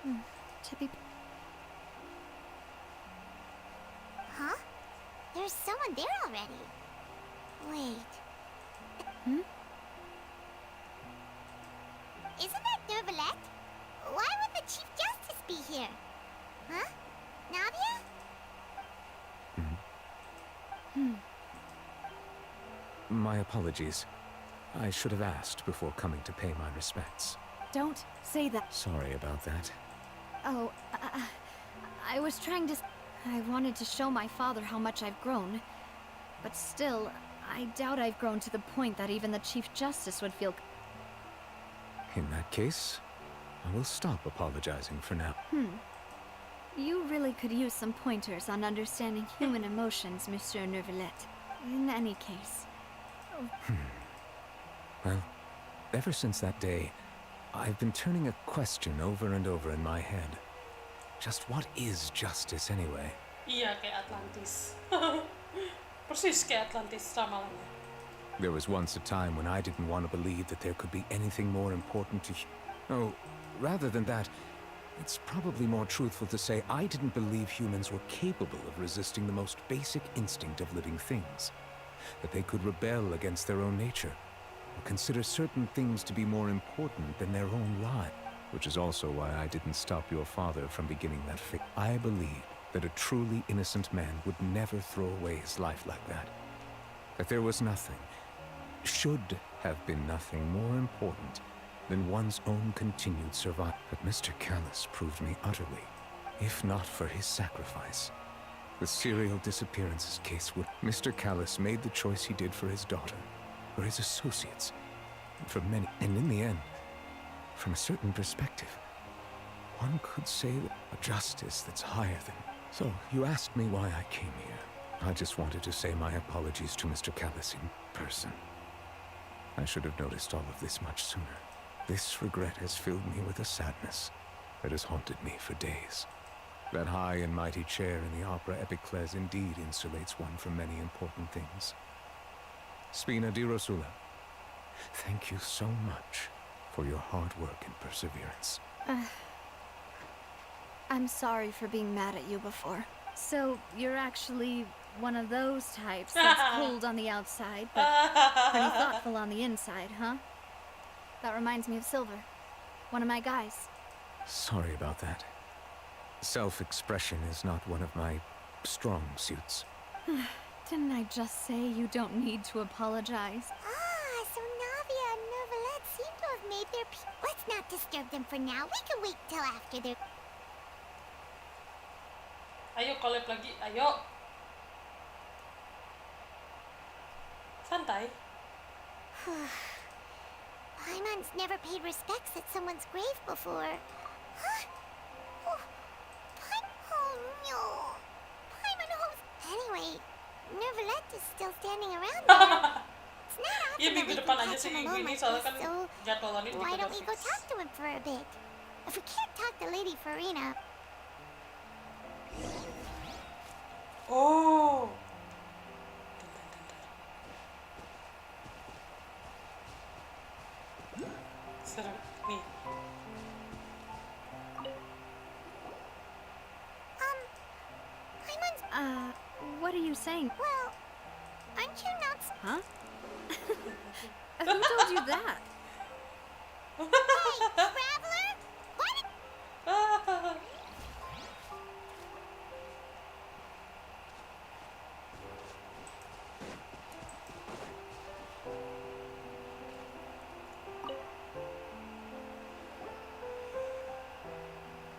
To be... Huh? There's someone there already. Wait. Isn't that Nervalette? Why would the Chief Justice be here? Huh? Navia? My apologies. I should have asked before coming to pay my respects. Don't say that. Sorry about that. Oh, I was trying to... I wanted to show my father how much I've grown. But still, I doubt I've grown to the point that even the Chief Justice would feel... In that case, I will stop apologizing for now. You really could use some pointers on understanding human emotions, Monsieur Nervalette. In any case. Well, ever since that day, I've been turning a question over and over in my head. Just what is justice anyway? Iya, kayak Atlantis. Persis kayak Atlantis ramalannya. There was once a time when I didn't want to believe that there could be anything more important to... Oh, rather than that, it's probably more truthful to say I didn't believe humans were capable of resisting the most basic instinct of living things. That they could rebel against their own nature. Consider certain things to be more important than their own lives. Which is also why I didn't stop your father from beginning that fight. I believed that a truly innocent man would never throw away his life like that. That there was nothing, should have been nothing more important than one's own continued survival. But Mr. Callis proved me utterly, if not for his sacrifice. The serial disappearances case would... Mr. Callis made the choice he did for his daughter. For his associates, for many, and in the end, from a certain perspective, one could say that a justice that's higher than... So, you asked me why I came here. I just wanted to say my apologies to Mr. Callis in person. I should have noticed all of this much sooner. This regret has filled me with a sadness that has haunted me for days. That high and mighty chair in the opera Epiclese indeed insulates one from many important things. Spina di Rosula, thank you so much for your hard work and perseverance. I'm sorry for being mad at you before. So, you're actually one of those types that's cold on the outside, but pretty thoughtful on the inside, huh? That reminds me of Silver, one of my guys. Sorry about that. Self-expression is not one of my strong suits. Didn't I just say you don't need to apologize? Ah, so Navia and Nervalette seem to have made their peace. Let's not disturb them for now. We can wait till after their... Ayo collab lagi, ayo. Santai. Paimon's never paid respects at someone's grave before. Huh? Oh, oh no. Paimon host. Anyway, Nervalette is still standing around there. It's not often Iya, that minggu we depan can aja catch sih him minggu alone ini like soalnya this, kan so jadwalannya why juga don't udah we go fix. talk to him for a bit? If we can't talk to Lady Farina. Oh. Seru nih. Paimon's. What are you saying? Well, aren't you not? Huh? Who told you that? Hey, traveler! What?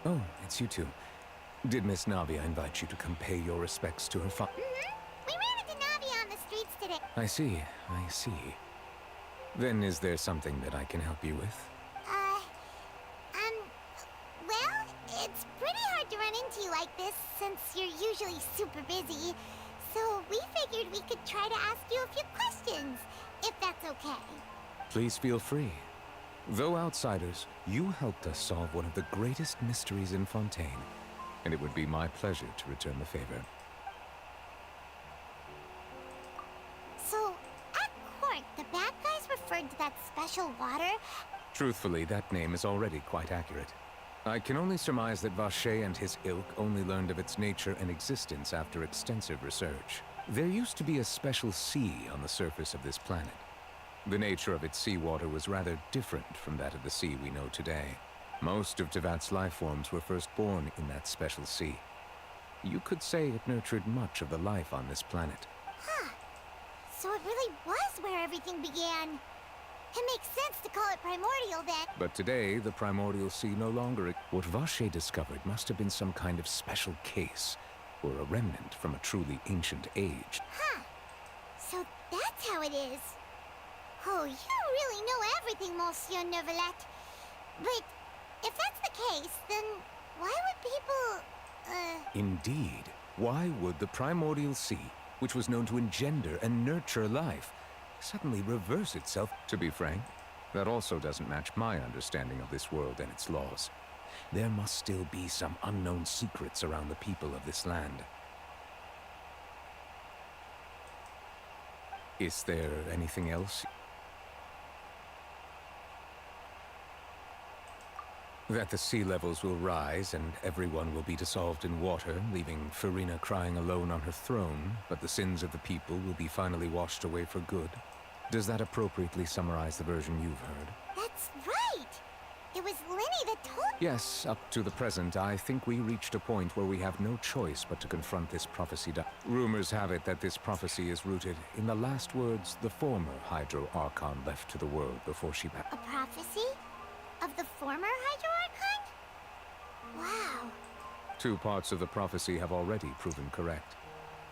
Oh, it's you two. Did Miss Navia invite you to come pay your respects to her father? We ran into Navia on the streets today. I see, I see. Then is there something that I can help you with? Well, it's pretty hard to run into you like this since you're usually super busy. So we figured we could try to ask you a few questions, if that's okay. Please feel free. Though outsiders, you helped us solve one of the greatest mysteries in Fontaine, and it would be my pleasure to return the favor. So, at court, the bad guys referred to that special water. Truthfully, that name is already quite accurate. I can only surmise that Vacher and his ilk only learned of its nature and existence after extensive research. There used to be a special sea on the surface of this planet. The nature of its seawater was rather different from that of the sea we know today. Most of Tevat's life forms were first born in that special sea. You could say it nurtured much of the life on this planet. Huh. So it really was where everything began. It makes sense to call it primordial then. But today, the primordial sea no longer... What Vacher discovered must have been some kind of special case, or a remnant from a truly ancient age. Huh. So that's how it is. Oh, you really know everything, Monsieur Nervalette. But if that's the case, then why would people, Indeed. Why would the primordial sea, which was known to engender and nurture life, suddenly reverse itself? To be frank, that also doesn't match my understanding of this world and its laws. There must still be some unknown secrets around the people of this land. Is there anything else? That the sea levels will rise and everyone will be dissolved in water, leaving Farina crying alone on her throne, but the sins of the people will be finally washed away for good. Does that appropriately summarize the version you've heard? That's right! It was Lenny that told... Yes, up to the present, I think we reached a point where we have no choice but to confront this prophecy. Rumors have it that this prophecy is rooted in the last words the former Hydro Archon left to the world before she A prophecy? Of the former Hydro Archon? Wow. Two parts of the prophecy have already proven correct.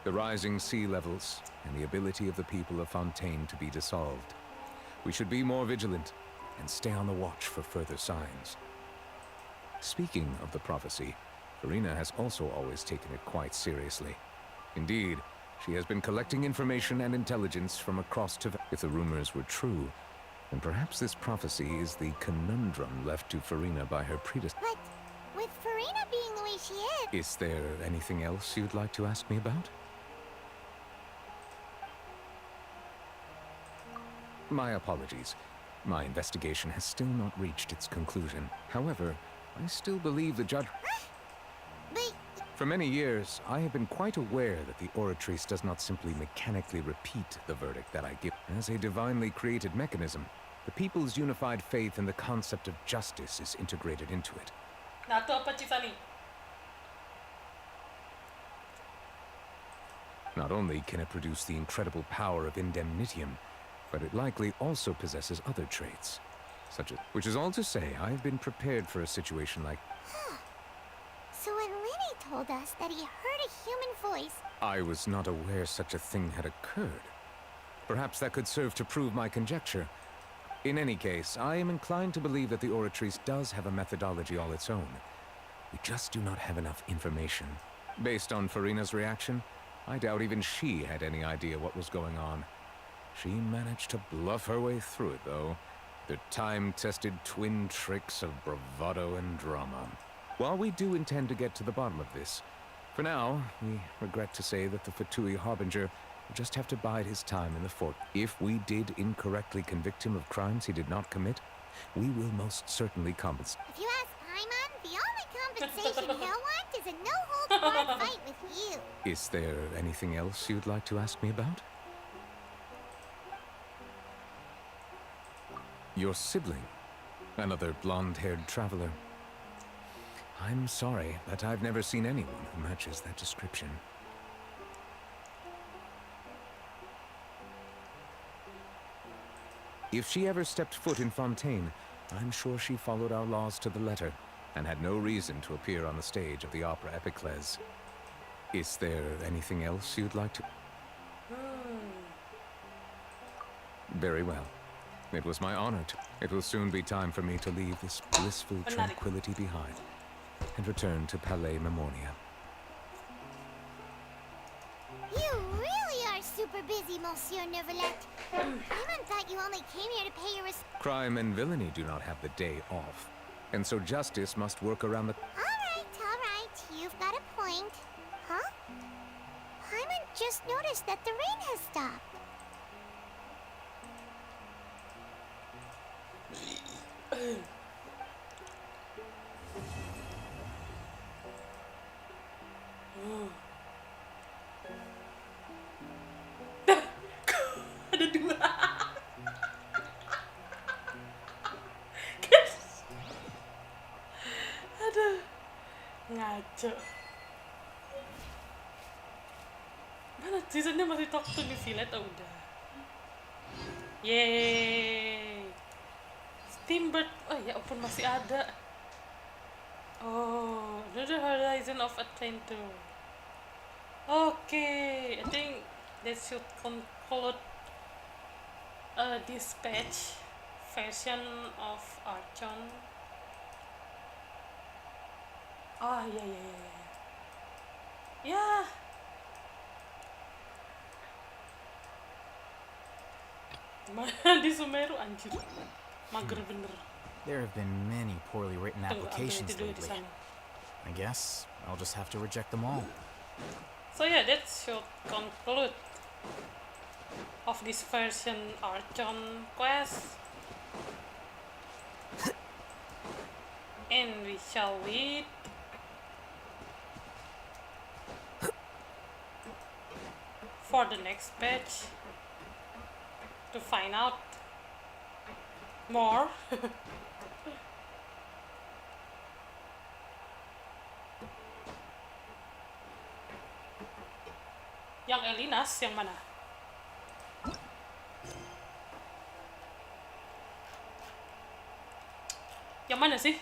The rising sea levels and the ability of the people of Fontaine to be dissolved. We should be more vigilant and stay on the watch for further signs. Speaking of the prophecy, Farina has also always taken it quite seriously. Indeed, she has been collecting information and intelligence from across Tevat. If the rumors were true, then perhaps this prophecy is the conundrum left to Farina by her predecessor. But with Farina being the way she is... Is there anything else you'd like to ask me about? My apologies. My investigation has still not reached its conclusion. However, I still believe the judge... But... For many years, I have been quite aware that the Oratrice does not simply mechanically repeat the verdict that I give. As a divinely created mechanism, the people's unified faith in the concept of justice is integrated into it. Nah, tuh apa Cita nih? Not only can it produce the incredible power of indemnitium, but it likely also possesses other traits, such as... Which is all to say, I have been prepared for a situation like... So when Lenny told us that he heard a human voice... I was not aware such a thing had occurred. Perhaps that could serve to prove my conjecture. In any case, I am inclined to believe that the Oratrice does have a methodology all its own. We just do not have enough information. Based on Farina's reaction, I doubt even she had any idea what was going on. She managed to bluff her way through it, though. The time-tested twin tricks of bravado and drama. While we do intend to get to the bottom of this, for now, we regret to say that the Fatui Harbinger will just have to bide his time in the fort. If we did incorrectly convict him of crimes he did not commit, we will most certainly compensate. If you ask Paimon, the only compensation he'll want is a no-holds-barred fight with you. Is there anything else you'd like to ask me about? Your sibling, another blonde-haired traveler. I'm sorry, but I've never seen anyone who matches that description. If she ever stepped foot in Fontaine, I'm sure she followed our laws to the letter and had no reason to appear on the stage of the opera Epiclese. Is there anything else you'd like to... Very well. It was my honor to... It will soon be time for me to leave this blissful tranquility behind and return to Palais Memoria. You really are super busy, Monsieur Neuvillette. Paimon thought you only came here to pay your Crime and villainy do not have the day off, and so justice must work around the... All right, you've got a point. Huh? Paimon just noticed that the rain has stopped. Ada dua. Aduh, ngaco. Mana seasonnya masih talk to New Zealand? Oh, udah. Yeay. Steambird, oh ya ampun masih ada. Oh, another horizon of adventure. Okay, I think that should conclude dispatch version of Archon. Oh ya. Mana di Sumeru anjir. Mager bener. There have been many poorly written applications lately. I guess I'll just have to reject them all. So yeah, that should conclude of this version Archon quest. And we shall wait for the next batch to find out more. Yang Elinas yang mana? Yang mana sih?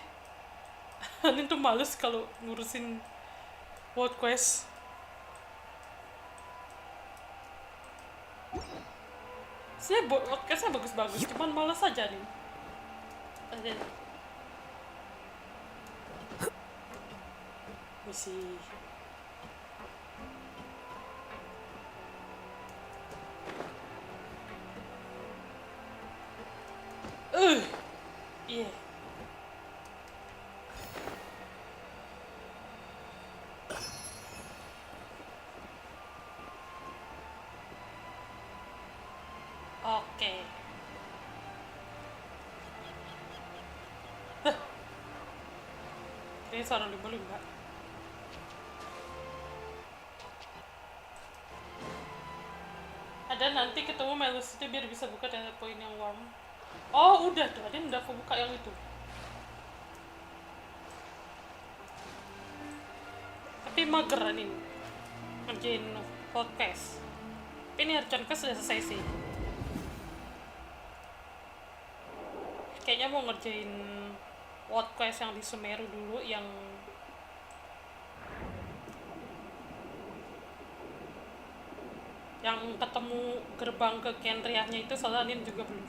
Anin tuh males kalau ngurusin world quest. Saya podcastnya bagus-bagus, cuman males aja nih. Misi. Yeah. Oke. Ini suara lumba-lumba. Ada nanti ketemu Melus itu biar bisa buka data point yang warm. Oh udah tuh, Adin udah aku buka yang itu. Tapi mager nih ngerjain podcast. Tapi ini Archon quest sudah selesai sih. Kayaknya mau ngerjain world quest yang di Sumeru dulu, yang Yang ketemu gerbang ke Kendriahnya itu soalnya Anin juga belum.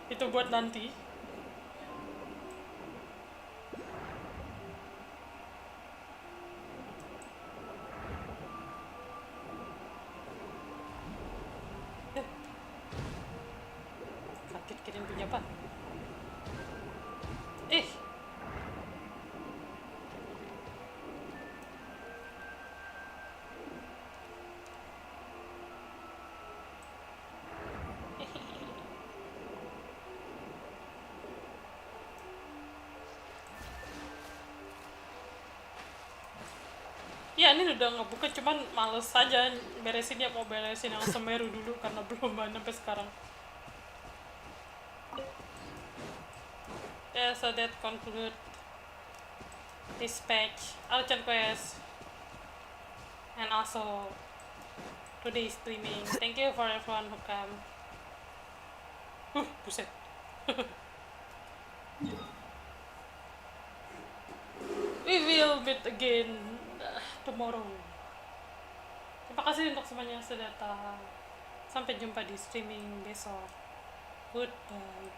Itu buat nanti. Kaget kirim punya apa? Ya ini udah ngebuka, cuman males aja beresin, ya mau beresin yang Semeru dulu karena belum banget sampai sekarang. Yeah, so that conclude this page, urgent quest, and also today's streaming. Thank you for everyone who come. Buset. We will meet again tomorrow. Terima kasih untuk semuanya yang sudah datang. Sampai jumpa di streaming besok. Goodbye.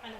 Mana?